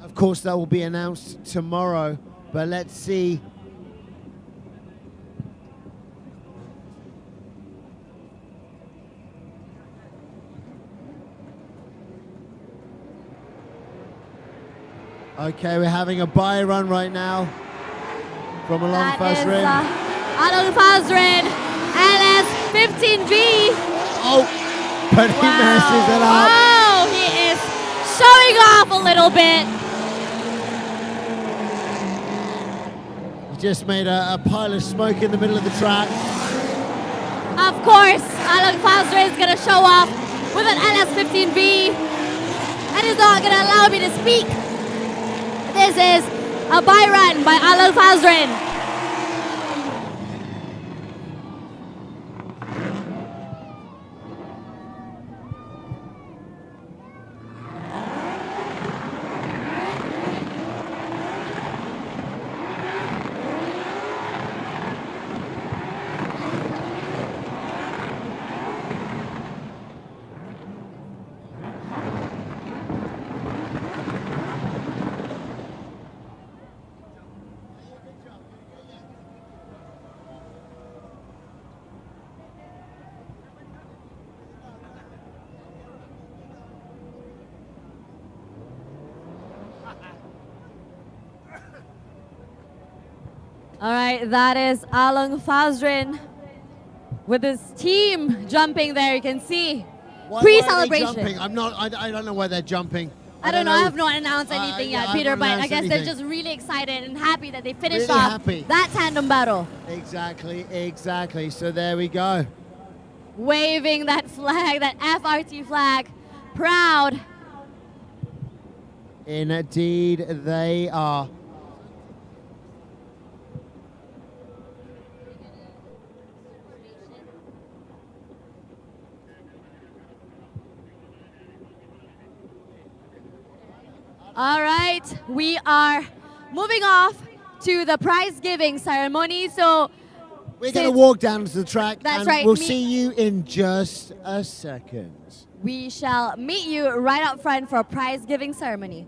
Of course, that will be announced tomorrow, but let's see. Okay, we're having a buy run right now from Along Fazrin. Along Fazrin, LS15V. Oh, but he messes it up. Oh, he is showing off a little bit. just made a pile of smoke in the middle of the track. Of course, Alan Fazre is going to show off with an LS15V and is not going to allow me to speak. This is a bye run by Alan Fazrin. All right, that is Along Fazrin with his team jumping there. You can see pre-celebration. Jumping? I don't know why they're jumping. I don't know. I have not announced anything yet, Peter. But I guess they're just really excited and happy that they finished off that tandem battle. Exactly. So there we go. Waving that flag, that FRT flag, proud. Indeed, they are. All right, we are moving off to the prize giving ceremony. So we're going to walk down to the track. That's and right. We'll see you in just a second. We shall meet you right up front for a prize giving ceremony.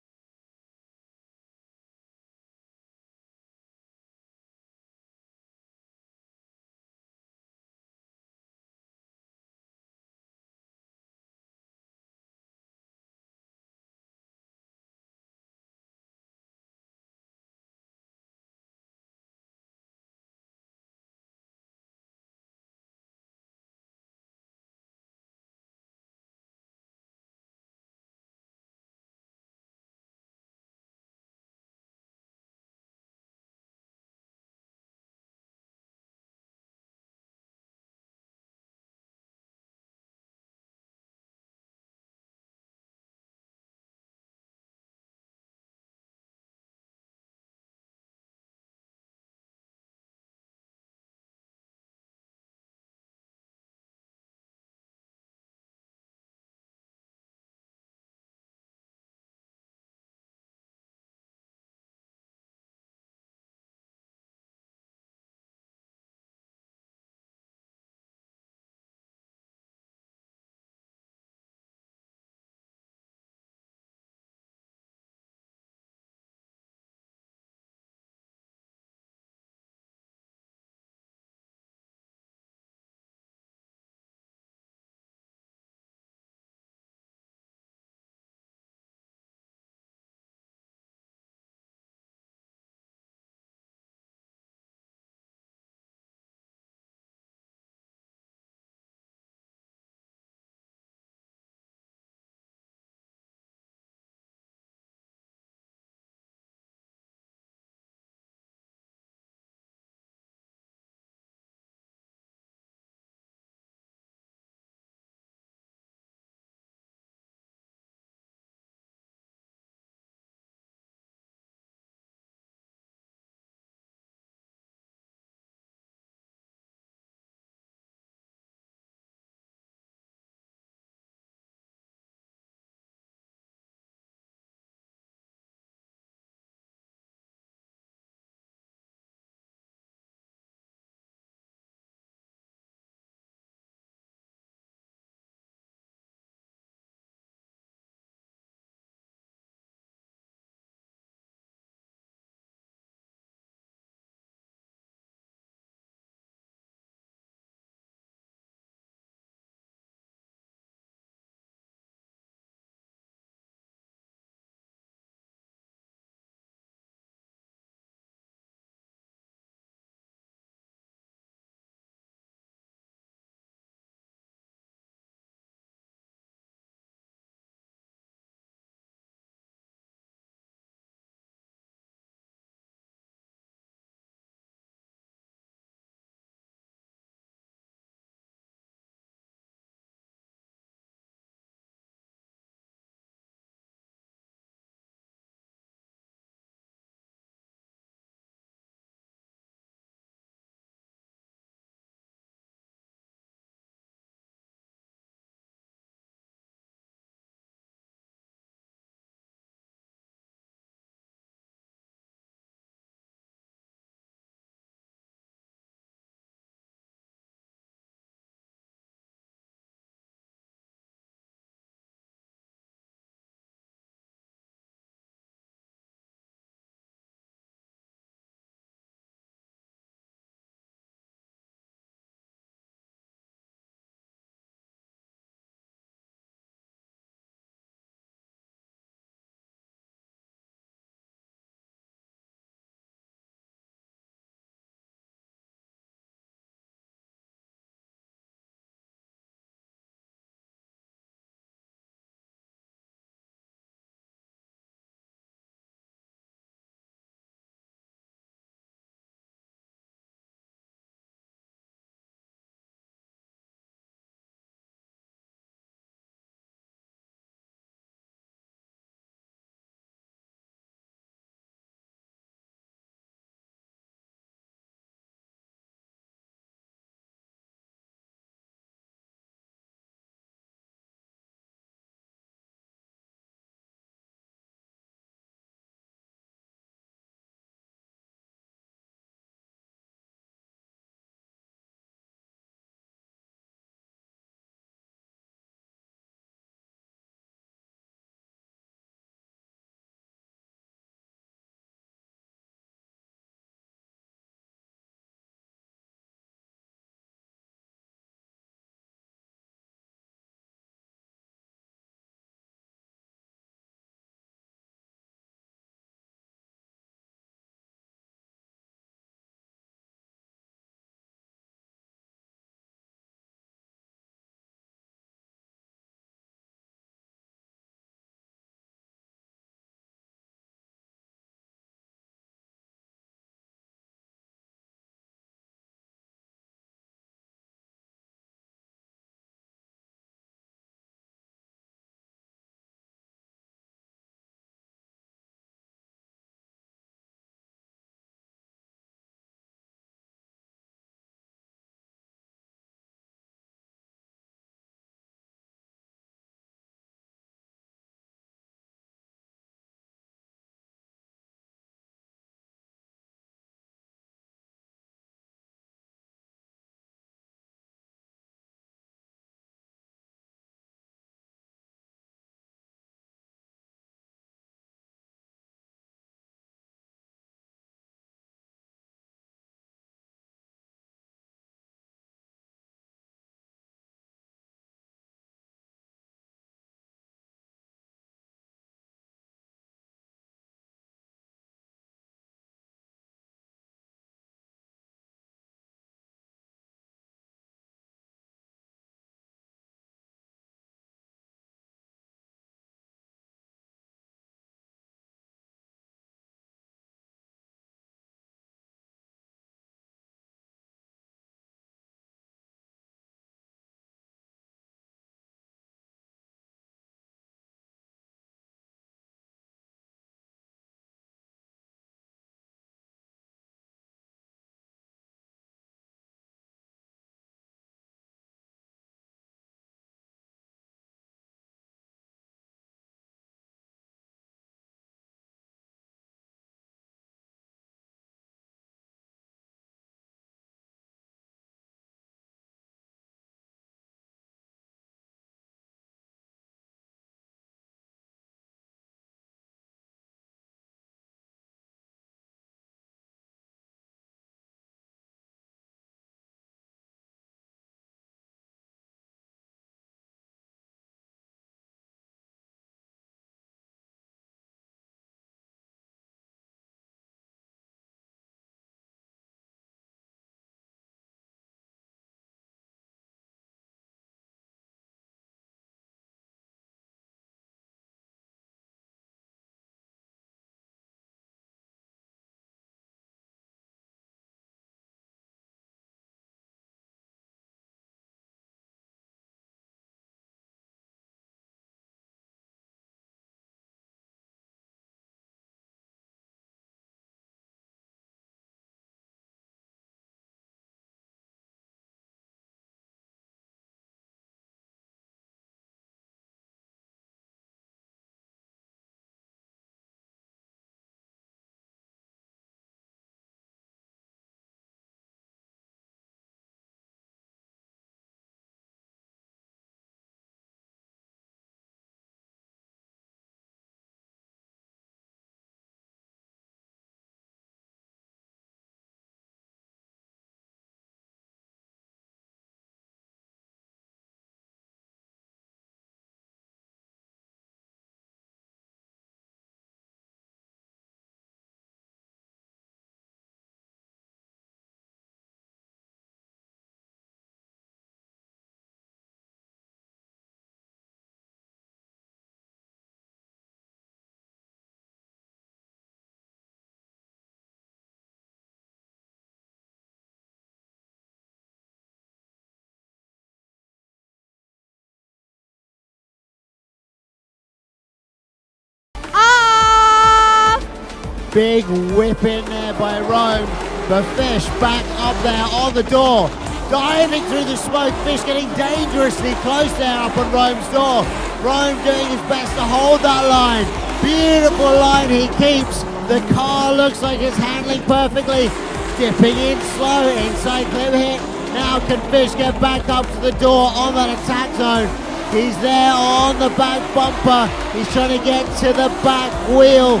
Big whip in there by Rome. The Fish back up there on the door. Diving through the smoke. Fish getting dangerously close there up on Rome's door. Rome doing his best to hold that line. Beautiful line he keeps. The car looks like it's handling perfectly. Dipping in slow. Inside clip hit. Now can Fish get back up to the door on that attack zone. He's there on the back bumper. He's trying to get to the back wheel.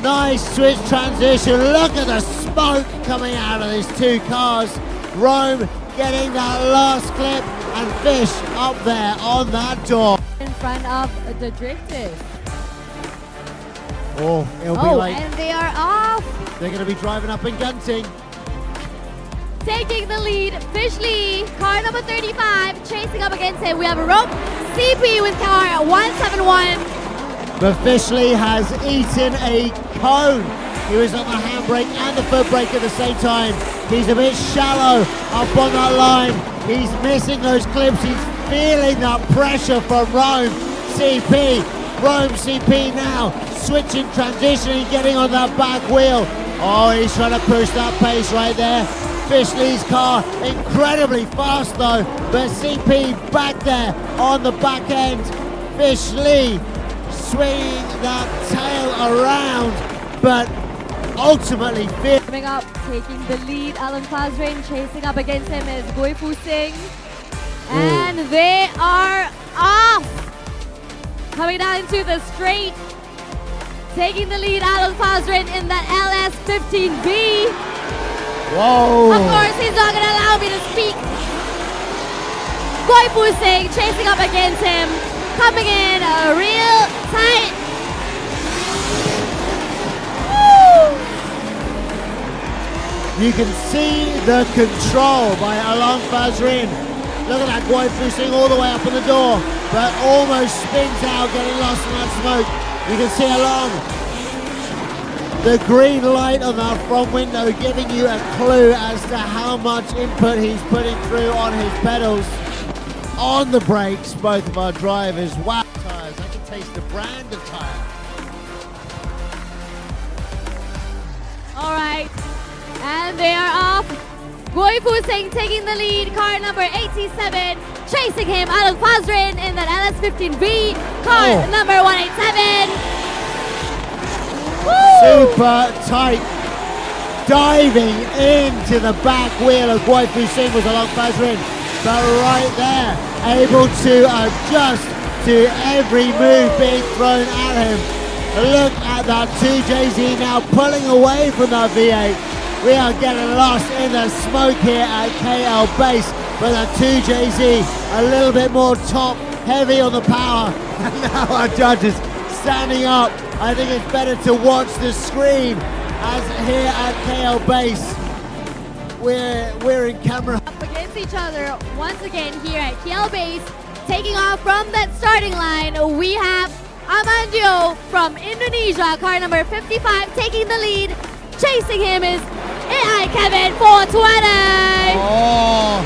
Nice switch transition. Look at the smoke coming out of these two cars. Rome getting that last clip and Fish up there on that door. In front of the drifters. Oh, it'll be like and they are off. they're going to be driving up and gunting. Taking the lead, Fish Lee, car number 35, chasing up against him. We have a rope, CP with car 171. But Fishley has eaten a cone. He was on the handbrake and the foot brake at the same time. He's a bit shallow up on that line. He's missing those clips. He's feeling that pressure from Rome CP. Rome CP now switching, transitioning, getting on that back wheel. Oh, he's trying to push that pace right there. Fishley's car incredibly fast though, but CP back there on the back end. Fishley swinging that tail around, but ultimately Coming up, taking the lead, Alan Fazrain chasing up against him is Goi Fu Singh. And they are off! Coming down into the straight, taking the lead, Alan Fazrain in that LS15B. Whoa! Of course, he's not going to allow me to speak. Goi Fu Singh chasing up against him, coming in real tight. Woo! You can see the control by Alan Fazrin. Look at that Goi Fu Singh all the way up in the door, but almost spins out, getting lost in that smoke. You can see along the green light on that front window giving you a clue as to how much input he's putting through on his pedals. On the brakes, both of our drivers. Wow, tires. I can taste the brand of tire. All right, and they are off. Goi Fu Singh taking the lead, car number 87, chasing him, Alan Fazrin in that LS15B, car number 187. Woo! Super tight. Diving into the back wheel of Goi Fu Singh was Alan Fazrin, but right there, able to adjust to every move being thrown at him. Look at that 2JZ now pulling away from that V8. We are getting lost in the smoke here at KL base, but that 2JZ a little bit more top heavy on the power. And now our judges standing up. I think it's better to watch the screen as here at KL base we're in camera. Up against each other once again here at KL base. Taking off from that starting line, we have Amandio from Indonesia, car number 55, taking the lead. Chasing him is AI Kevin 420. Oh,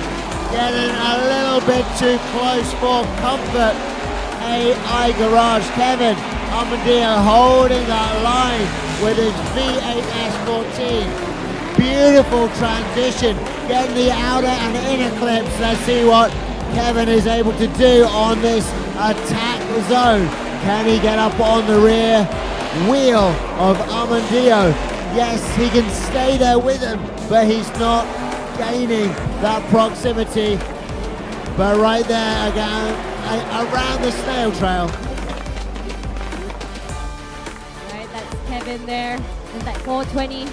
getting a little bit too close for comfort. AI Garage Kevin Amandio holding that line with his V8 S14. Beautiful transition, getting the outer and inner clips. Let's see what Kevin is able to do on this attack zone. Can he get up on the rear wheel of Amandio? Yes, he can stay there with him, but he's not gaining that proximity. But right there again, around the snail trail. Right, that's Kevin there in that 420.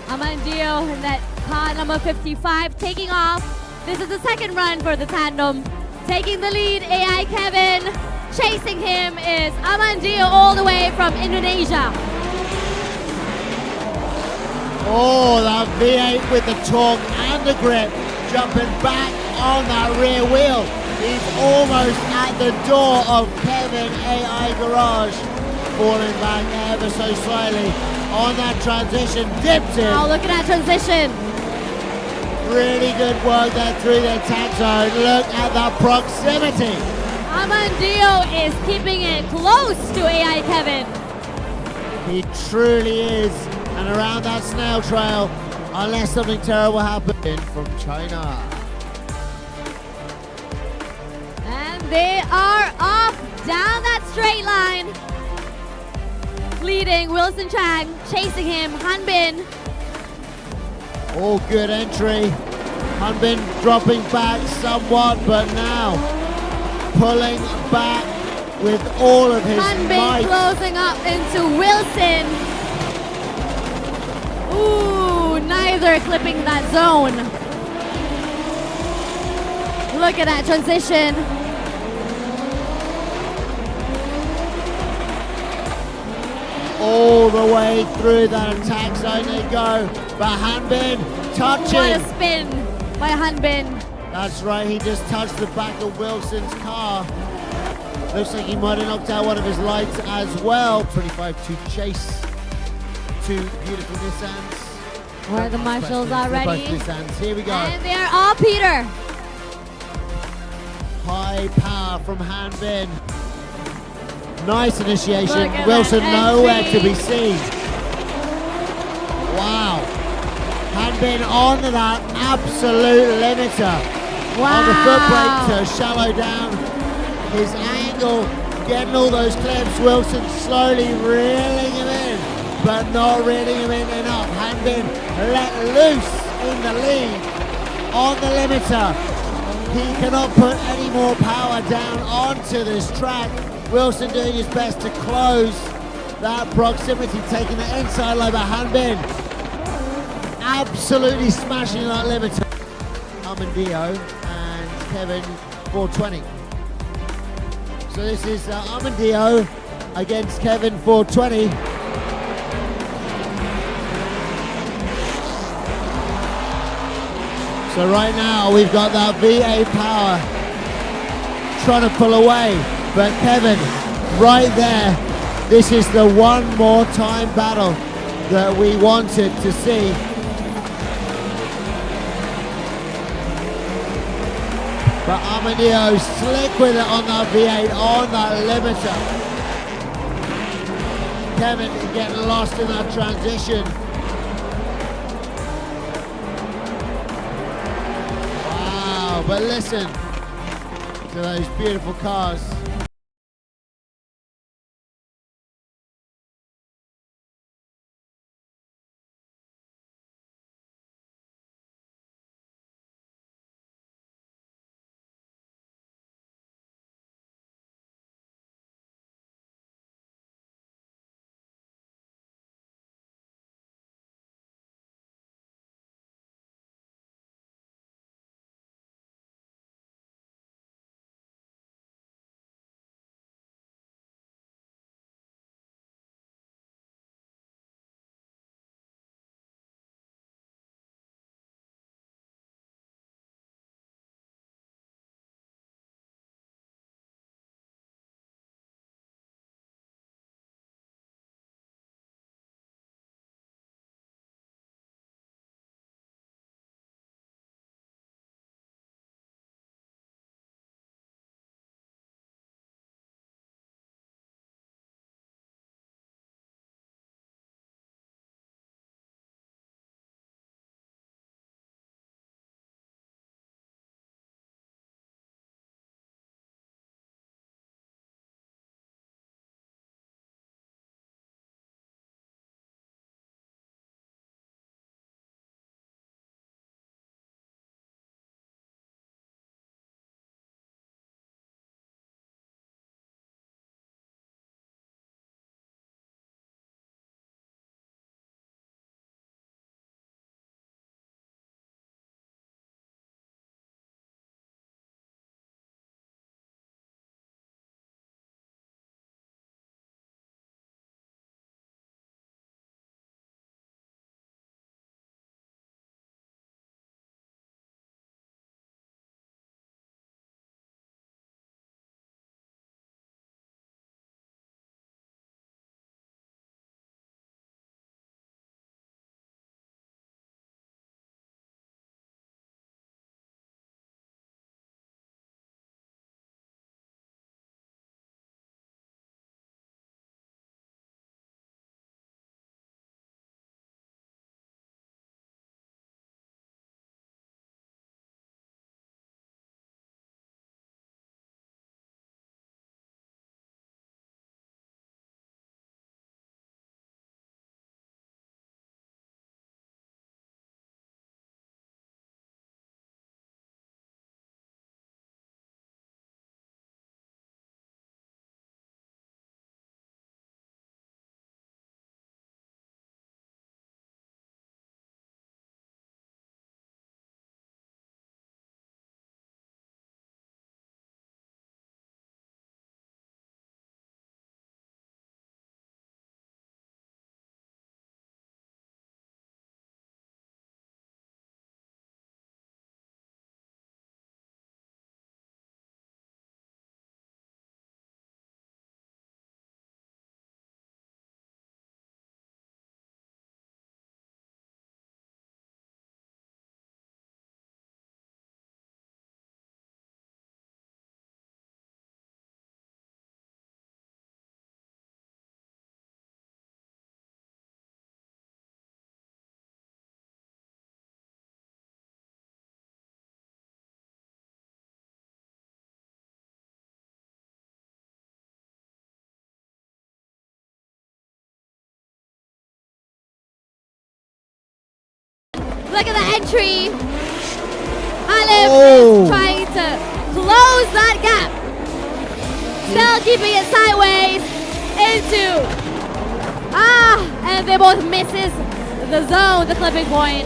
Amandio in that car number 55 taking off. This is the second run for the tandem. Taking the lead, AI Kevin. Chasing him is Amandio all the way from Indonesia. Oh, that V8 with the torque and the grip, jumping back on that rear wheel. He's almost at the door of Kevin AI Garage, falling back ever so slightly on that transition, dipped in. Oh, look at that transition. Really good work there through the attack zone. Look at that proximity. Amandio is keeping it close to AI Kevin. He truly is. And around that snail trail, unless something terrible happens from China. And they are off down that straight line. Leading Wilson Chang, chasing him, Hanbin. All good entry. Hanbin dropping back somewhat, but now pulling back with all of his Hanbin might. closing up into Wilson. Ooh, neither clipping that zone. Look at that transition. All the way through that attack zone they go. But Hanbin touching. What a spin by Hanbin. That's right, he just touched the back of Wilson's car. Looks like he might have knocked out one of his lights as well. 25 to chase two beautiful Nissans. Where the marshals are Both ready. Nissans. Here we go. And they are all Peter. High power from Hanbin. Nice initiation. Look at Wilson that nowhere entry. to be seen. Wow. Hanbin on that absolute limiter. Wow. On the foot brake to shallow down his angle. Getting all those clips. Wilson slowly reeling him in, but not reeling him in enough. Hanbin let loose in the lead on the limiter. He cannot put any more power down onto this track. Wilson doing his best to close that proximity, taking the inside line by Hanbin. Absolutely smashing that limiter. Amandio and Kevin 420. So this is Amandio against Kevin 420. So right now we've got that V8 power trying to pull away, but Kevin right there. This is the one more time battle that we wanted to see. But Amandio slick with it on that V8, on that limiter. Kevin getting lost in that transition. Wow, but listen to those beautiful cars. Look at the entry. Alif Oh. is trying to close that gap. Still keeping it sideways into. And they both misses the zone, the clipping point.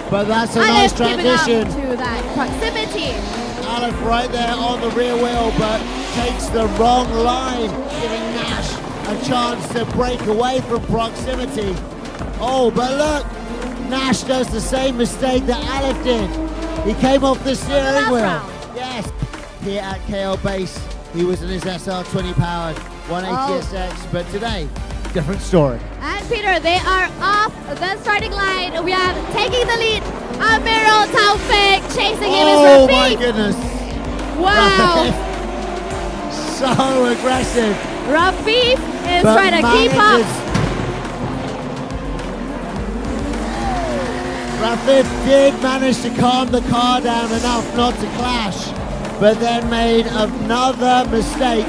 But that's a Alif nice giving up transition. to that proximity. Alif right there on the rear wheel, but takes the wrong line, giving Nash a chance to break away from proximity. Oh, but look, Nash does the same mistake that Alif did. He came off the steering last wheel. round. Yes, here at KL Base, he was in his SR20 powered 180SX, but today, different story. And Peter, they are off the starting line. We have taking the lead. Amiral, Talfek, chasing him is Oh Rafif. my goodness. Wow. So aggressive. Rafif is But trying to keep up. Rafif did manage to calm the car down enough not to clash, but then made another mistake.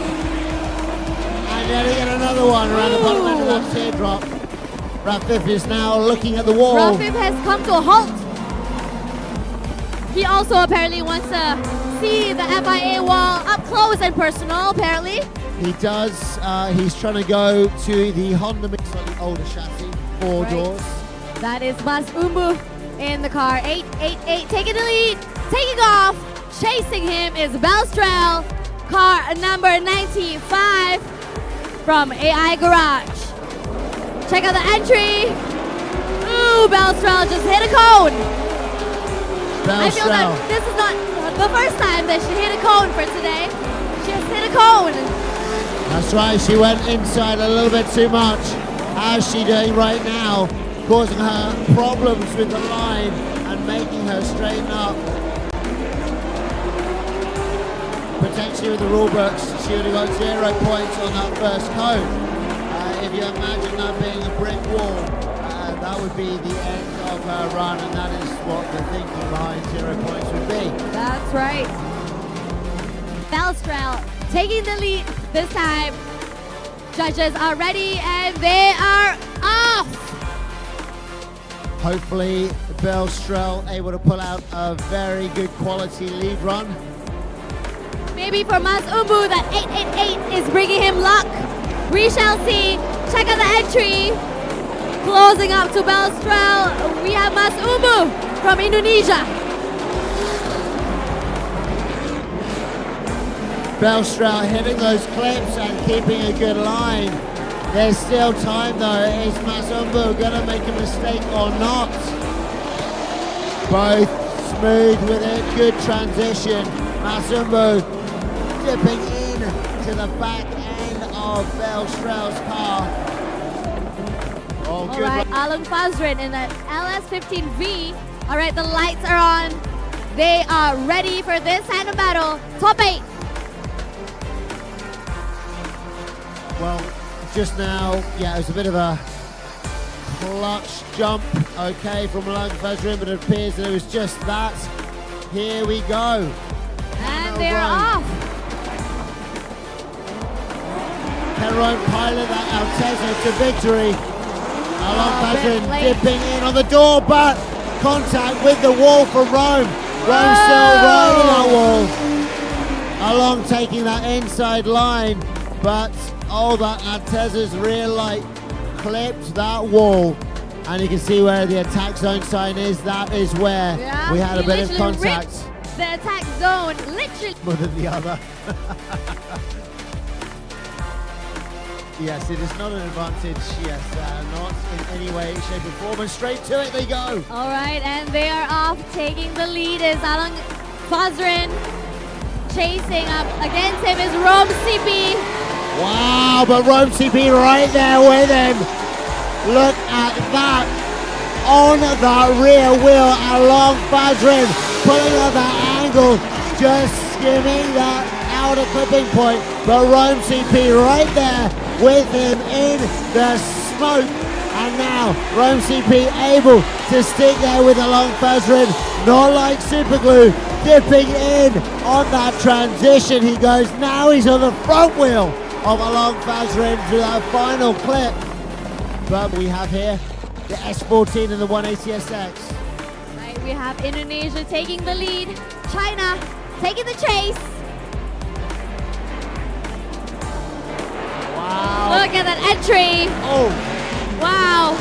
And then he got another one around the bottom end of that teardrop. Rafif is now looking at the wall. Rafif has come to a halt. He also apparently wants to see the FIA wall up close and personal, apparently. He does. He's trying to go to the Honda slightly older chassis, four Right. doors. That is Masumu in the car. 888 taking the lead, taking off. Chasing him is Belstrel, car number 95 from AI Garage. Check out the entry. Ooh, Belstrel just hit a cone. I feel that this is not the first time that she hit a cone for today. She has hit a cone. That's right, she went inside a little bit too much. How's she doing right now? Causing her problems with the line and making her straighten up. Potentially with the rule books, she would have got 0 points on that first cone. If you imagine that being a brick wall, that would be the end of her run, and that is what the thinking behind 0 points would be. That's right. Belstrel taking the lead this time. Judges are ready and they are off. Hopefully, Belstrel able to pull out a very good quality lead run. Maybe for Masumu that 888 is bringing him luck. We shall see. Check out the entry. Closing up to Belstrel, we have Masumu from Indonesia. Belstrel hitting those clips and keeping a good line. There's still time though. Is Masumu gonna make a mistake or not? Both smooth with it, good transition. Masumu dipping in to the back end of Belstrel's car. Oh, All good right, Alan Fazrin in the LS15V. All right, the lights are on. They are ready for this tandem battle. Top 8. Well, just now, yeah, it was a bit of a clutch jump, okay, from Alan Fazrin, but it appears that it was just that. Here we go. And they're off. Cameron pilot that Altezza to victory. Alan Fazrin late. dipping in on the door, but contact with the wall from Rome. Rome still riding that wall. Along taking that inside line, but oh, that Altezza's rear light clipped that wall. And you can see where the attack zone sign is. That is where we had a he bit of literally contact. ripped the attack zone, literally. More than the other. Yes, it is not an advantage. Yes, not in any way, shape, or form. And straight to it they go. All right, and they are off. Taking the lead is Alan Fazrin. Chasing up against him is Rome CP. Wow, but Rome CP right there with him. Look at that. On the rear wheel, along Fazrin, pulling on that angle, just skimming that outer clipping point. But Rome CP right there with him in the smoke. And now Rome CP able to stick there with along Fazrin, not like super glue, dipping in on that transition. He goes, now he's on the front wheel of along Fazrin to that final clip. But we have here the S14 and the 180SX. Right, we have Indonesia taking the lead. China taking the chase. Wow. Look at that entry. Oh, Wow.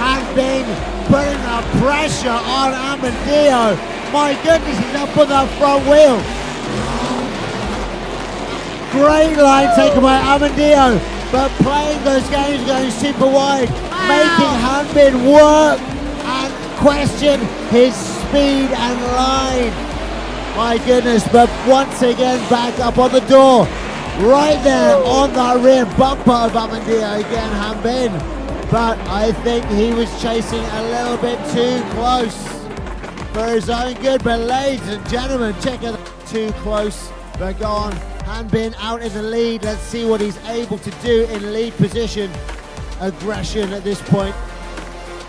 Hanbin putting the pressure on Amandio. My goodness, he's up on that front wheel. Great line taken by Amandio, but playing those games going super wide, making Hanbin work and question his speed and line. My goodness, but once again back up on the door. Right there on the rear bumper of Amandio again, Hanbin. But I think he was chasing a little bit too close for his own good. But ladies and gentlemen, check it out. Too close, but go on. Hanbin out in the lead. Let's see what he's able to do in lead position. Aggression at this point.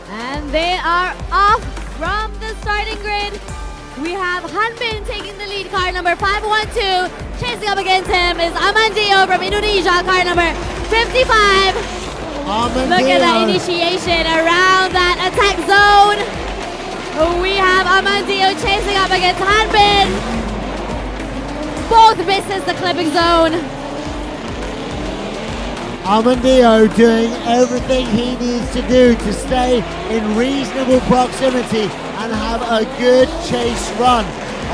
And they are off from the starting grid. We have Hanbin taking the lead, car number 512. Chasing up against him is Amandio from Indonesia, car number 55. Amandio. Look at that initiation around that attack zone. We have Amandio chasing up against Hanbin. Both misses the clipping zone. Amandio doing everything he needs to do to stay in reasonable proximity and have a good chase run.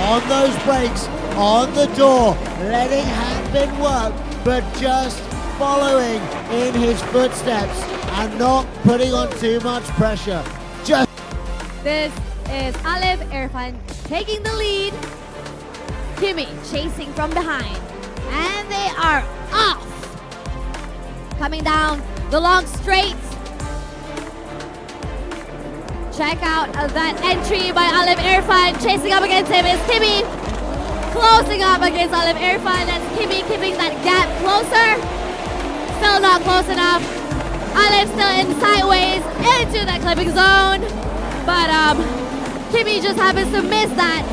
On those brakes, on the door, letting Hanbin work, but just following in his footsteps and not putting on too much pressure. Just This is Alif Irfan taking the lead. Kimmy chasing from behind. And they are off. Coming down the long straight. Check out that entry by Alif Irfan. Chasing up against him is Kimmy. Closing up against Alif Irfan. That's Kimmy keeping that gap closer. Still not close enough. Alif still in sideways into that clipping zone. But Kimmy just happens to miss that.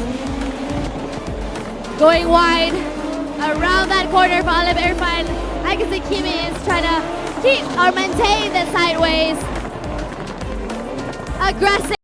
Going wide around that corner for Alif Irfan. I can see Kimmy is trying to keep or maintain the sideways. Aggressive